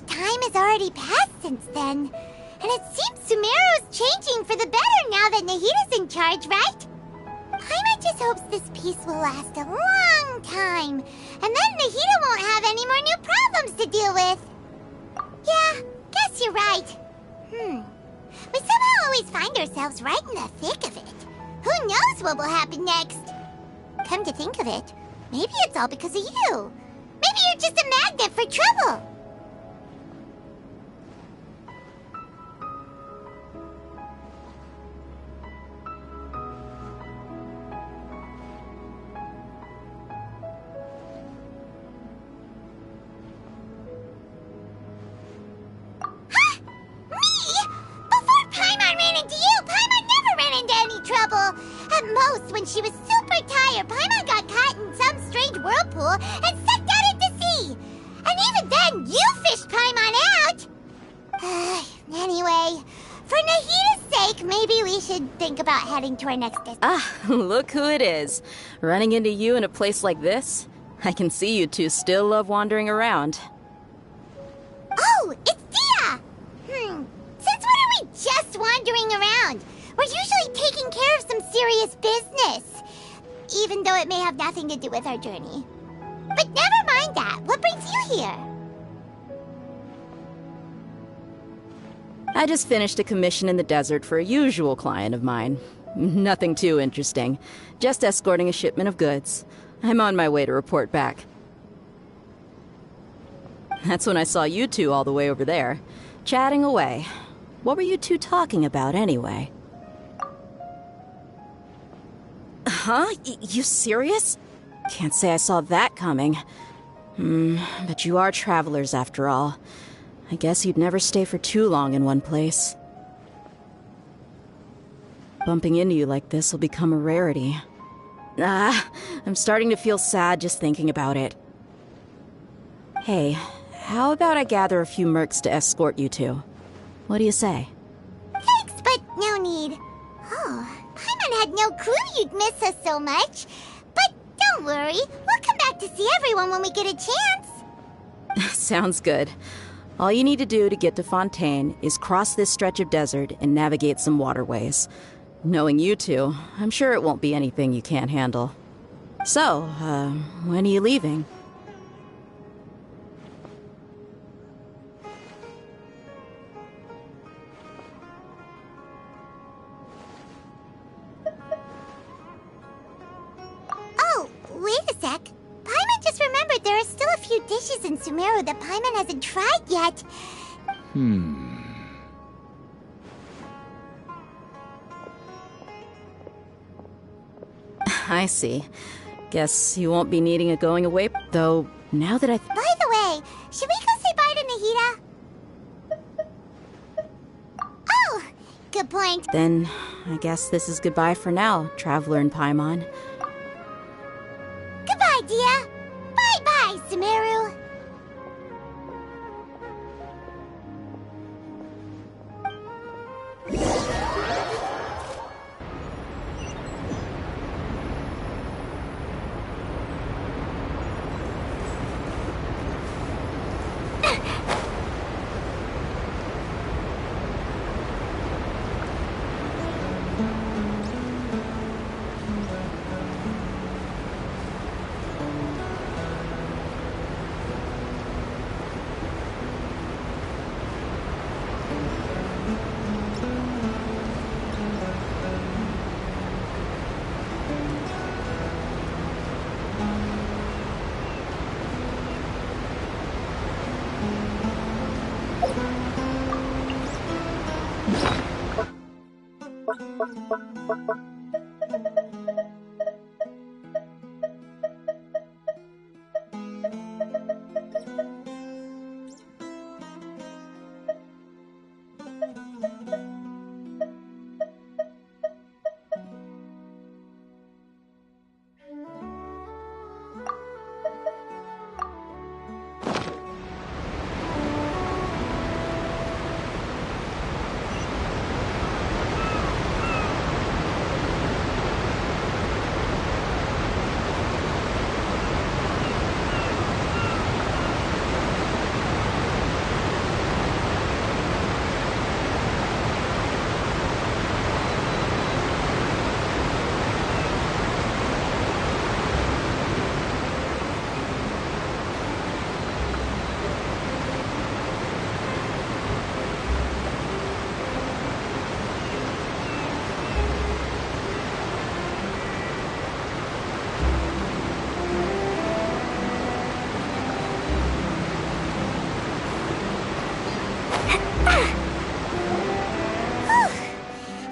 Time has already passed since then, and it seems Sumeru's changing for the better now that Nahita's in charge, right? Paimon just hopes this peace will last a long time, and then Nahita won't have any more new problems to deal with. Yeah, guess you're right. We somehow always find ourselves right in the thick of it. Who knows what will happen next? Come to think of it, maybe it's all because of you. Maybe you're just a magnet for trouble. She was super tired. Paimon got caught in some strange whirlpool and sucked out into sea. And even then, you fished Paimon out. Anyway, for Nahita's sake, maybe we should think about heading to our next destination. Ah, look who it is. Running into you in a place like this? I can see you two still love wandering around. Oh, it's Dia! Since when are we just wandering around? We're usually taking care of some serious business, even though it may have nothing to do with our journey. But never mind that. What brings you here? I just finished a commission in the desert for a usual client of mine. Nothing too interesting. Just escorting a shipment of goods. I'm on my way to report back. That's when I saw you two all the way over there, chatting away. What were you two talking about anyway? Huh? You serious? Can't say I saw that coming. But you are travelers after all. I guess you'd never stay for too long in one place. Bumping into you like this will become a rarity. I'm starting to feel sad just thinking about it. Hey, how about I gather a few mercs to escort you two? What do you say? Thanks, but no need. Oh, Paimon had no clue you'd miss us so much. But don't worry, we'll come back to see everyone when we get a chance. Sounds good. All you need to do to get to Fontaine is cross this stretch of desert and navigate some waterways. Knowing you two, I'm sure it won't be anything you can't handle. So, when are you leaving? Oh, wait a sec. Paimon just remembered there are still a few dishes in Sumeru that Paimon hasn't tried yet. I see. Guess you won't be needing a going away, though now that I... By the way, should we go say bye to Nahita? Oh, good point. Then, I guess this is goodbye for now, Traveler and Paimon. Goodbye, Dia. Bye, Mr. Meru.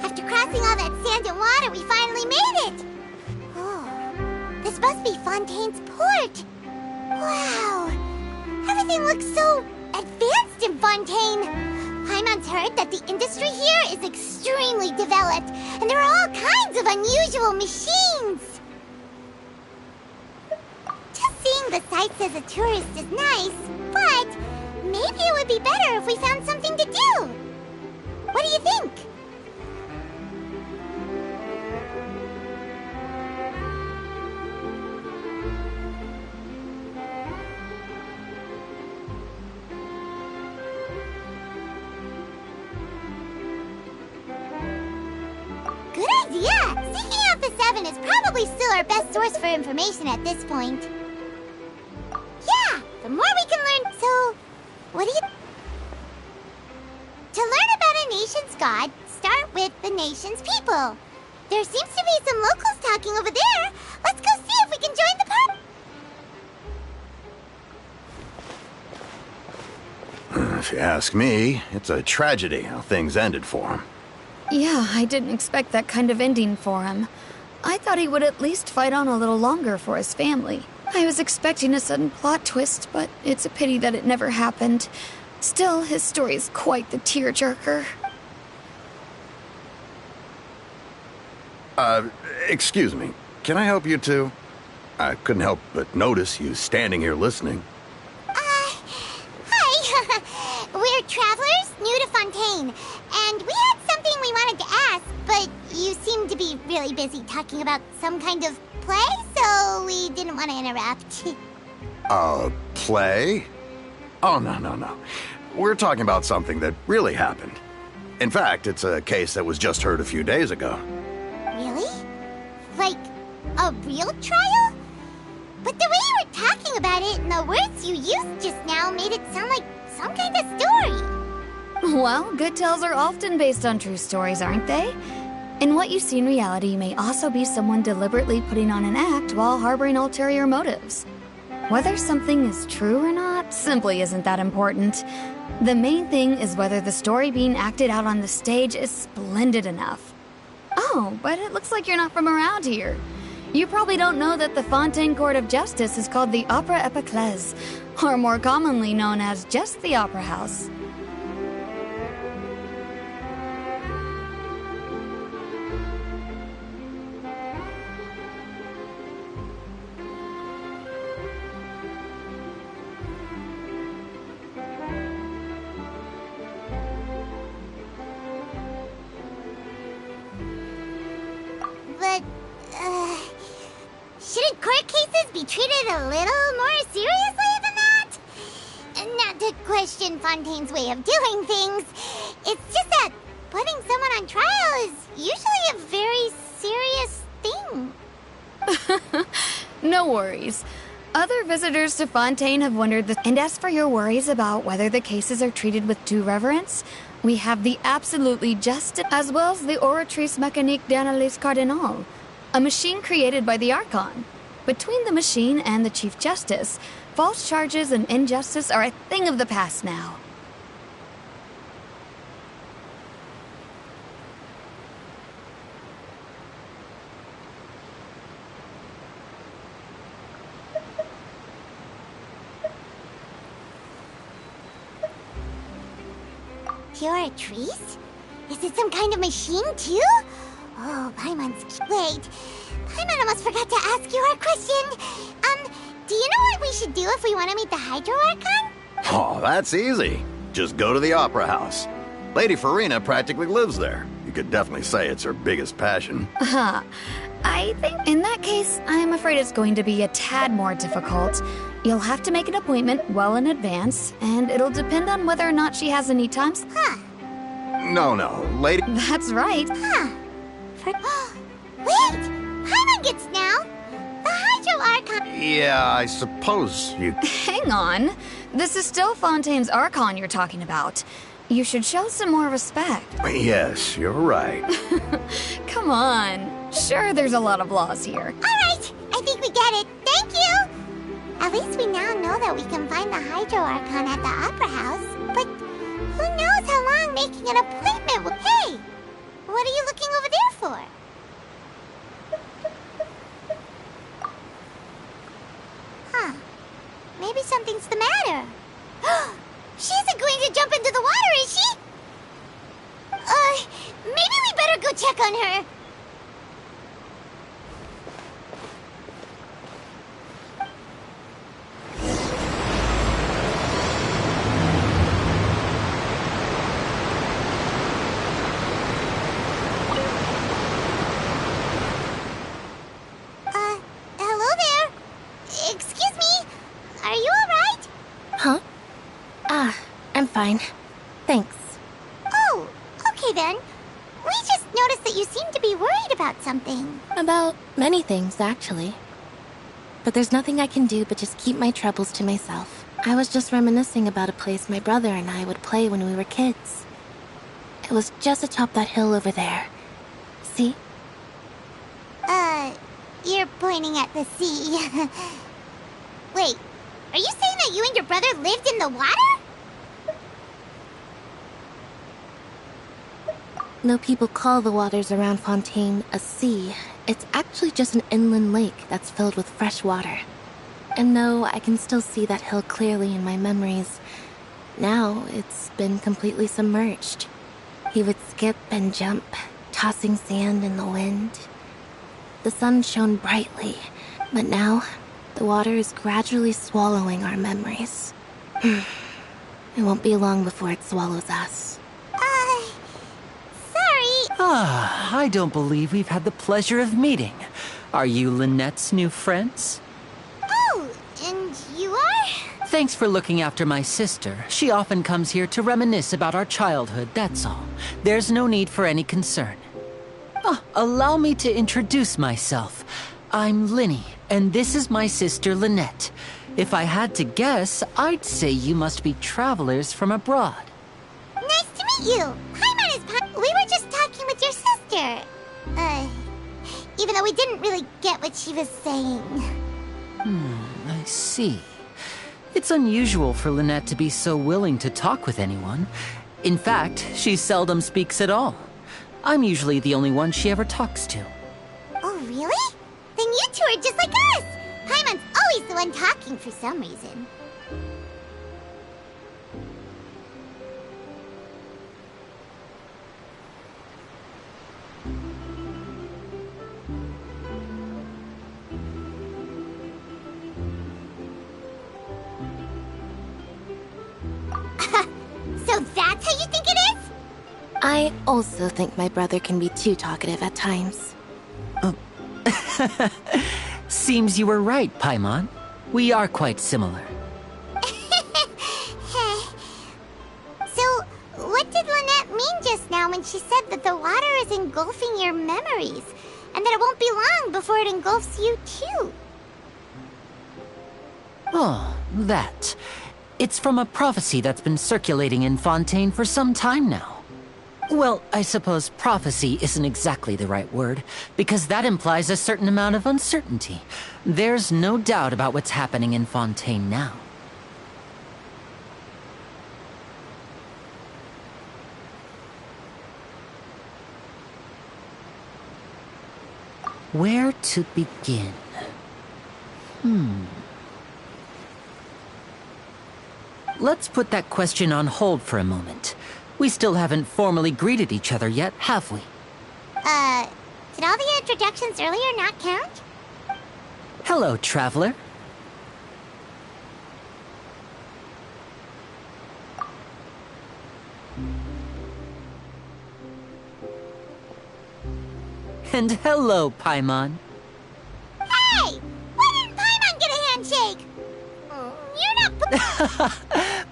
After crossing all that sand and water, we finally made it! Oh, this must be Fontaine's port! Wow! Everything looks so advanced in Fontaine! Paimon's heard that the industry here is extremely developed, and there are all kinds of unusual machines! Just seeing the sights as a tourist is nice, but maybe it would be better if we found something to do! What do you think? Good idea! Seeking out the Seven is probably still our best source for information at this point. Yeah, the more we can learn. So, what do you... To learn about a nation's god, start with the nation's people. There seems to be some locals talking over there. Let's go see if we can join the party. If you ask me, it's a tragedy how things ended for him. Yeah, I didn't expect that kind of ending for him. I thought he would at least fight on a little longer for his family. I was expecting a sudden plot twist, but it's a pity that it never happened. Still, his story is quite the tearjerker. Excuse me. Can I help you two? I couldn't help but notice you standing here listening. Hi! We're travelers new to Fontaine, and we had something we wanted to ask, but you seemed to be really busy talking about some kind of play, so we didn't want to interrupt. Play? Oh, no. We're talking about something that really happened. In fact, it's a case that was just heard a few days ago. Really? Like, a real trial? But the way you were talking about it and the words you used just now made it sound like some kind of story. Well, good tales are often based on true stories, aren't they? And what you see in reality may also be someone deliberately putting on an act while harboring ulterior motives. Whether something is true or not simply isn't that important. The main thing is whether the story being acted out on the stage is splendid enough. Oh, but it looks like you're not from around here. You probably don't know that the Fontaine Court of Justice is called the Opera Epiclese, or more commonly known as just the Opera House. be treated a little more seriously than that. Not to question Fontaine's way of doing things. It's just that putting someone on trial is usually a very serious thing. No worries. Other visitors to Fontaine have wondered this. And as for your worries about whether the cases are treated with due reverence, we have the absolutely just, as well as the Oratrice Mécanique d'Analyse Cardinal, a machine created by the Archon. Between the machine and the Chief Justice, false charges and injustice are a thing of the past now. Oratrice? Is it some kind of machine, too? Oh, Paimon's... Wait. Paimon almost forgot to ask you our question. Do you know what we should do if we want to meet the Hydro Archon? Oh, that's easy. Just go to the Opera House. Lady Farina practically lives there. You could definitely say it's her biggest passion. I think in that case, I'm afraid it's going to be a tad more difficult. You'll have to make an appointment well in advance, and it'll depend on whether or not she has any times. No, lady... That's right. Wait! Paimon gets now! The Hydro Archon... Yeah, I suppose you... Hang on. This is still Fontaine's Archon you're talking about. You should show some more respect. Yes, you're right. Come on. Sure, there's a lot of laws here. Alright, I think we get it. Thank you! At least we now know that we can find the Hydro Archon at the Opera House. But who knows how long making an appointment will... Hey! What are you looking over there for? Maybe something's the matter. She isn't going to jump into the water, is she? Maybe we better go check on her. Hello there. Excuse me. Are you alright? Huh? I'm fine. Thanks. Oh, okay then. We just noticed that you seem to be worried about something. About many things, actually. But there's nothing I can do but just keep my troubles to myself. I was just reminiscing about a place my brother and I would play when we were kids. It was just atop that hill over there. See? You're pointing at the sea. Wait, are you saying that you and your brother lived in the water? No, people call the waters around Fontaine a sea. It's actually just an inland lake that's filled with fresh water. And no, I can still see that hill clearly in my memories. Now, it's been completely submerged. He would skip and jump, tossing sand in the wind. The sun shone brightly, but now, the water is gradually swallowing our memories. It won't be long before it swallows us. Sorry. I don't believe we've had the pleasure of meeting. Are you Lynette's new friends? Oh, and you are? Thanks for looking after my sister. She often comes here to reminisce about our childhood, that's all. There's no need for any concern. Allow me to introduce myself. I'm Linny, and this is my sister Lynette. If I had to guess, I'd say you must be travelers from abroad. Nice to meet you. We were just talking with your sister. Even though we didn't really get what she was saying. I see. It's unusual for Lynette to be so willing to talk with anyone. In fact, she seldom speaks at all. I'm usually the only one she ever talks to. Oh, really? Then you two are just like us! Paimon's always the one talking for some reason. So that's how you think it is? I also think my brother can be too talkative at times. Seems you were right, Paimon. We are quite similar. So, what did Lynette mean just now when she said that the water is engulfing your memories, and that it won't be long before it engulfs you too? Oh, that. It's from a prophecy that's been circulating in Fontaine for some time now. Well, I suppose prophecy isn't exactly the right word, because that implies a certain amount of uncertainty. There's no doubt about what's happening in Fontaine now. Where to begin? Let's put that question on hold for a moment. We still haven't formally greeted each other yet, have we? Did all the introductions earlier not count? Hello, traveler. And hello, Paimon. Hey! Why didn't Paimon get a handshake? You're not...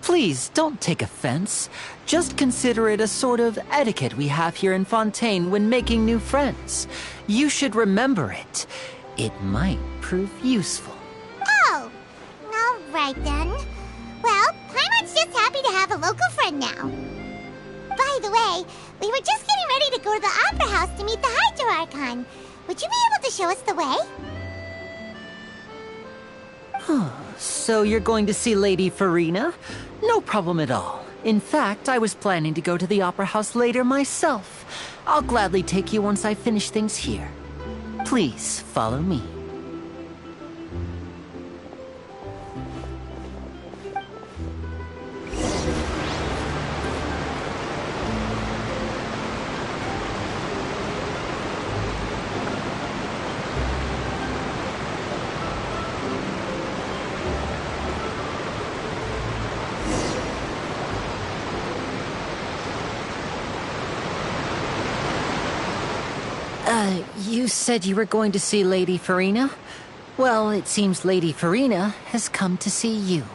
Please, don't take offense. Just consider it a sort of etiquette we have here in Fontaine when making new friends. You should remember it. It might prove useful. Oh! Alright then. Well, Paimon's just happy to have a local friend now. By the way, we were just getting ready to go to the Opera House to meet the Hydro Archon. Would you be able to show us the way? So you're going to see Lady Farina? No problem at all. In fact, I was planning to go to the Opera House later myself. I'll gladly take you once I finish things here. Please, follow me. You said you were going to see Lady Farina? Well, it seems Lady Farina has come to see you.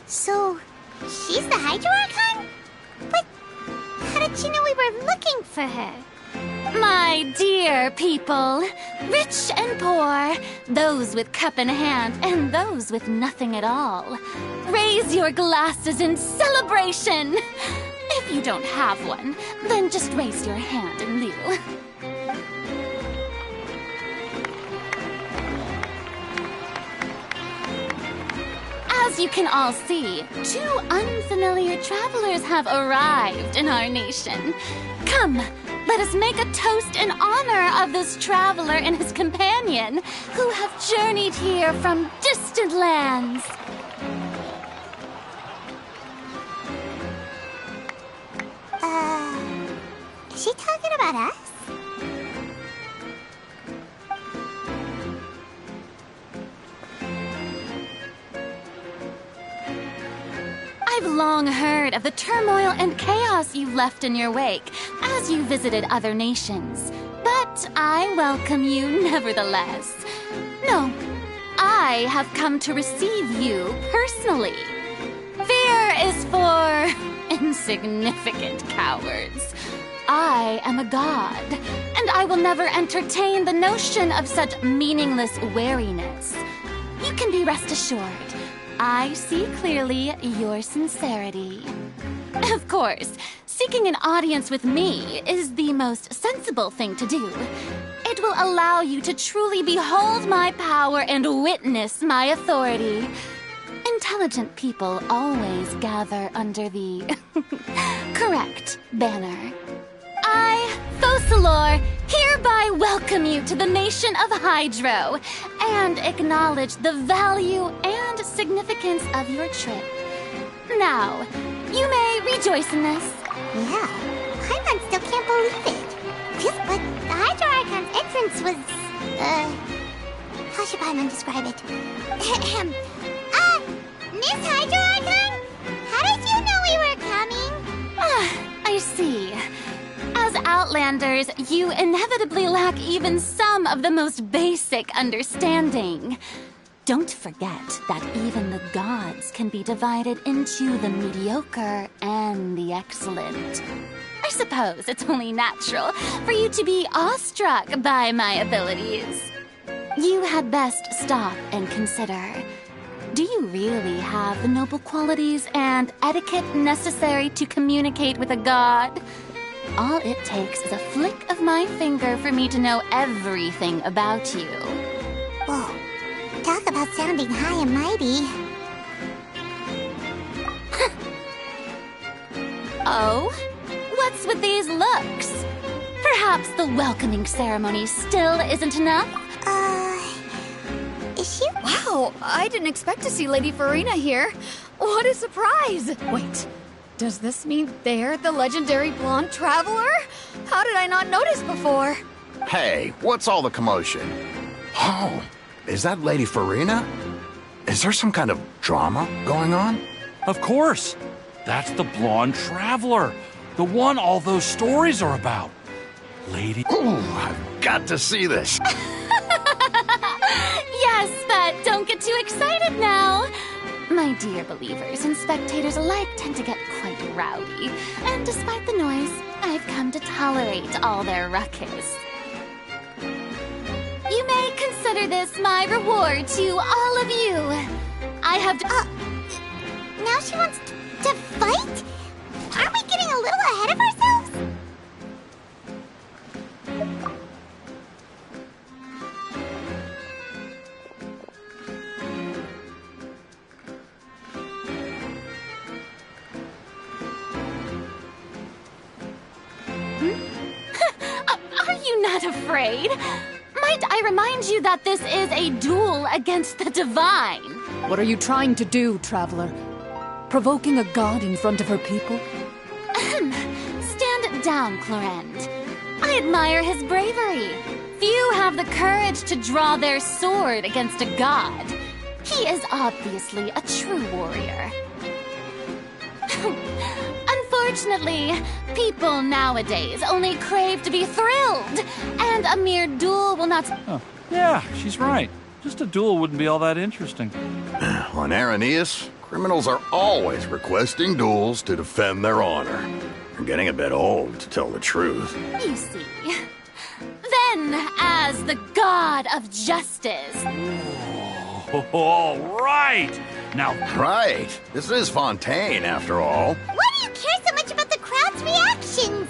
So, she's the Hydro Archon? But how did she know we were looking for her? My dear people, rich and poor, those with cup in hand and those with nothing at all, raise your glasses in celebration! If you don't have one, then just raise your hand in lieu. As you can all see, two unfamiliar travelers have arrived in our nation. Come, let us make a toast in honor of this traveler and his companion who have journeyed here from distant lands. Is she talking about us? I've long heard of the turmoil and chaos you left in your wake as you visited other nations. But I welcome you nevertheless. No, I have come to receive you personally. Fear is for insignificant cowards. I am a god, and I will never entertain the notion of such meaningless wariness. You can be rest assured. I see clearly your sincerity. Of course, seeking an audience with me is the most sensible thing to do. It will allow you to truly behold my power and witness my authority. Intelligent people always gather under the correct banner. I, Thessalor hereby welcome you to the nation of Hydro and acknowledge the value and significance of your trip. Now, you may rejoice in this. Yeah, Paimon still can't believe it. But the Hydro Archon's entrance was, how should Paimon describe it? Miss Hydro Archon? How did you know we were coming? I see. As Outlanders, you inevitably lack even some of the most basic understanding. Don't forget that even the gods can be divided into the mediocre and the excellent. I suppose it's only natural for you to be awestruck by my abilities. You had best stop and consider. Do you really have the noble qualities and etiquette necessary to communicate with a god? All it takes is a flick of my finger for me to know everything about you. Whoa. Talk about sounding high and mighty. Oh? What's with these looks? Perhaps the welcoming ceremony still isn't enough? Is she? Wow, I didn't expect to see Lady Farina here. What a surprise! Wait, does this mean they're the legendary blonde traveler? How did I not notice before? Hey, what's all the commotion? Oh, is that Lady Farina? Is there some kind of drama going on? Of course. That's the blonde traveler. The one all those stories are about. Lady... Ooh, I've got to see this. Yes, but don't get too excited now. My dear believers and spectators alike tend to get quite rowdy. And despite the noise, I've come to tolerate all their ruckus. You may consider this my reward to all of you. I have... Now she wants to fight? Aren't we getting a little ahead of ourselves? Are you not afraid? Might I remind you that this is a duel against the divine? What are you trying to do, traveler? Provoking a god in front of her people? Stand down, Clorend. I admire his bravery. Few have the courage to draw their sword against a god. He is obviously a true warrior. Unfortunately, people nowadays only crave to be thrilled, and a mere duel will not... Oh, yeah, she's right. Just a duel wouldn't be all that interesting. On Araneus, criminals are always requesting duels to defend their honor. They're getting a bit old, to tell the truth. You see. Then, as the god of justice... All right! Now... Right. This is Fontaine, after all. Why do you care so much about the crowd's reactions?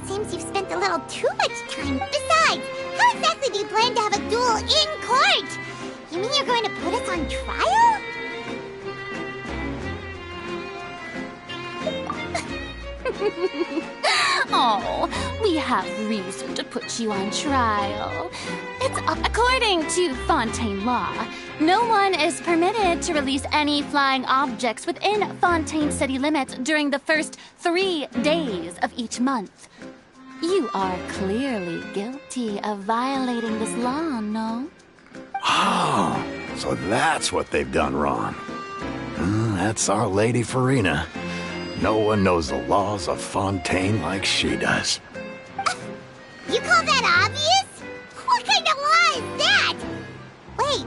Seems you've spent a little too much time. Besides, how exactly do you plan to have a duel in court? You mean you're going to put us on trial? Oh, we have reason to put you on trial. It's according to Fontaine law. No one is permitted to release any flying objects within Fontaine city limits during the first 3 days of each month. You are clearly guilty of violating this law, no? Oh, so that's what they've done wrong. That's our Lady Farina. No one knows the laws of Fontaine like she does. You call that obvious? What kind of law is that? Wait,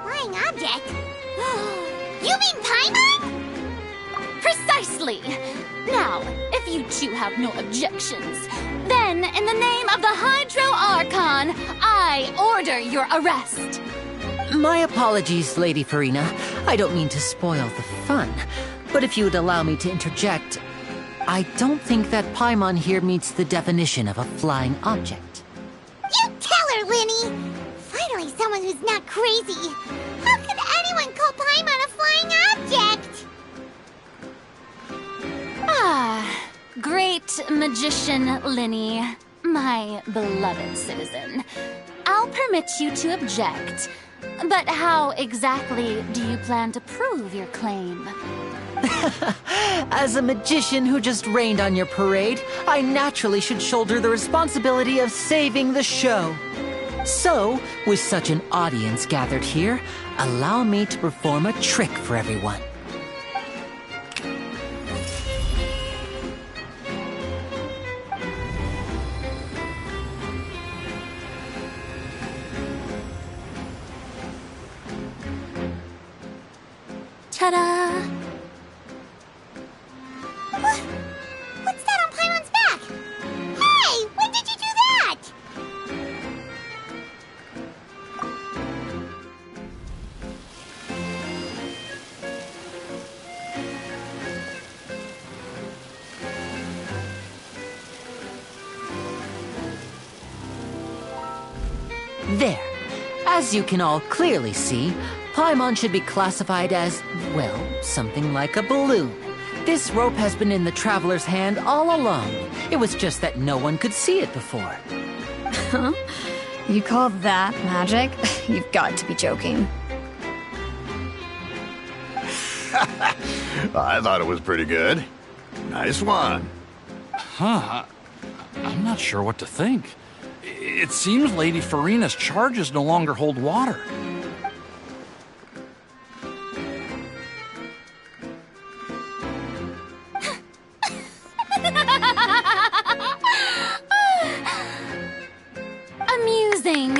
flying object? You mean Paimon? Precisely! Now, if you two have no objections, then in the name of the Hydro Archon, I order your arrest. My apologies, Lady Farina. I don't mean to spoil the fun. But if you would allow me to interject, I don't think that Paimon here meets the definition of a flying object. You tell her, Linny! Finally someone who's not crazy. How could anyone call Paimon a flying object? Ah, great magician, Linny. My beloved citizen, I'll permit you to object. But how exactly do you plan to prove your claim? As a magician who just rained on your parade, I naturally should shoulder the responsibility of saving the show. So, with such an audience gathered here, allow me to perform a trick for everyone. Ta-da! What's that on Paimon's back? Hey, when did you do that? There. As you can all clearly see, Paimon should be classified as, well, something like a balloon. This rope has been in the Traveler's hand all along. It was just that no one could see it before. Huh? You call that magic? You've got to be joking. I thought it was pretty good. Nice one. Huh. I'm not sure what to think. It seems Lady Farina's charges no longer hold water. Amusing.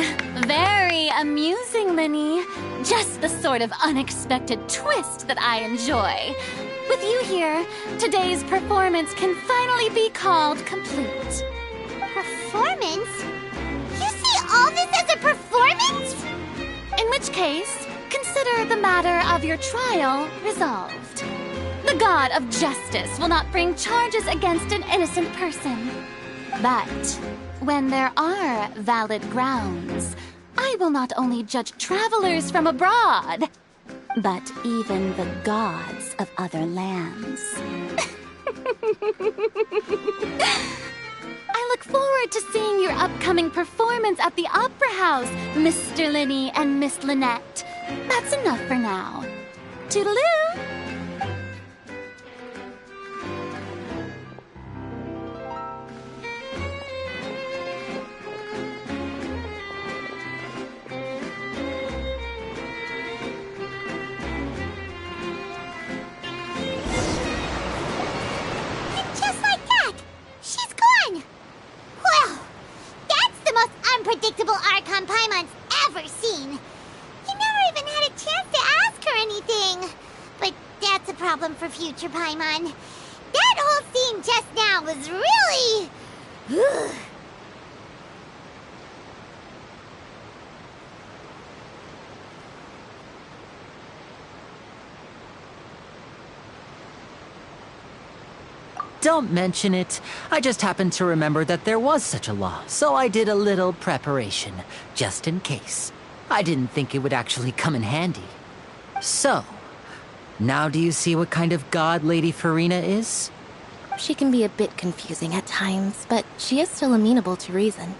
Very amusing, Linny. Just the sort of unexpected twist that I enjoy. With you here, today's performance can finally be called complete. Performance? You see all this as a performance? In which case, consider the matter of your trial resolved. The god of justice will not bring charges against an innocent person. But when there are valid grounds, I will not only judge travelers from abroad, but even the gods of other lands. I look forward to seeing your upcoming performance at the Opera House, Mr. Linny and Miss Lynette. That's enough for now. Toodaloo! Unpredictable Archon Paimon's ever seen. He never even had a chance to ask her anything. But that's a problem for future Paimon. That whole scene just now was really... Don't mention it. I just happened to remember that there was such a law, so I did a little preparation, just in case. I didn't think it would actually come in handy. So, now do you see what kind of god Lady Farina is? She can be a bit confusing at times, but she is still amenable to reason.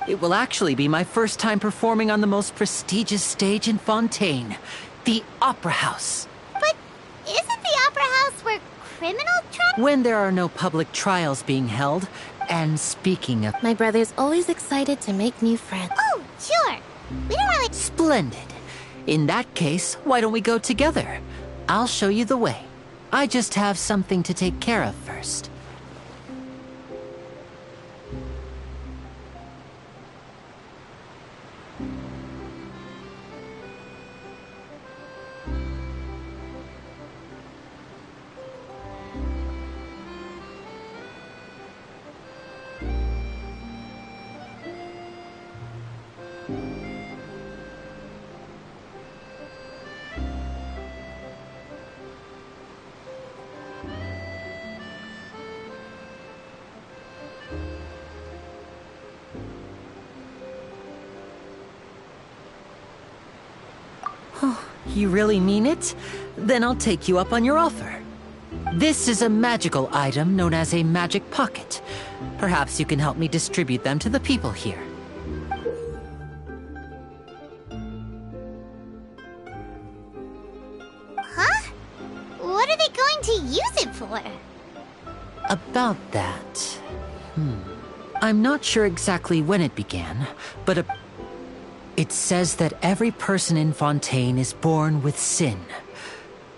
It will actually be my first time performing on the most prestigious stage in Fontaine, the Opera House. But isn't the Opera House where criminal trials... When there are no public trials being held, and speaking of... My brother's always excited to make new friends. Oh, sure. We don't really... Splendid. In that case, why don't we go together? I'll show you the way. I just have something to take care of first. You really mean it? Then I'll take you up on your offer. This is a magical item known as a magic pocket. Perhaps you can help me distribute them to the people here. Huh? What are they going to use it for? About that... I'm not sure exactly when it began, but it says that every person in Fontaine is born with sin.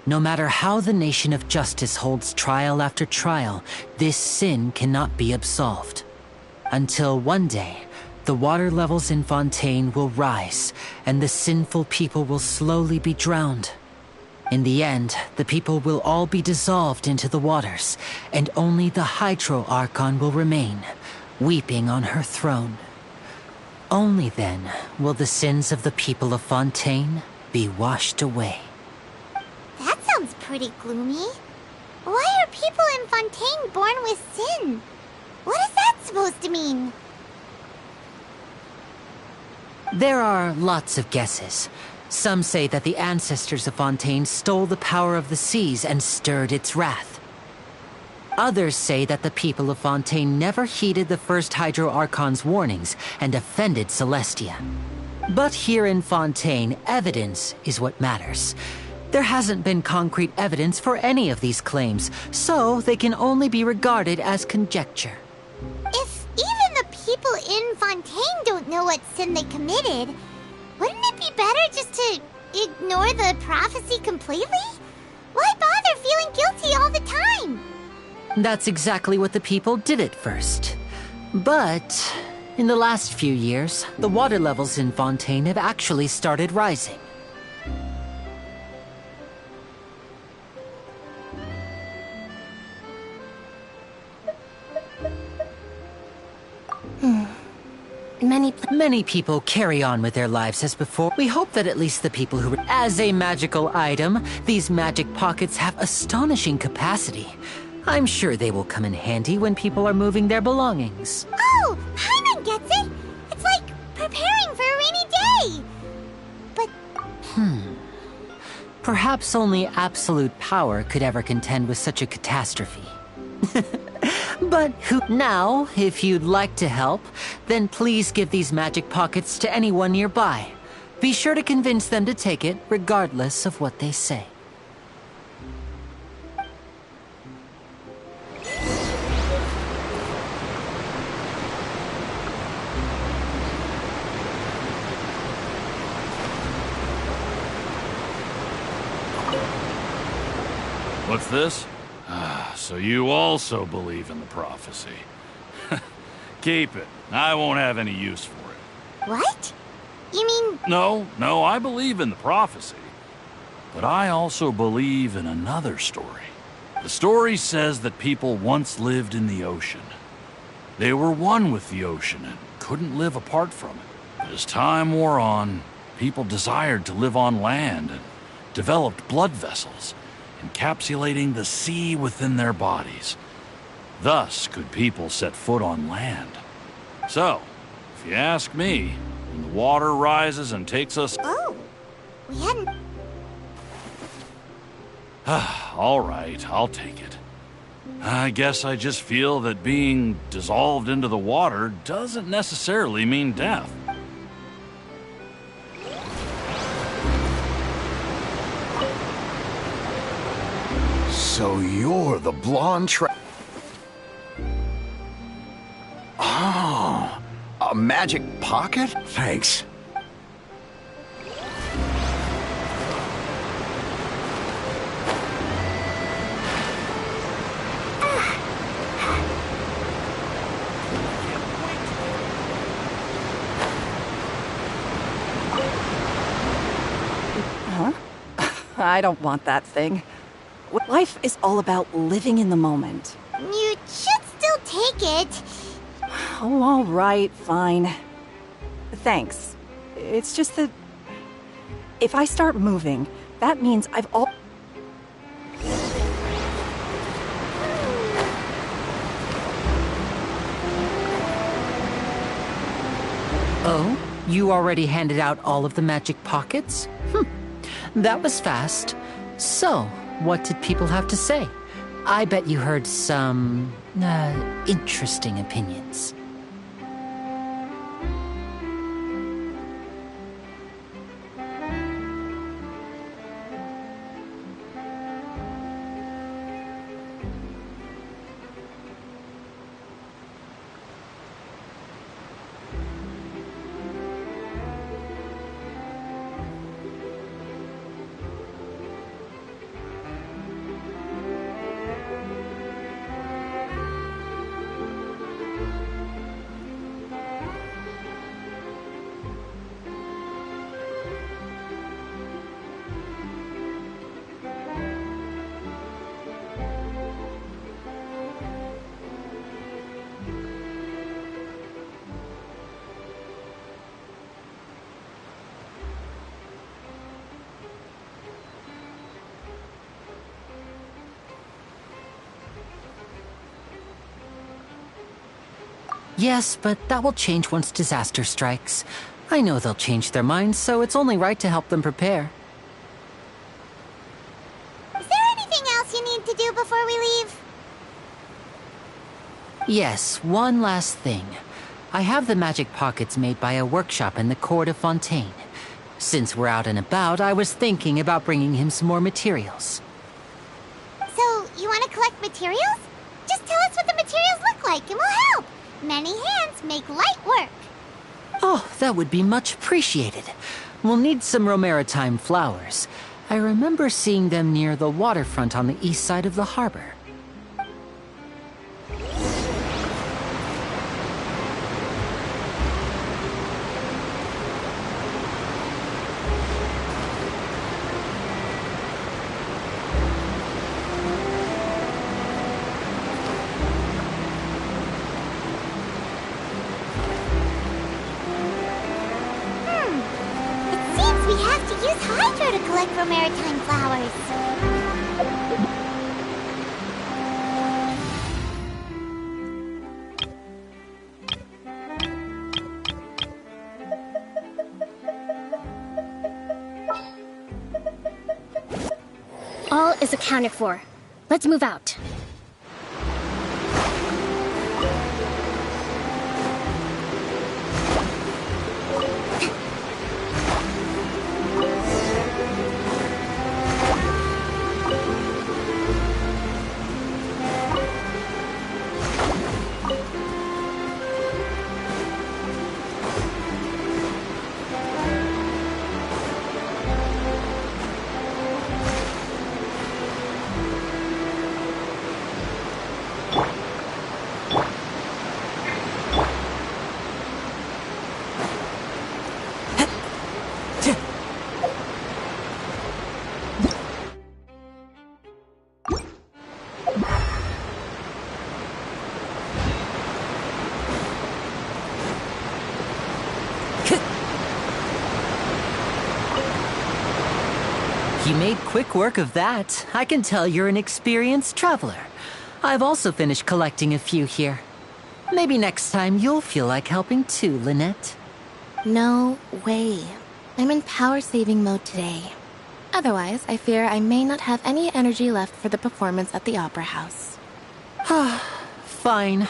No matter how the Nation of Justice holds trial after trial, this sin cannot be absolved. Until one day, the water levels in Fontaine will rise, and the sinful people will slowly be drowned. In the end, the people will all be dissolved into the waters, and only the Hydro Archon will remain, weeping on her throne. Only then will the sins of the people of Fontaine be washed away. That sounds pretty gloomy. Why are people in Fontaine born with sin? What is that supposed to mean? There are lots of guesses. Some say that the ancestors of Fontaine stole the power of the seas and stirred its wrath. Others say that the people of Fontaine never heeded the first Hydro Archon's warnings and offended Celestia. But here in Fontaine, evidence is what matters. There hasn't been concrete evidence for any of these claims, so they can only be regarded as conjecture. If even the people in Fontaine don't know what sin they committed, wouldn't it be better just to ignore the prophecy completely? Why bother feeling guilty all the time? That's exactly what the people did at first. But in the last few years, the water levels in Fontaine have actually started rising. Many people carry on with their lives as before. We hope that at least the people who... As a magical item, these magic pockets have astonishing capacity. I'm sure they will come in handy when people are moving their belongings. Oh, Paimon gets it! It's like preparing for a rainy day! But... Perhaps only absolute power could ever contend with such a catastrophe. But now, if you'd like to help, then please give these magic pockets to anyone nearby. Be sure to convince them to take it, regardless of what they say. What's this? So you also believe in the prophecy. Keep it. I won't have any use for it. What? You mean... No, I believe in the prophecy. But I also believe in another story. The story says that people once lived in the ocean. They were one with the ocean and couldn't live apart from it. As time wore on, people desired to live on land and developed blood vessels, encapsulating the sea within their bodies. Thus could people set foot on land. So, if you ask me, when the water rises and takes us... Oh, we hadn't... All right, I'll take it. I guess I just feel that being dissolved into the water doesn't necessarily mean death. So you're the blonde Oh, a magic pocket? Thanks. Huh? I don't want that thing. Life is all about living in the moment. You should still take it. Oh, all right, fine. Thanks. It's just that... if I start moving, that means I've all... Oh? You already handed out all of the magic pockets? That was fast. So, what did people have to say? I bet you heard some, interesting opinions. Yes, but that will change once disaster strikes. I know they'll change their minds, so it's only right to help them prepare. Is there anything else you need to do before we leave? Yes, one last thing. I have the magic pockets made by a workshop in the court of Fontaine. Since we're out and about, I was thinking about bringing him some more materials. So, you want to collect materials? Just tell us what the materials look like and we'll help. Many hands make light work. Oh, that would be much appreciated. We'll need some Romaritime flowers. I remember seeing them near the waterfront on the east side of the harbor. We have to use Hydro to collect Romaritime flowers. All is accounted for. Let's move out. You made quick work of that. I can tell you're an experienced traveler. I've also finished collecting a few here. Maybe next time you'll feel like helping too, Lynette. No way. I'm in power-saving mode today. Otherwise, I fear I may not have any energy left for the performance at the Opera House. Fine.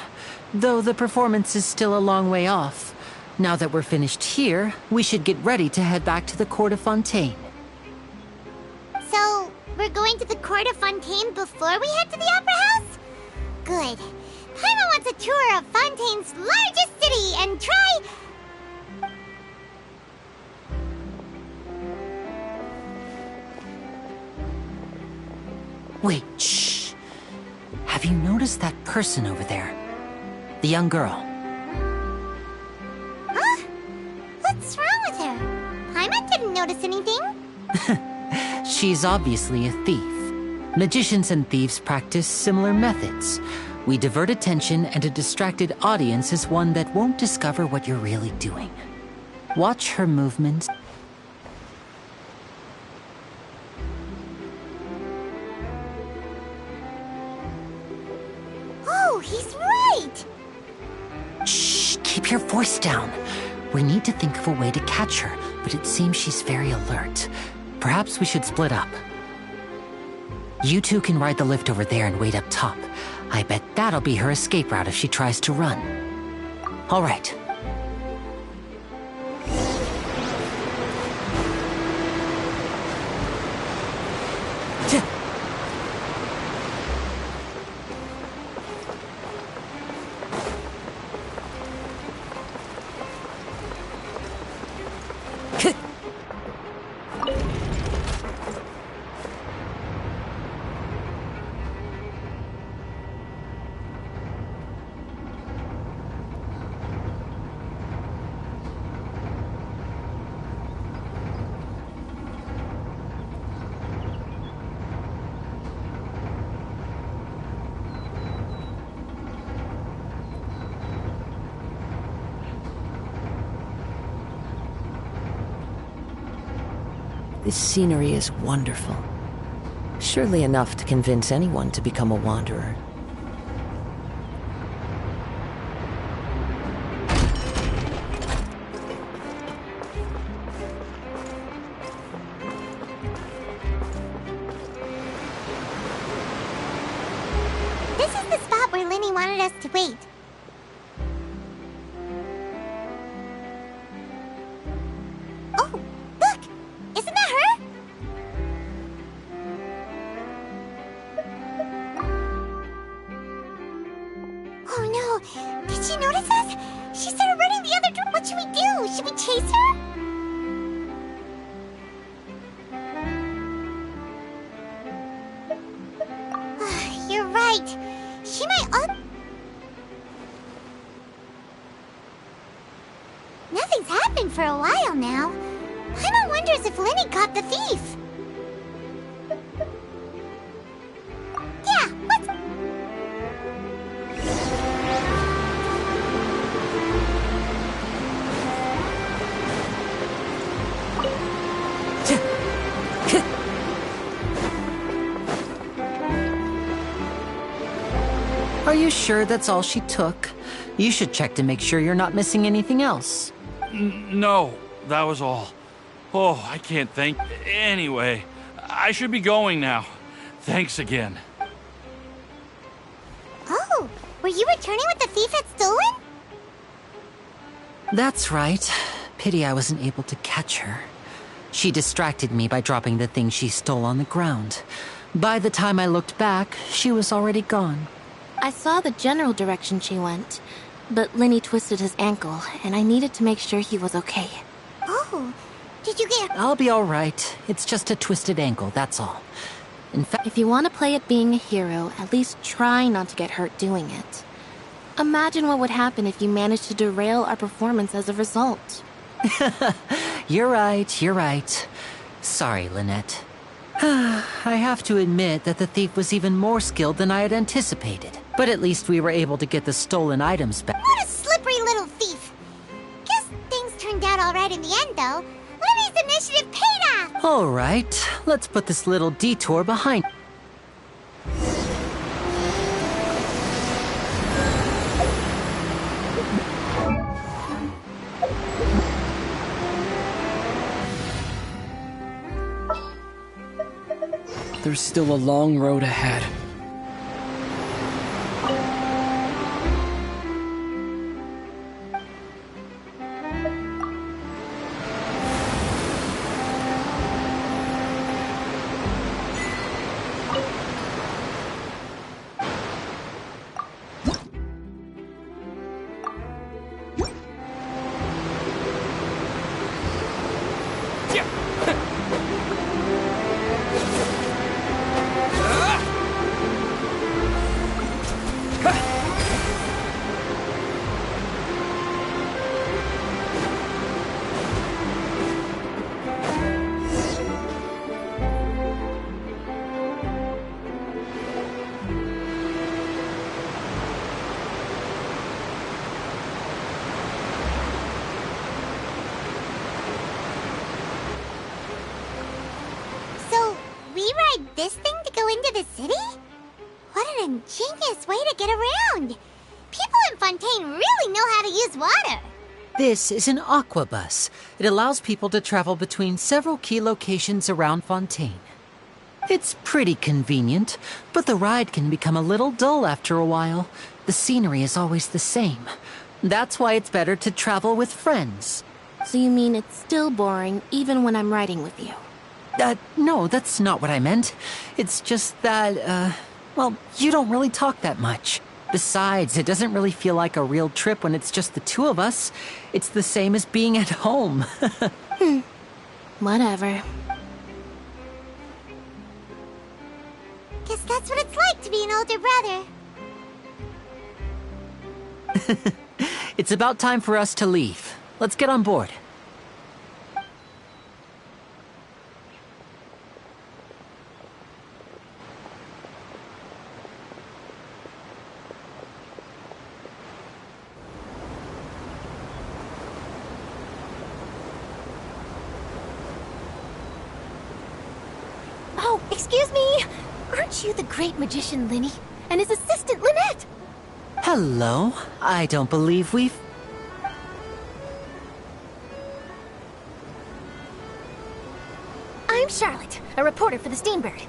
Though the performance is still a long way off. Now that we're finished here, we should get ready to head back to the Court of Fontaine. So, we're going to the Court of Fontaine before we head to the Opera House? Good. Paimon wants a tour of Fontaine's largest city and try... Wait, shh. Have you noticed that person over there? The young girl. Huh? What's wrong with her? Paimon didn't notice anything. She's obviously a thief. Magicians and thieves practice similar methods. We divert attention, and a distracted audience is one that won't discover what you're really doing. Watch her movements. Oh, he's right! Shh, keep your voice down. We need to think of a way to catch her, but it seems she's very alert. Perhaps we should split up. You two can ride the lift over there and wait up top. I bet that'll be her escape route if she tries to run. All right. This scenery is wonderful. Surely enough to convince anyone to become a wanderer. This is the spot where Linny wanted us to wait. Oh, look! Isn't that her? Oh no! Did she notice us? She started running the other direction. What should we do? Should we chase her? You're right. She might Nothing's happened for a while now. Paimon wonders if Linny caught the thief. Yeah, let's... Are you sure that's all she took? You should check to make sure you're not missing anything else. No, that was all. Oh, I can't think. Anyway, I should be going now. Thanks again. Oh, were you returning what the thief had stolen? That's right. Pity I wasn't able to catch her. She distracted me by dropping the thing she stole on the ground. By the time I looked back, she was already gone. I saw the general direction she went, but Linny twisted his ankle, and I needed to make sure he was okay. Oh, did you get... I'll be all right. It's just a twisted ankle, that's all. In fact... If you want to play at being a hero, at least try not to get hurt doing it. Imagine what would happen if you managed to derail our performance as a result. You're right. Sorry, Lynette. I have to admit that the thief was even more skilled than I had anticipated. But at least we were able to get the stolen items back. What a slippery little thief! Guess things turned out alright in the end, though. Linny's initiative paid off! All right, let's put this little detour behind. There's still a long road ahead. This thing to go into the city? What an ingenious way to get around! People in Fontaine really know how to use water! This is an aqua bus. It allows people to travel between several key locations around Fontaine. It's pretty convenient, but the ride can become a little dull after a while. The scenery is always the same. That's why it's better to travel with friends. So you mean it's still boring even when I'm riding with you? No, that's not what I meant. It's just that, well, you don't really talk that much. Besides, it doesn't really feel like a real trip when it's just the two of us. It's the same as being at home. Whatever. Guess that's what it's like to be an older brother. It's about time for us to leave. Let's get on board. Oh, excuse me! Aren't you the great magician Linny and his assistant Lynette? Hello. I don't believe we've... I'm Charlotte, a reporter for the Steambird.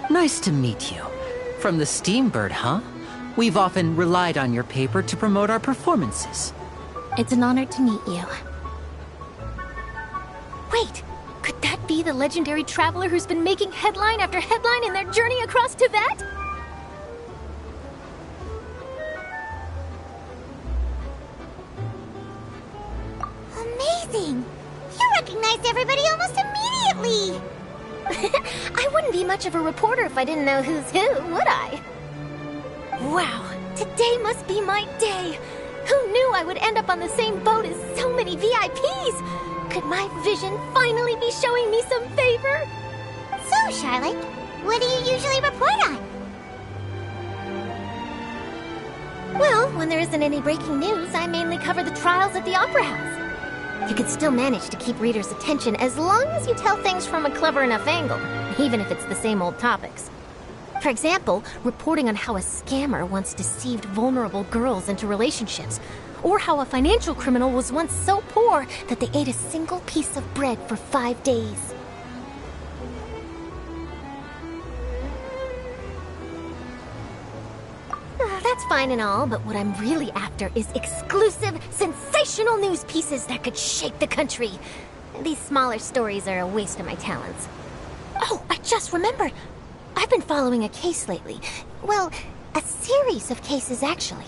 Nice to meet you. From the Steambird, huh? We've often relied on your paper to promote our performances. It's an honor to meet you. Wait, could that be the legendary traveler who's been making headline after headline in their journey across Tibet? Amazing! You recognized everybody almost immediately! I wouldn't be much of a reporter if I didn't know who's who, would I? Wow, today must be my day! Who knew I would end up on the same boat as so many VIPs? Could my vision finally be showing me some favor? So, Charlotte, what do you usually report on? Well, when there isn't any breaking news, I mainly cover the trials at the Opera House. You could still manage to keep readers' attention as long as you tell things from a clever enough angle, even if it's the same old topics. For example, reporting on how a scammer once deceived vulnerable girls into relationships, or how a financial criminal was once so poor that they ate a single piece of bread for 5 days. That's fine and all, but what I'm really after is exclusive, sensational news pieces that could shake the country. These smaller stories are a waste of my talents. Oh, I just remembered. I've been following a case lately. Well, a series of cases, actually.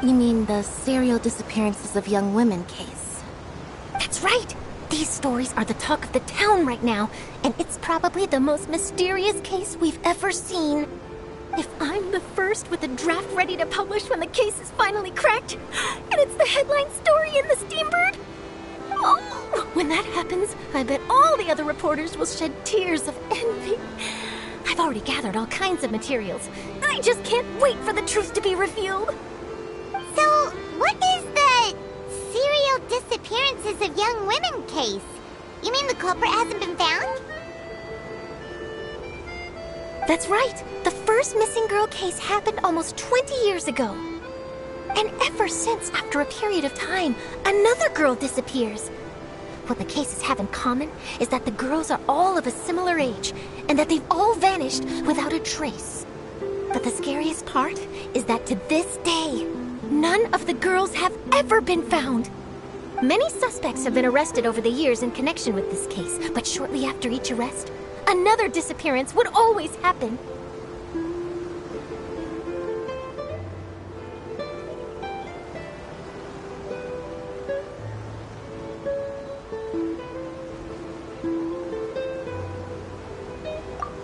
You mean the serial disappearances of young women case? That's right! These stories are the talk of the town right now, and it's probably the most mysterious case we've ever seen. If I'm the first with a draft ready to publish when the case is finally cracked, and it's the headline story in the Steambird, oh, when that happens, I bet all the other reporters will shed tears of envy. I've already gathered all kinds of materials. I just can't wait for the truth to be revealed. So, what is the serial disappearances of young women case? You mean the culprit hasn't been found? That's right. The first missing girl case happened almost 20 years ago. And ever since, after a period of time, another girl disappears. What the cases have in common is that the girls are all of a similar age, and that they've all vanished without a trace. But the scariest part is that to this day, none of the girls have ever been found. Many suspects have been arrested over the years in connection with this case, but shortly after each arrest, another disappearance would always happen.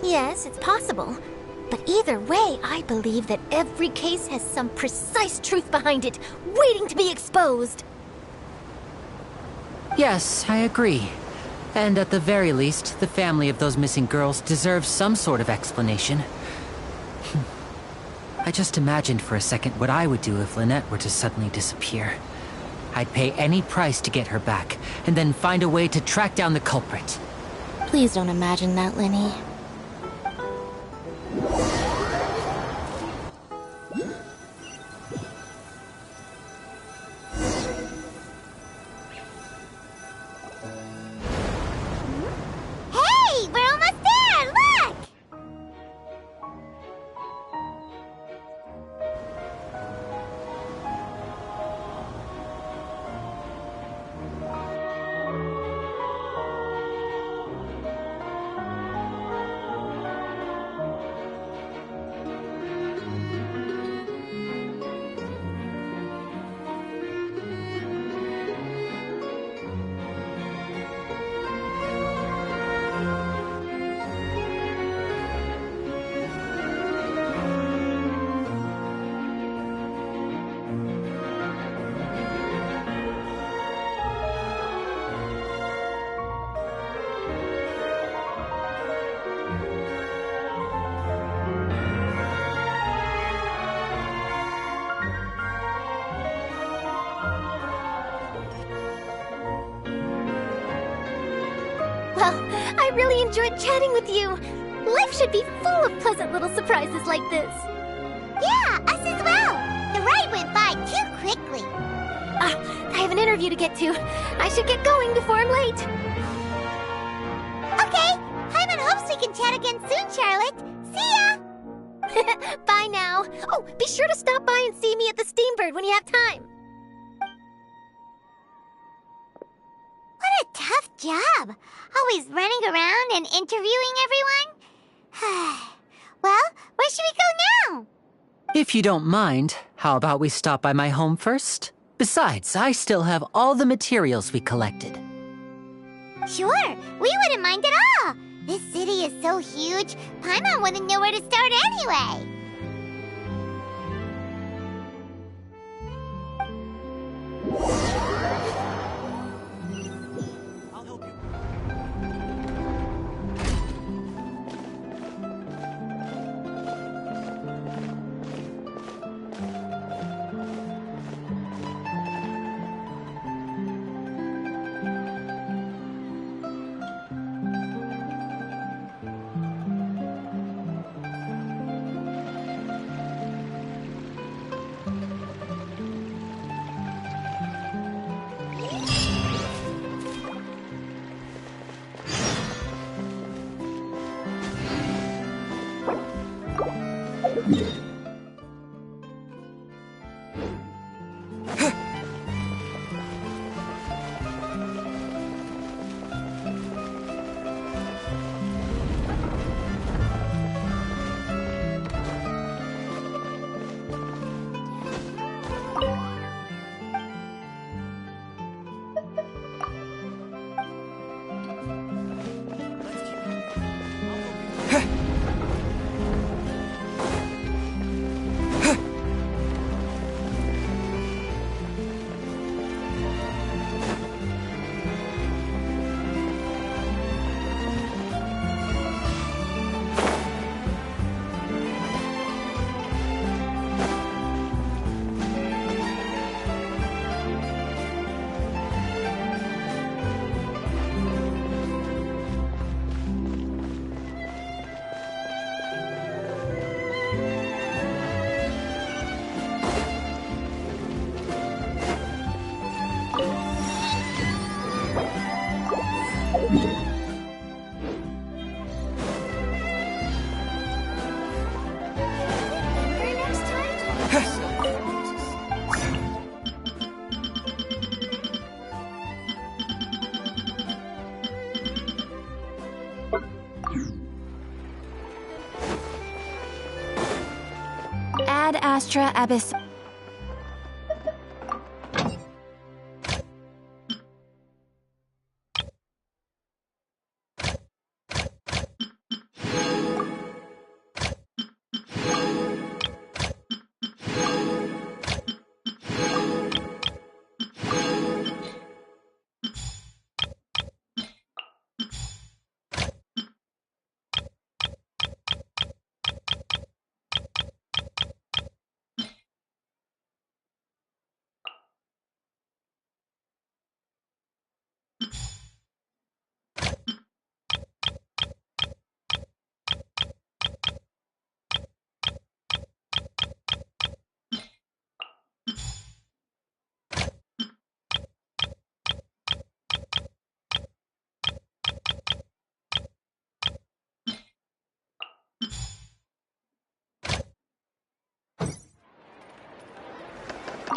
Yes, it's possible. But either way, I believe that every case has some precise truth behind it, waiting to be exposed. Yes, I agree. And at the very least, the family of those missing girls deserves some sort of explanation. I just imagined for a second what I would do if Lynette were to suddenly disappear. I'd pay any price to get her back, and then find a way to track down the culprit. Please don't imagine that, Linny. really enjoyed chatting with you. Life should be full of pleasant little surprises like this. Yeah, us as well. The ride went by too quickly. I have an interview to get to. I should get going before I'm late. Okay, Hyman hopes we can chat again soon, Charlotte. See ya! Bye now. Oh, be sure to stop by and see me at the Steambird when you have time. What a tough job. Always running around and interviewing everyone. Well, where should we go now? If you don't mind, how about we stop by my home first? Besides, I still have all the materials we collected. Sure, we wouldn't mind at all. This city is so huge, Paimon wouldn't know where to start anyway. Ad Astra Abyss.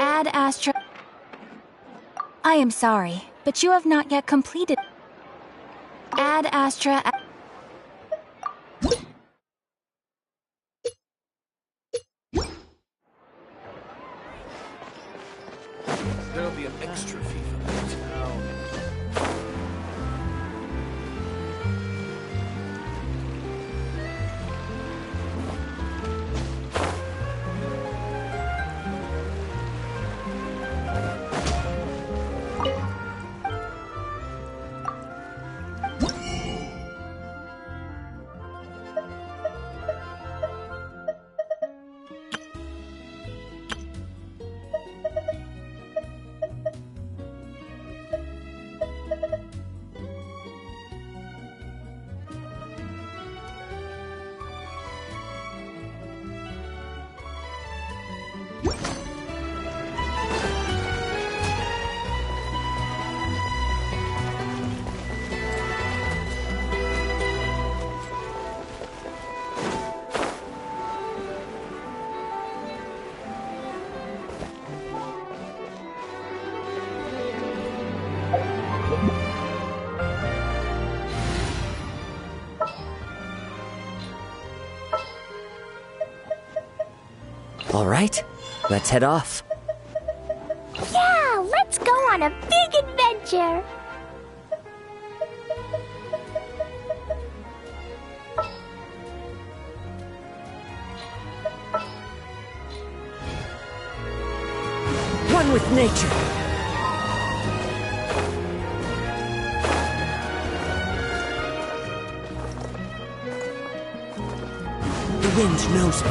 Ad Astra. I am sorry, but you have not yet completed. Ad Astra. There'll be an extra fee for that. All right, let's head off. Yeah, let's go on a big adventure! One with nature. The wind knows me.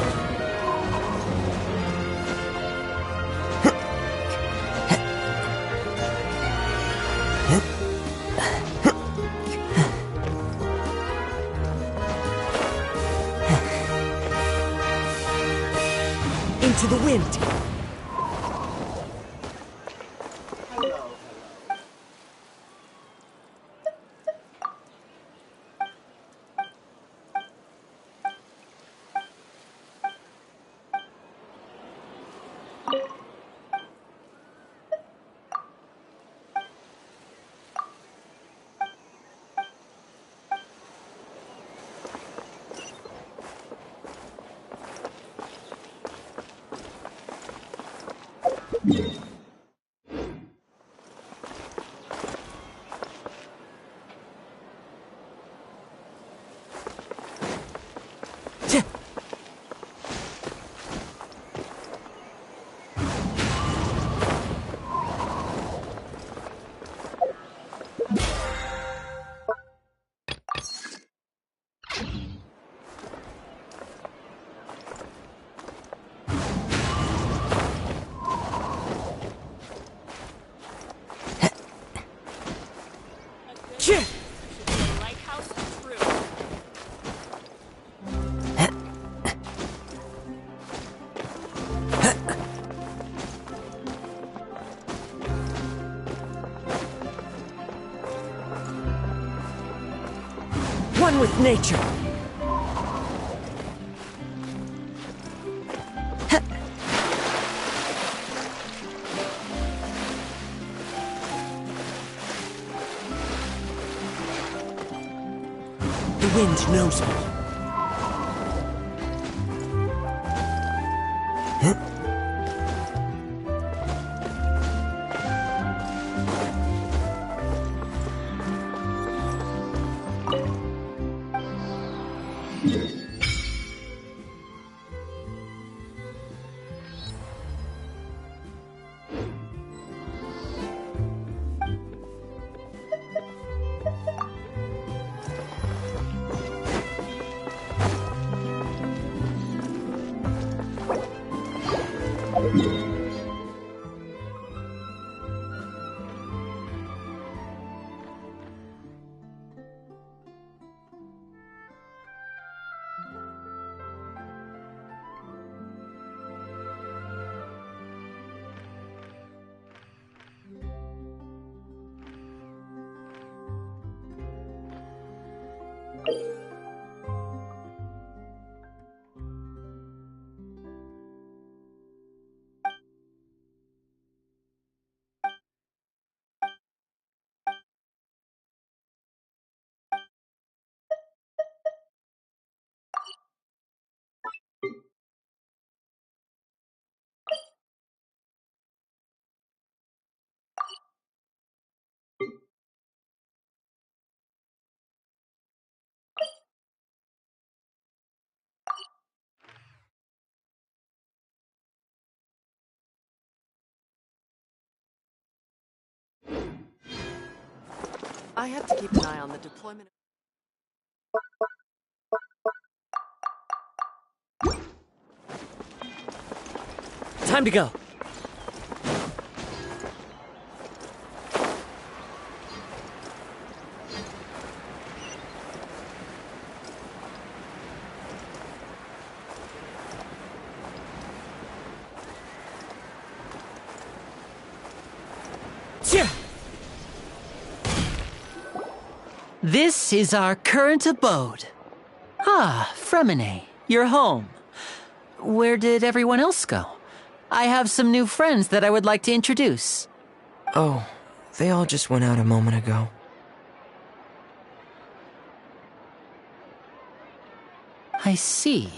Into the wind. One with nature. The wind knows me. I have to keep an eye on the deployment. Time to go. This is our current abode. Ah, Fremine, you're home. Where did everyone else go? I have some new friends that I would like to introduce. Oh, they all just went out a moment ago. I see.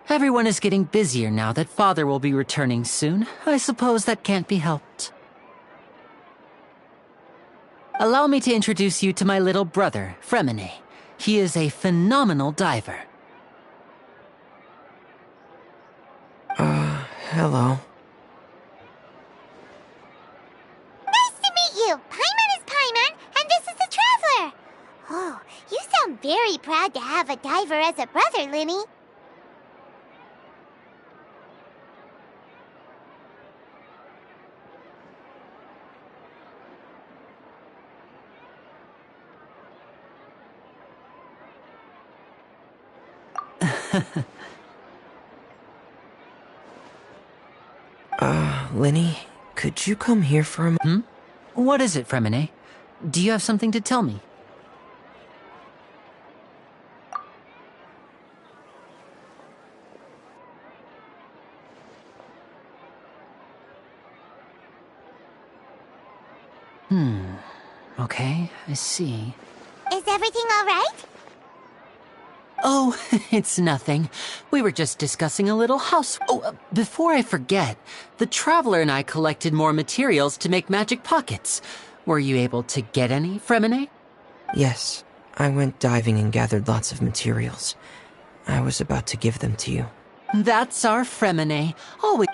Everyone is getting busier now that Father will be returning soon. I suppose that can't be helped. Allow me to introduce you to my little brother, Fremine. He is a phenomenal diver. Hello. Nice to meet you! Paimon is Paimon, and this is the Traveler! Oh, you sound very proud to have a diver as a brother, Linny. Linny, could you come here for a moment? What is it, Fremine? Do you have something to tell me? Okay, I see. Is everything all right? Oh, it's nothing. We were just discussing a little house. Oh, before I forget, the Traveler and I collected more materials to make magic pockets. Were you able to get any, Fremine? Yes, I went diving and gathered lots of materials. I was about to give them to you. That's our Fremine. Always.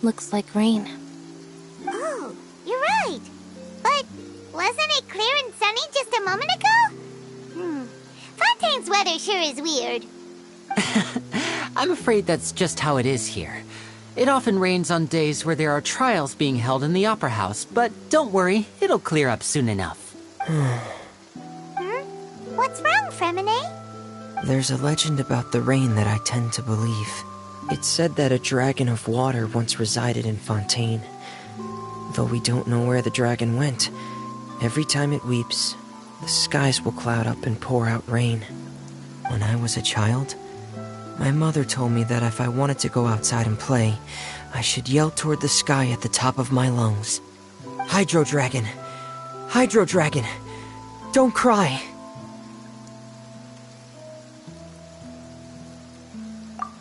Looks like rain. Oh, you're right. But wasn't it clear and sunny just a moment ago? Fontaine's weather sure is weird. I'm afraid that's just how it is here. It often rains on days where there are trials being held in the Opera House, but don't worry, it'll clear up soon enough. What's wrong, Fremine? There's a legend about the rain that I tend to believe. It's said that a dragon of water once resided in Fontaine. Though we don't know where the dragon went, every time it weeps, the skies will cloud up and pour out rain. When I was a child, my mother told me that if I wanted to go outside and play, I should yell toward the sky at the top of my lungs. Hydro Dragon! Hydro Dragon! Don't cry!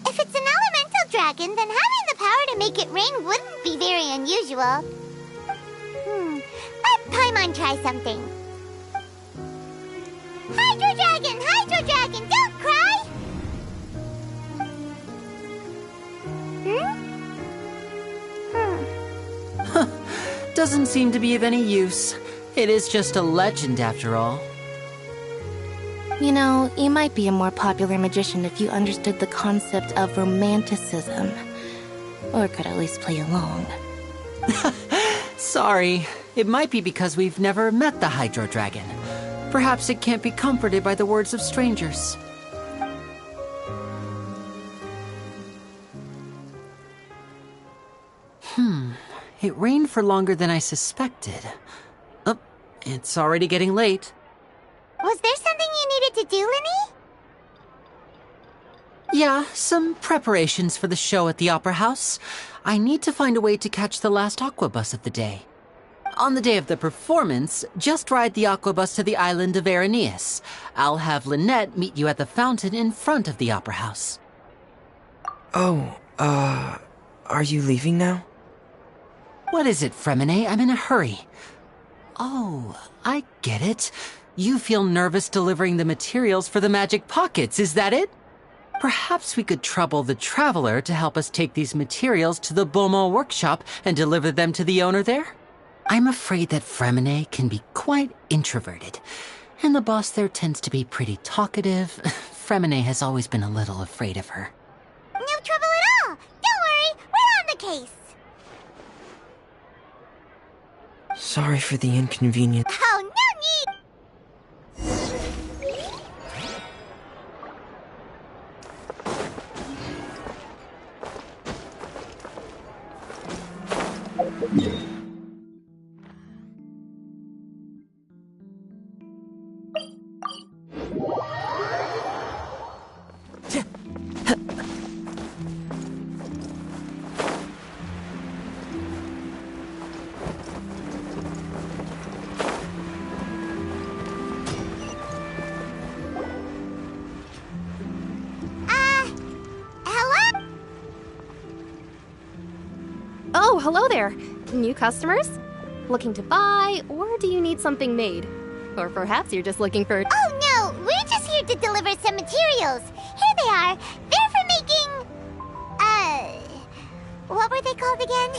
If it's an elemental dragon, then having the power to make it rain wouldn't be very unusual. Let Paimon try something. Hydro Dragon, don't cry! Doesn't seem to be of any use. It is just a legend after all. You know, you might be a more popular magician if you understood the concept of romanticism. Or could at least play along. Sorry. It might be because we've never met the Hydro Dragon. Perhaps it can't be comforted by the words of strangers. It rained for longer than I suspected. Oh, it's already getting late. Was there something you needed to do, Linny? Yeah, some preparations for the show at the Opera House. I need to find a way to catch the last aqua bus of the day. On the day of the performance, just ride the aqua bus to the island of Araneus. I'll have Lynette meet you at the fountain in front of the Opera House. Oh, are you leaving now? What is it, Fremine? I'm in a hurry. Oh, I get it. You feel nervous delivering the materials for the magic pockets, is that it? Perhaps we could trouble the Traveler to help us take these materials to the Beaumont workshop and deliver them to the owner there? I'm afraid that Fremine can be quite introverted, and the boss there tends to be pretty talkative. Fremine has always been a little afraid of her. No trouble at all! Don't worry, we're on the case! Sorry for the inconvenience. Oh, no need! Oh, hello there. New customers? Looking to buy, or do you need something made? Or perhaps you're just looking for... Oh no, we're just here to deliver some materials. Here they are. They're for making... what were they called again?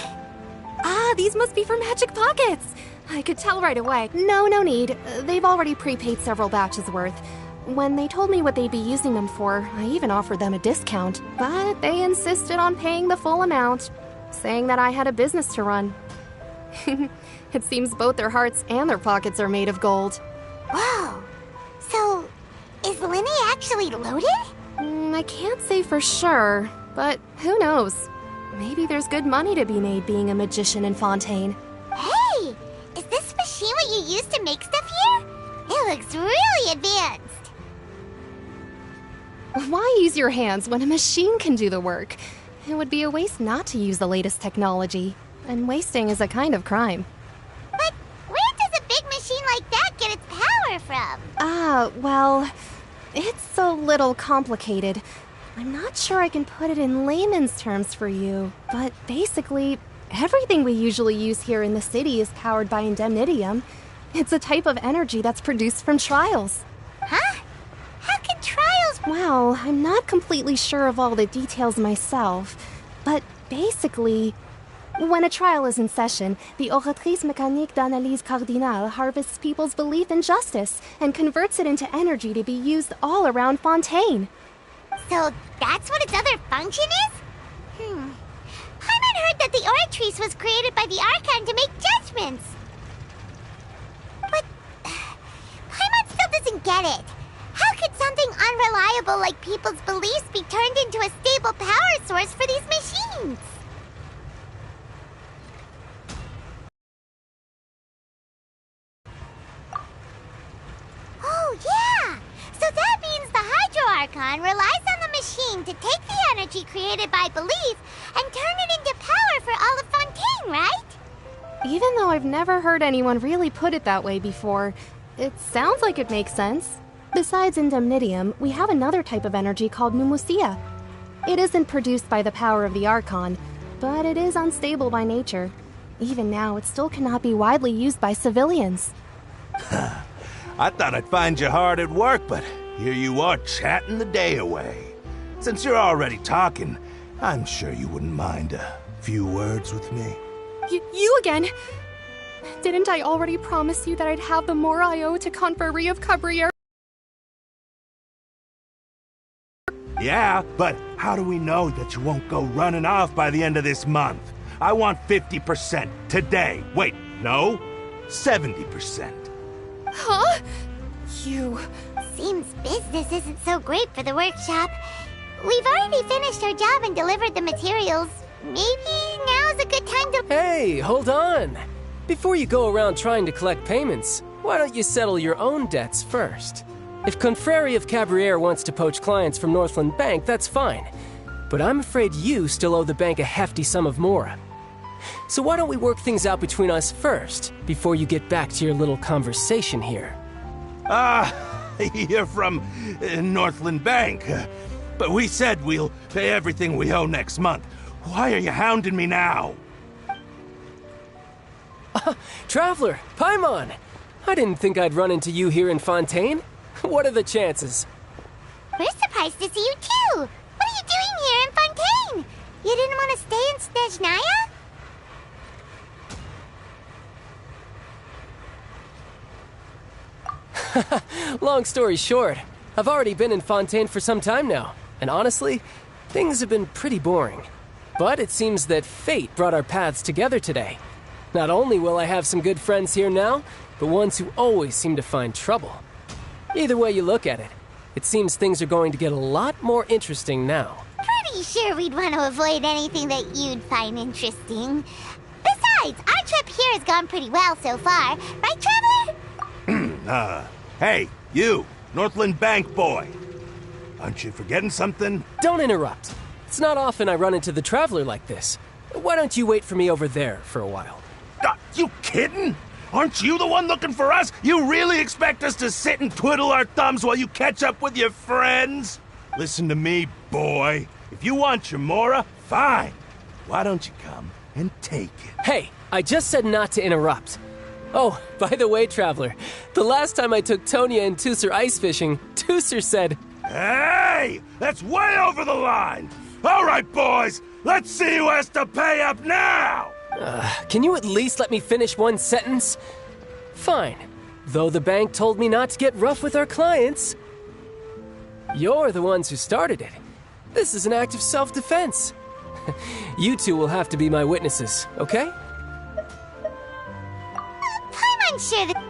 Ah, these must be for magic pockets. I could tell right away. No need. They've already prepaid several batches worth. When they told me what they'd be using them for, I even offered them a discount. But they insisted on paying the full amount, saying that I had a business to run. It seems both their hearts and their pockets are made of gold. Whoa. So, is Linny actually loaded? I can't say for sure, but who knows? Maybe there's good money to be made being a magician in Fontaine. Hey! Is this machine what you use to make stuff here? It looks really advanced. Why use your hands when a machine can do the work? It would be a waste not to use the latest technology, and wasting is a kind of crime. But where does a big machine like that get its power from? Well, it's a little complicated. I'm not sure I can put it in layman's terms for you, but basically, everything we usually use here in the city is powered by indemnitium. It's a type of energy that's produced from trials. Huh? How can trials... Well, I'm not completely sure of all the details myself, but basically, when a trial is in session, the Oratrice Mécanique d'Analyse Cardinale harvests people's belief in justice and converts it into energy to be used all around Fontaine. So that's what its other function is? Paimon heard that the Oratrice was created by the Archon to make judgments. But Paimon still doesn't get it. How could something unreliable like people's beliefs be turned into a stable power source for these machines? Oh, yeah! So that means the Hydro Archon relies on the machine to take the energy created by belief and turn it into power for all of Fontaine, right? Even though I've never heard anyone really put it that way before, it sounds like it makes sense. Besides indemnitium, we have another type of energy called pneumosia. It isn't produced by the power of the Archon, but it is unstable by nature. Even now, it still cannot be widely used by civilians. I thought I'd find you hard at work, but here you are chatting the day away. Since you're already talking, I'm sure you wouldn't mind a few words with me. You again? Didn't I already promise you that I'd have the more I owe to Confrérie of Cabriere? Yeah, but how do we know that you won't go running off by the end of this month? I want 50% today. Wait, no, 70%. Huh? You... Seems business isn't so great for the workshop. We've already finished our job and delivered the materials. Maybe now's a good time to... Hey, hold on! Before you go around trying to collect payments, why don't you settle your own debts first? If Confrérie of Cabriere wants to poach clients from Northland Bank, that's fine. But I'm afraid you still owe the bank a hefty sum of mora. So why don't we work things out between us first, before you get back to your little conversation here? You're from Northland Bank. But we said we'll pay everything we owe next month. Why are you hounding me now? Traveler, Paimon! I didn't think I'd run into you here in Fontaine. What are the chances? We're surprised to see you too! What are you doing here in Fontaine? You didn't want to stay in Snezhnaya? Long story short, I've already been in Fontaine for some time now, and honestly, things have been pretty boring. But it seems that fate brought our paths together today. Not only will I have some good friends here now, but ones who always seem to find trouble. Either way you look at it, it seems things are going to get a lot more interesting now. Pretty sure we'd want to avoid anything that you'd find interesting. Besides, our trip here has gone pretty well so far, right, Traveler? Hey, you, Northland Bank boy. Aren't you forgetting something? Don't interrupt. It's not often I run into the Traveler like this. Why don't you wait for me over there for a while? You kidding? Aren't you the one looking for us? You really expect us to sit and twiddle our thumbs while you catch up with your friends? Listen to me, boy. If you want your mora, fine. Why don't you come and take it. Hey, I just said not to interrupt. Oh, by the way, Traveler, the last time I took Tonya and Tooser ice fishing, Tooser said... Hey! That's way over the line! All right, boys, let's see who has to pay up now! Can you at least let me finish one sentence? Fine. Though the bank told me not to get rough with our clients. You're the ones who started it. This is an act of self-defense. You two will have to be my witnesses, okay? I'm sure that...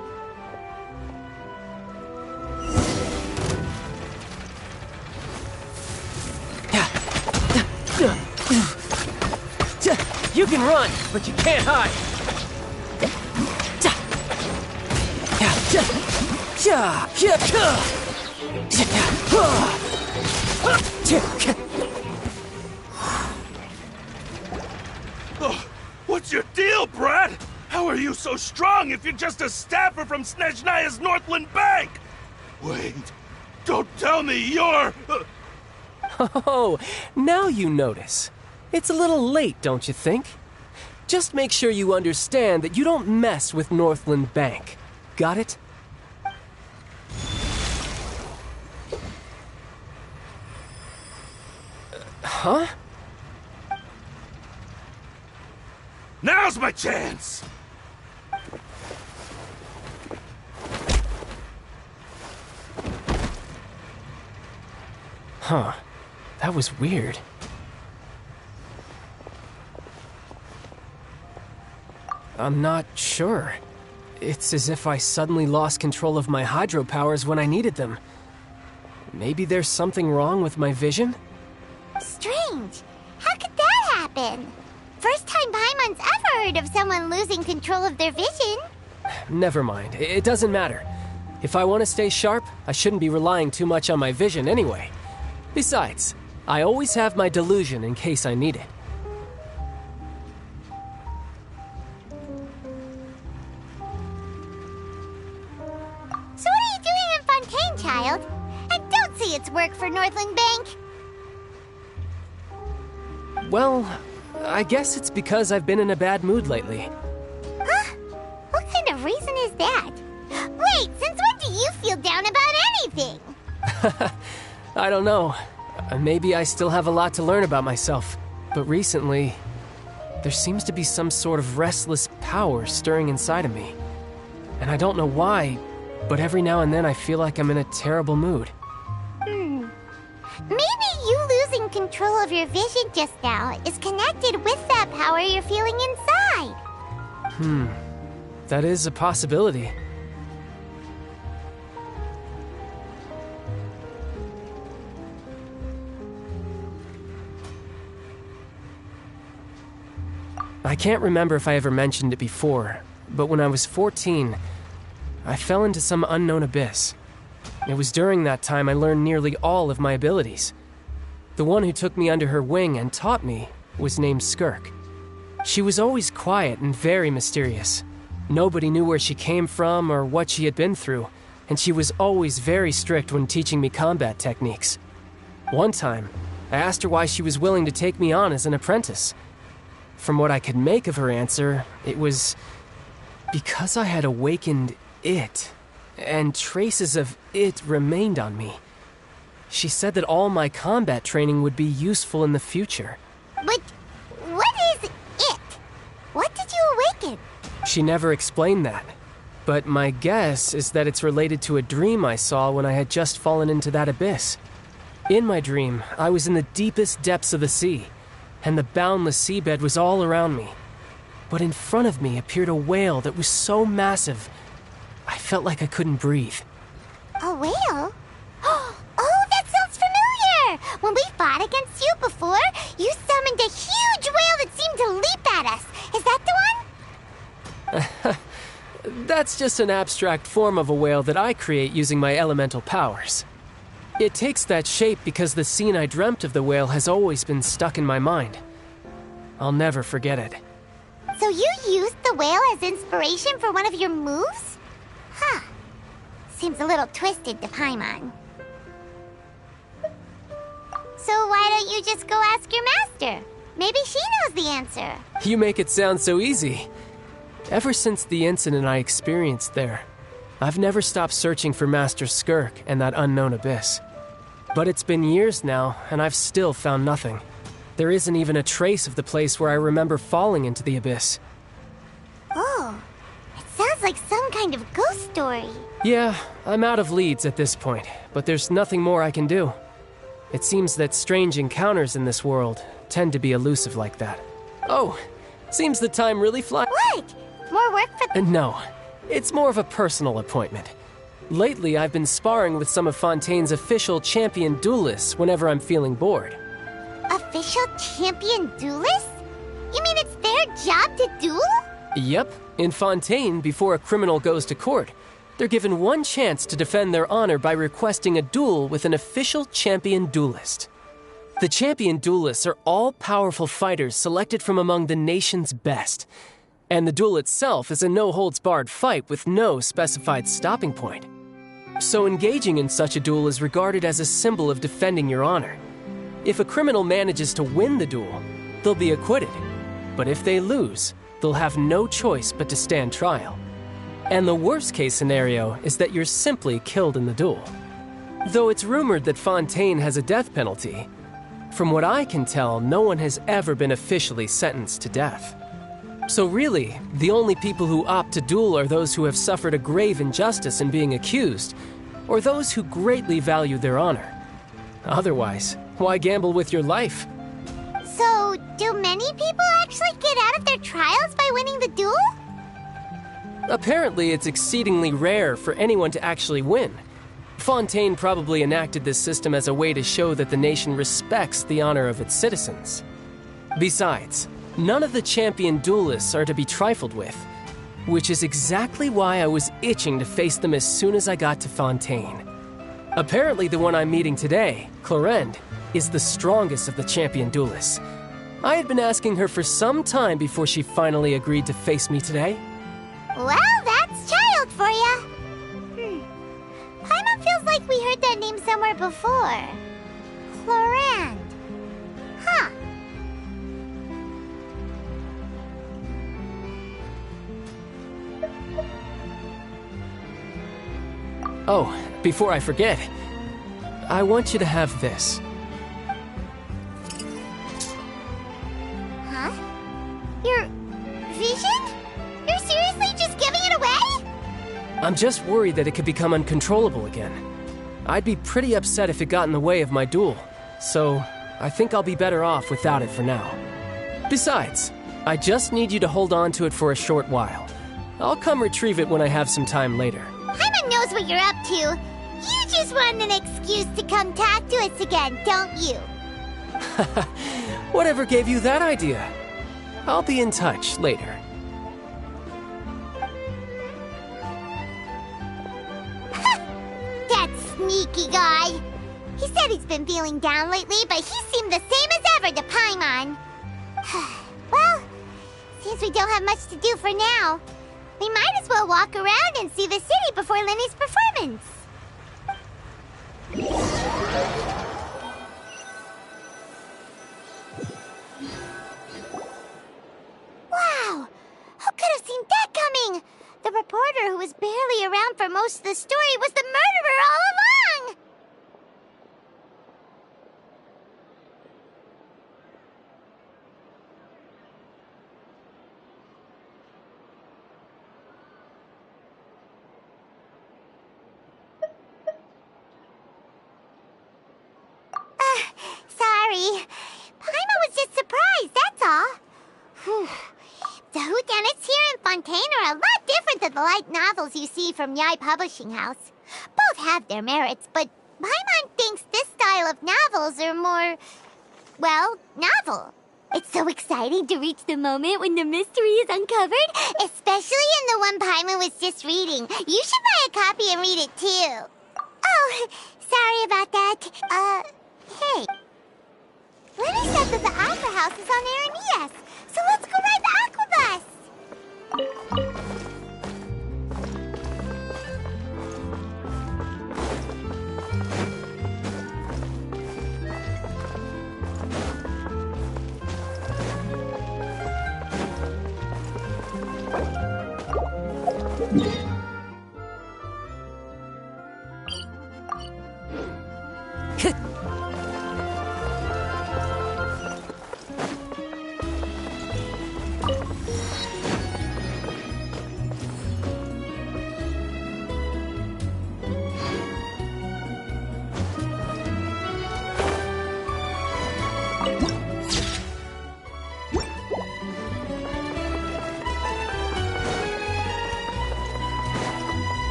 You can run, but you can't hide. Oh, what's your deal, Brad? How are you so strong if you're just a staffer from Snezhnaya's Northland Bank? Wait, don't tell me you're... Oh, now you notice. It's a little late, don't you think? Just make sure you understand that you don't mess with Northland Bank. Got it? Huh? Now's my chance! Huh. That was weird. I'm not sure. It's as if I suddenly lost control of my hydro powers when I needed them. Maybe there's something wrong with my vision? Strange. How could that happen? First time Paimon's ever heard of someone losing control of their vision. Never mind. It doesn't matter. If I want to stay sharp, I shouldn't be relying too much on my vision anyway. Besides, I always have my delusion in case I need it. So what are you doing in Fontaine, child? I don't see it's work for Northland Bank. Well, I guess it's because I've been in a bad mood lately. Huh? What kind of reason is that? Wait, since when do you feel down about anything? I don't know. Maybe I still have a lot to learn about myself. But recently, there seems to be some sort of restless power stirring inside of me. And I don't know why, but every now and then I feel like I'm in a terrible mood. Maybe you losing control of your vision just now is connected with that power you're feeling inside. That is a possibility. I can't remember if I ever mentioned it before, but when I was 14, I fell into some unknown abyss. It was during that time I learned nearly all of my abilities. The one who took me under her wing and taught me was named Skirk. She was always quiet and very mysterious. Nobody knew where she came from or what she had been through, and she was always very strict when teaching me combat techniques. One time, I asked her why she was willing to take me on as an apprentice. From what I could make of her answer, it was because I had awakened it, and traces of it remained on me. She said that all my combat training would be useful in the future. But what is it? What did you awaken? She never explained that, but my guess is that it's related to a dream I saw when I had just fallen into that abyss. In my dream, I was in the deepest depths of the sea, and the boundless seabed was all around me. But in front of me appeared a whale that was so massive, I felt like I couldn't breathe. A whale? Oh, that sounds familiar! When we fought against you before, you summoned a huge whale that seemed to leap at us. Is that the one? That's just an abstract form of a whale that I create using my elemental powers. It takes that shape because the scene I dreamt of the whale has always been stuck in my mind. I'll never forget it. So you used the whale as inspiration for one of your moves? Huh. Seems a little twisted to Paimon. So why don't you just go ask your master? Maybe she knows the answer. You make it sound so easy. Ever since the incident I experienced there, I've never stopped searching for Master Skirk and that unknown abyss. But it's been years now, and I've still found nothing. There isn't even a trace of the place where I remember falling into the abyss. Oh, it sounds like some kind of ghost story. Yeah, I'm out of leads at this point, but there's nothing more I can do. It seems that strange encounters in this world tend to be elusive like that. Oh, seems the time really flies. What? More work for... No, it's more of a personal appointment. Lately, I've been sparring with some of Fontaine's official champion duelists whenever I'm feeling bored. Official champion duelists? You mean it's their job to duel? Yep. In Fontaine, before a criminal goes to court, they're given one chance to defend their honor by requesting a duel with an official champion duelist. The champion duelists are all-powerful fighters selected from among the nation's best. And the duel itself is a no-holds-barred fight with no specified stopping point. So engaging in such a duel is regarded as a symbol of defending your honor. If a criminal manages to win the duel, they'll be acquitted. But if they lose, they'll have no choice but to stand trial. And the worst-case scenario is that you're simply killed in the duel. Though it's rumored that Fontaine has a death penalty, from what I can tell, no one has ever been officially sentenced to death. So really, the only people who opt to duel are those who have suffered a grave injustice in being accused, or those who greatly value their honor. Otherwise, why gamble with your life? So, do many people actually get out of their trials by winning the duel? Apparently, it's exceedingly rare for anyone to actually win. Fontaine probably enacted this system as a way to show that the nation respects the honor of its citizens. Besides, none of the champion duelists are to be trifled with, which is exactly why I was itching to face them as soon as I got to Fontaine. Apparently, the one I'm meeting today, Clorinde, is the strongest of the champion duelists. I had been asking her for some time before she finally agreed to face me today. Well, that's child for ya. Paimon feels like we heard that name somewhere before. Clorinde. Huh. Oh, before I forget, I want you to have this. Huh? Your vision? You're seriously just giving it away? I'm just worried that it could become uncontrollable again. I'd be pretty upset if it got in the way of my duel, so I think I'll be better off without it for now. Besides, I just need you to hold on to it for a short while. I'll come retrieve it when I have some time later. Paimon knows what you're up to. You just want an excuse to come talk to us again, don't you? Whatever gave you that idea? I'll be in touch later. That sneaky guy. He said he's been feeling down lately, but he seemed the same as ever to Paimon. Well, seems we don't have much to do for now. We might as well walk around and see the city before Lenny's performance. Wow! Who could have seen that coming? The reporter who was barely around for most of the story was the murderer all along! Sorry. Paimon was just surprised, that's all. Whew. The whodunits here in Fontaine are a lot different than the light novels you see from Yai Publishing House. Both have their merits, but Paimon thinks this style of novels are more, well, novel. It's so exciting to reach the moment when the mystery is uncovered, especially in the one Paimon was just reading. You should buy a copy and read it too. Oh, sorry about that. Hey. Lenny said that the Opera House is on Aranias, so let's go ride the Aquabus!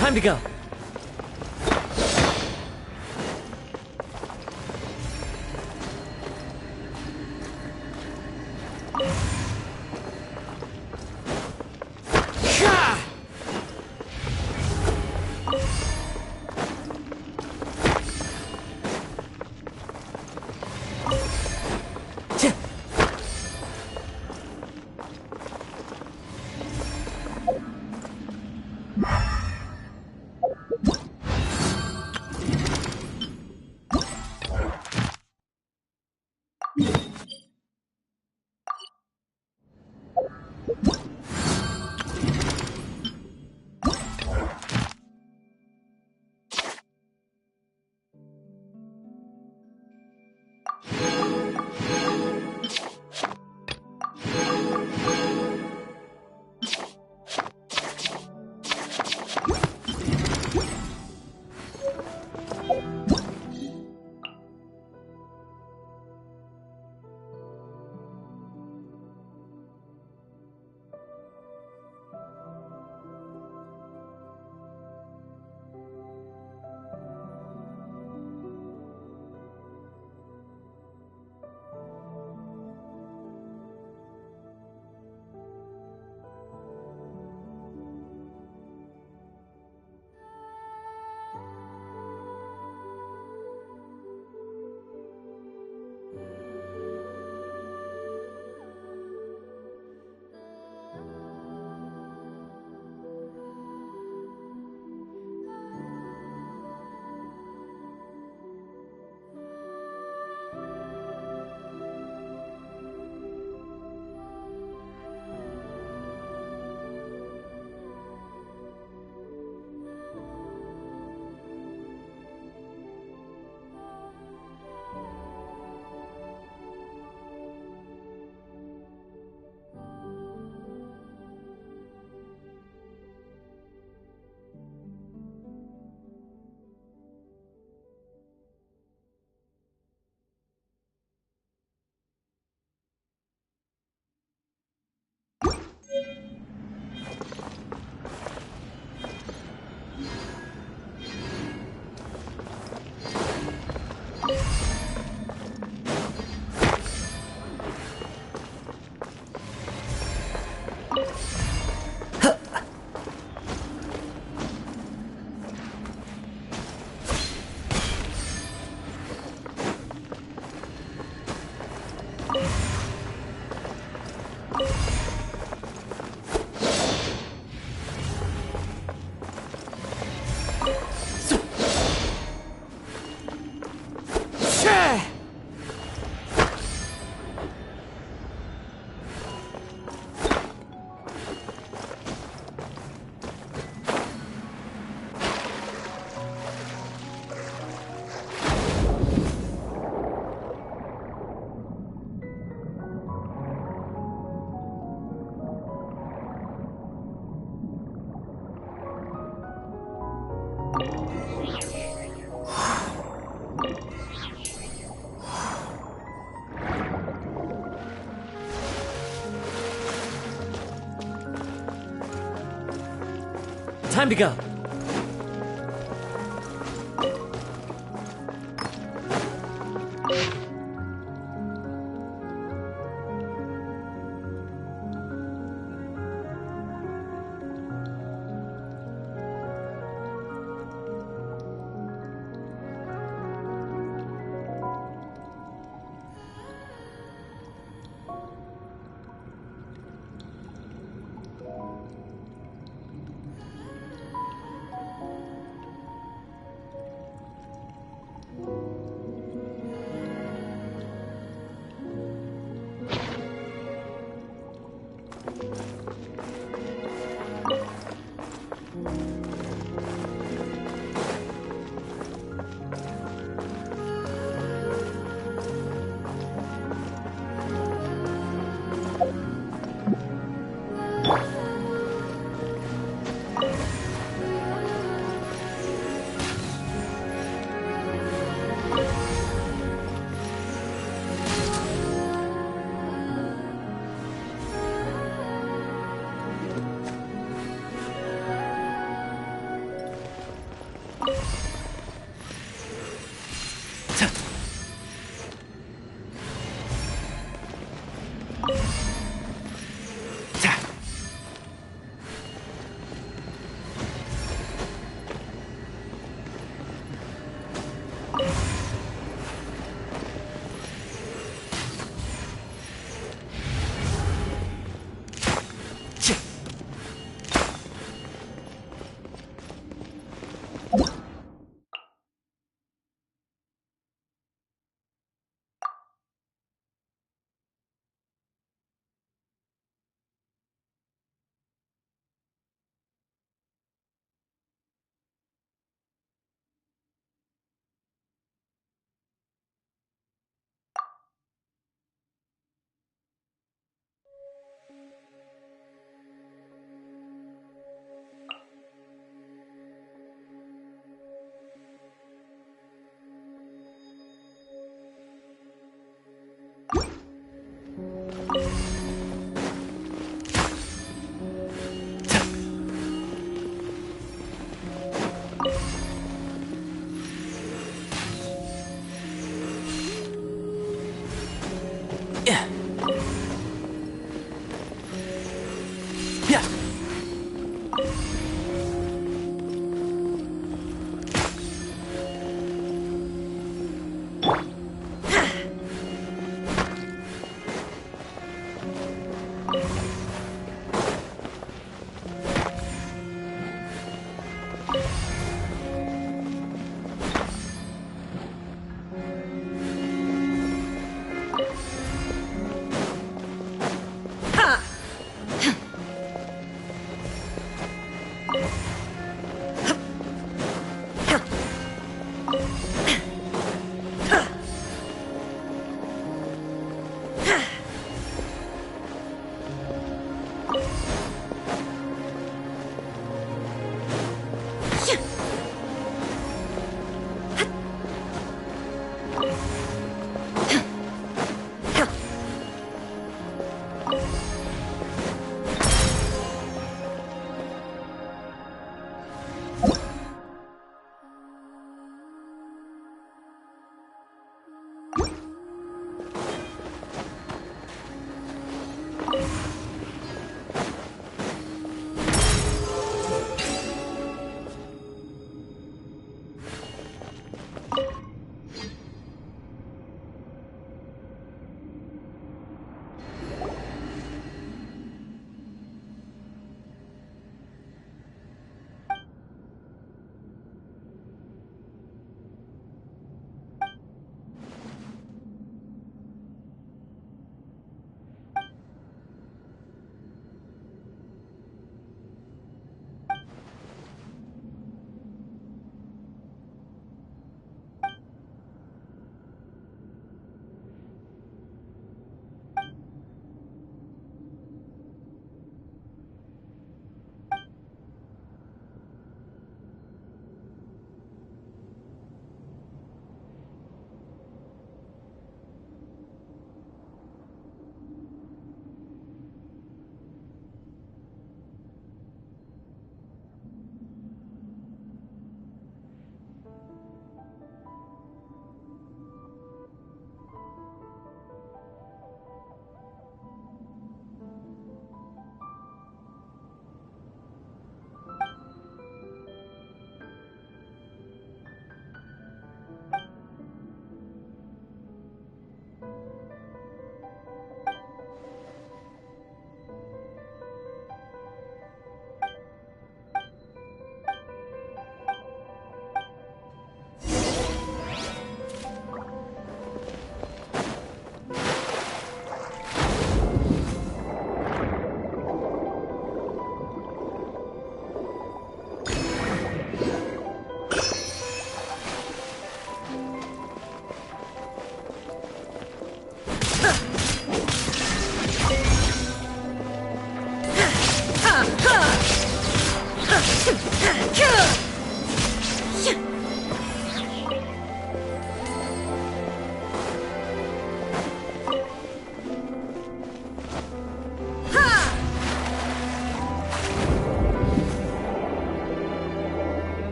Time to go. Time to go.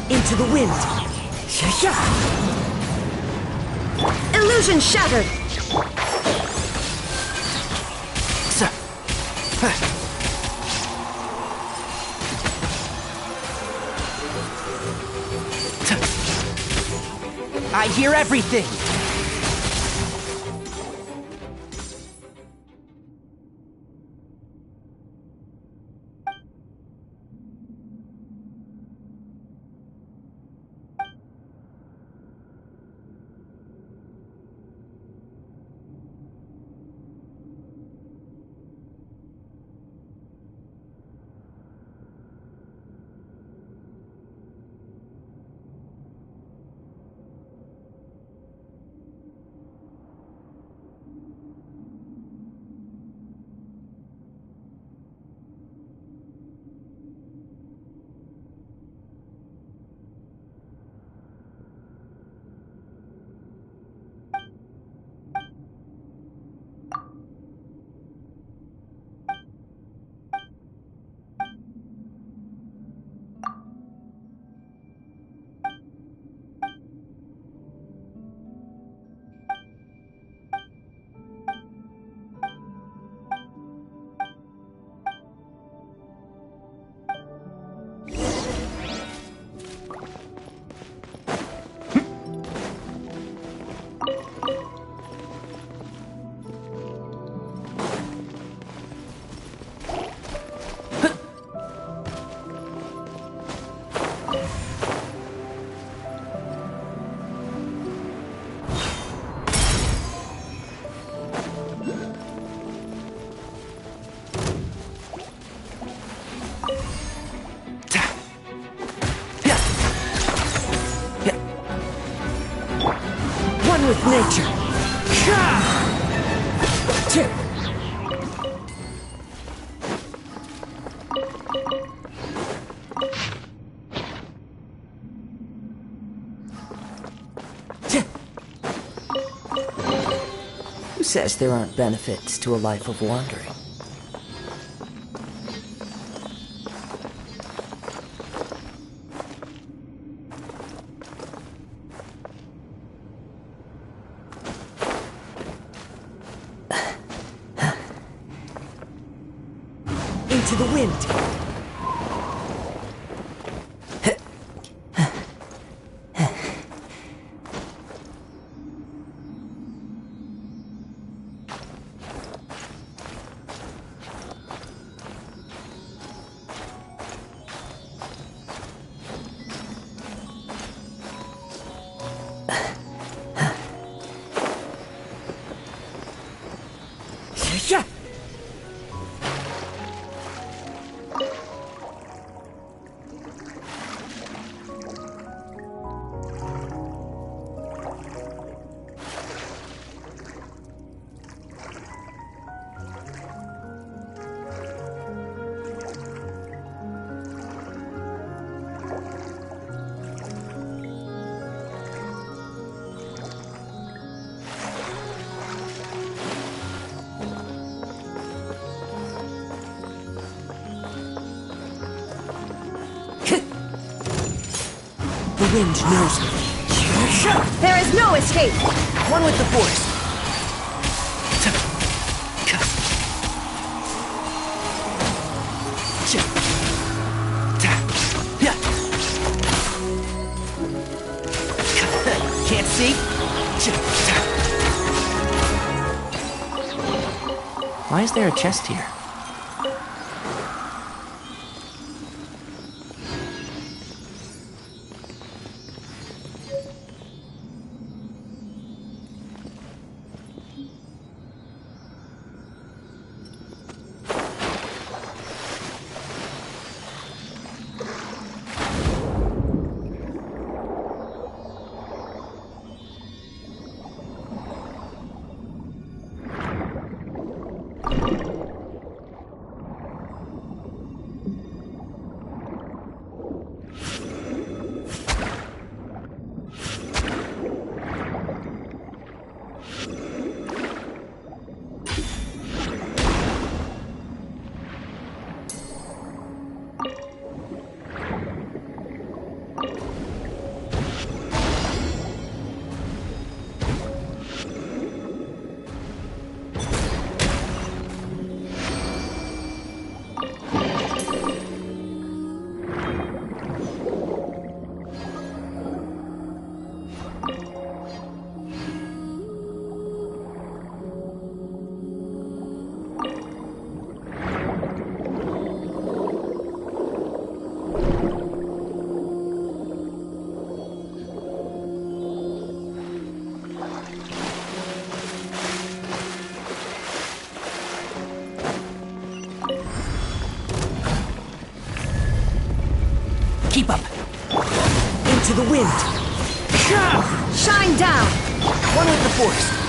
Into the wind. Illusion shattered. I hear everything! One with nature. Who says there aren't benefits to a life of wandering? Into the wind! Yeah! The wind knows me. There is no escape! One with the force. Can't see? Why is there a chest here? to the wind. Shine down! One with the force.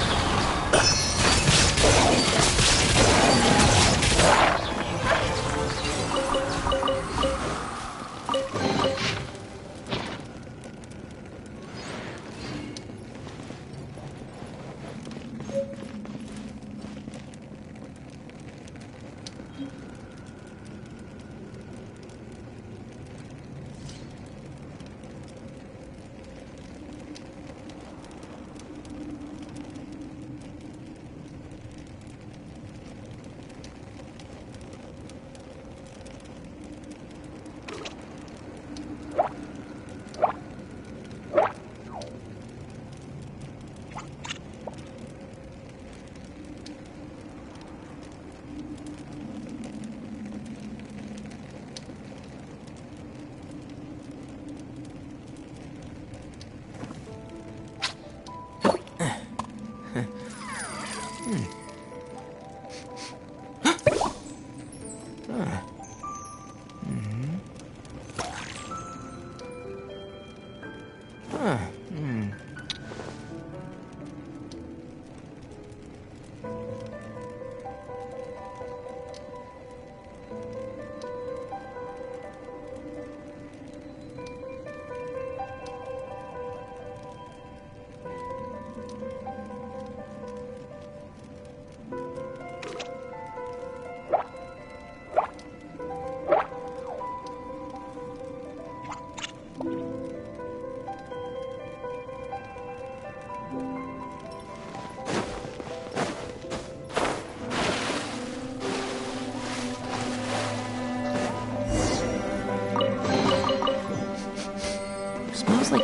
Smells like...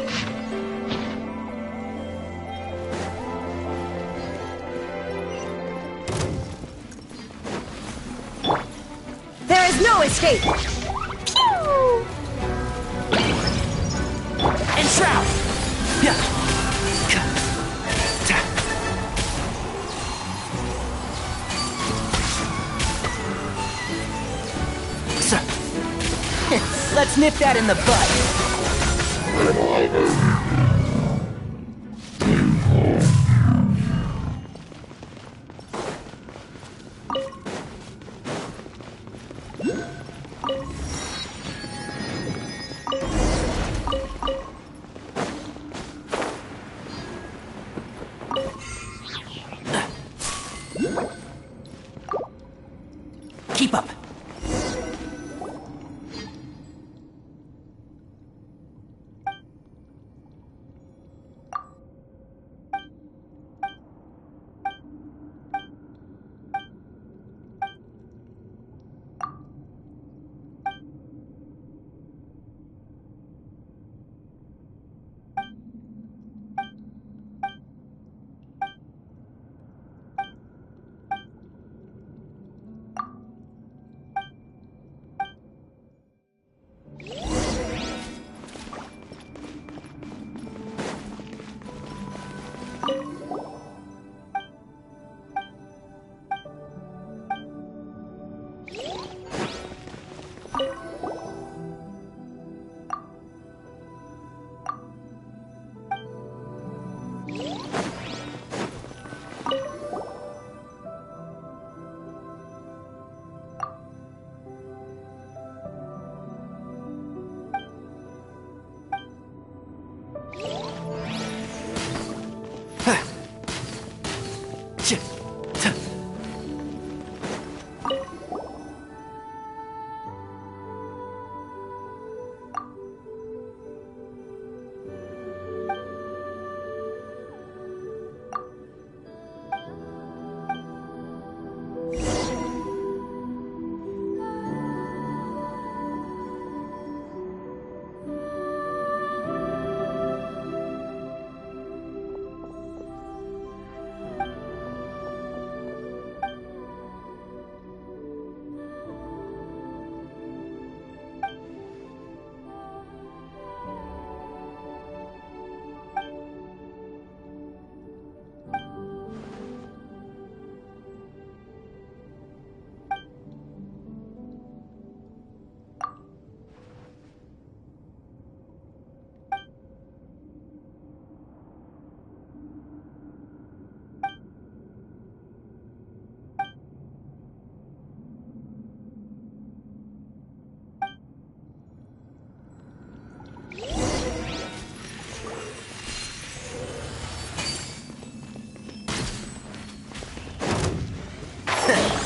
There is no escape! Pew! Enshroud! Yeah. Let's nip that in the bud. Keep up.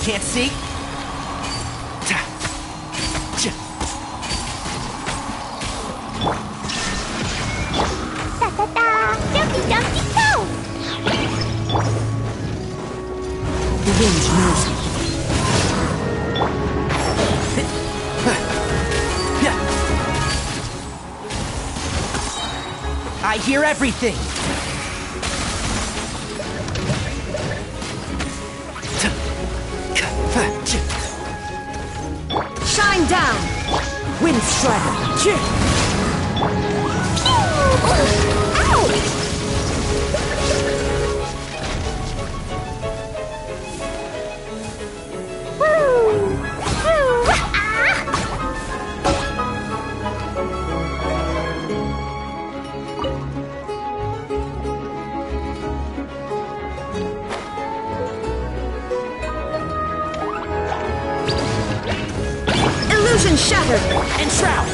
Can't see? Ta-ta-ta! Jumpy, jumpy, go! The wind knows me. I hear everything! Shine down! Wind strider! Illusion shattered! Enshroud!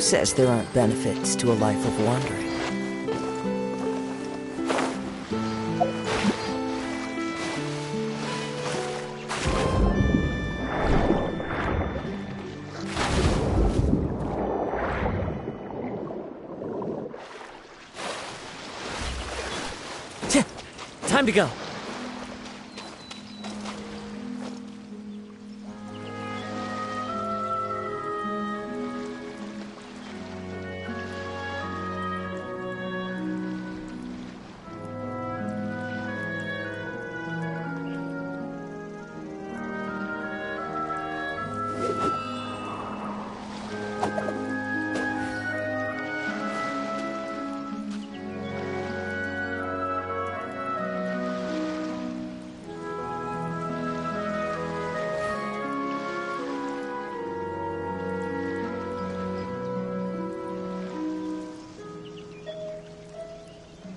says there aren't benefits to a life of wandering? Time to go.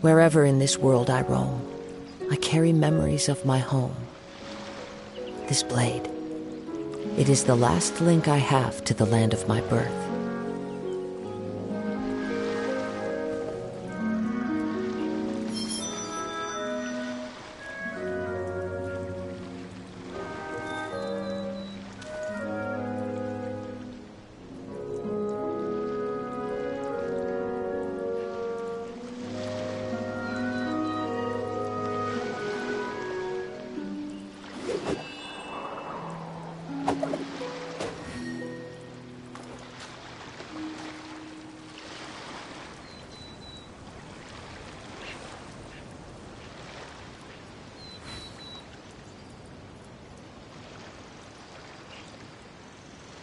Wherever in this world I roam, I carry memories of my home. This blade, it is the last link I have to the land of my birth.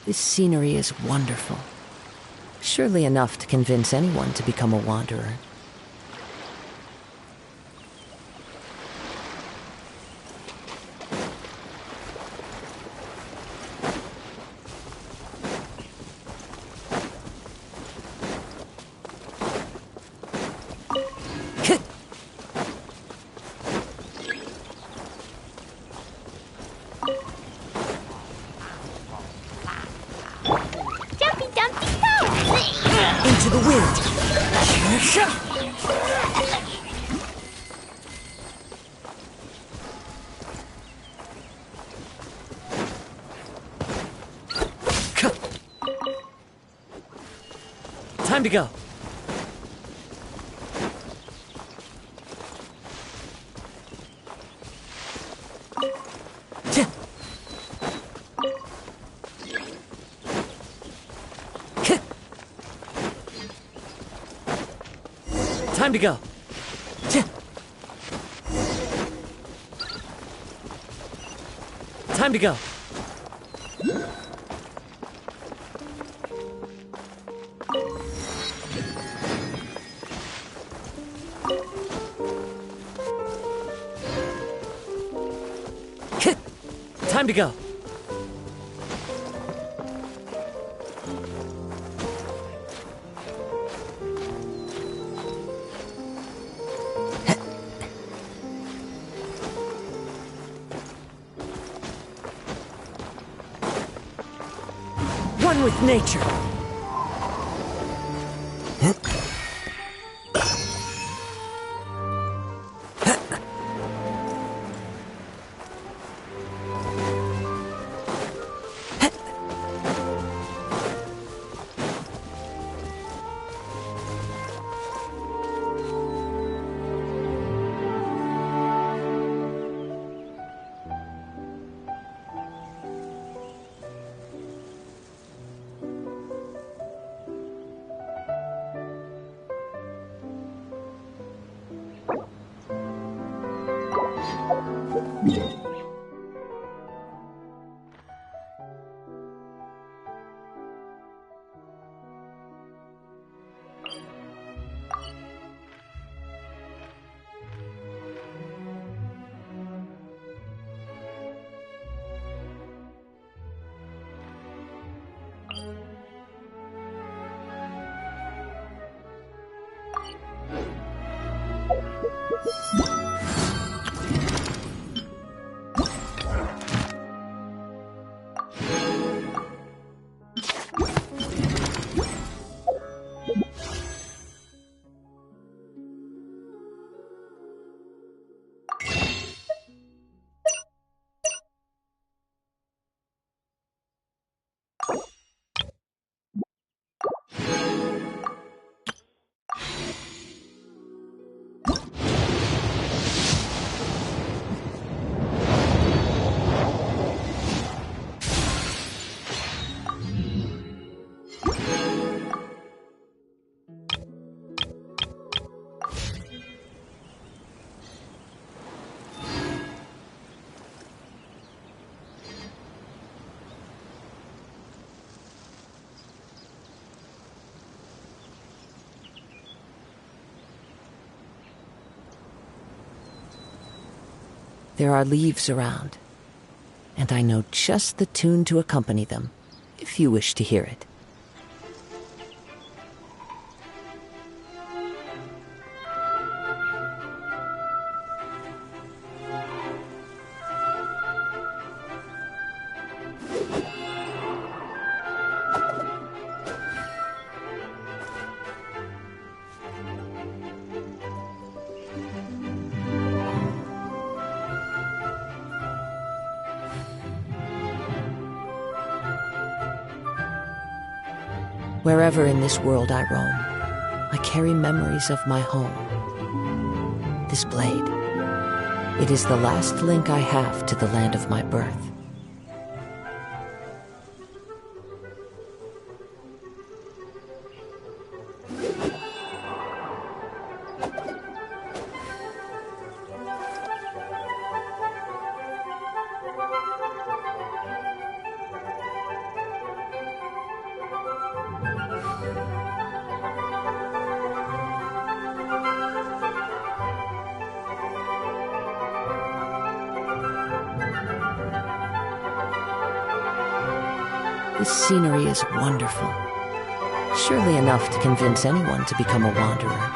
This scenery is wonderful. Surely enough to convince anyone to become a wanderer. Into the wind. Time to go. Time to go. Time to go. Time to go. One with nature. There are leaves around, and I know just the tune to accompany them, if you wish to hear it. Wherever in this world I roam, I carry memories of my home. This blade, it is the last link I have to the land of my birth. This scenery is wonderful. Surely enough to convince anyone to become a wanderer.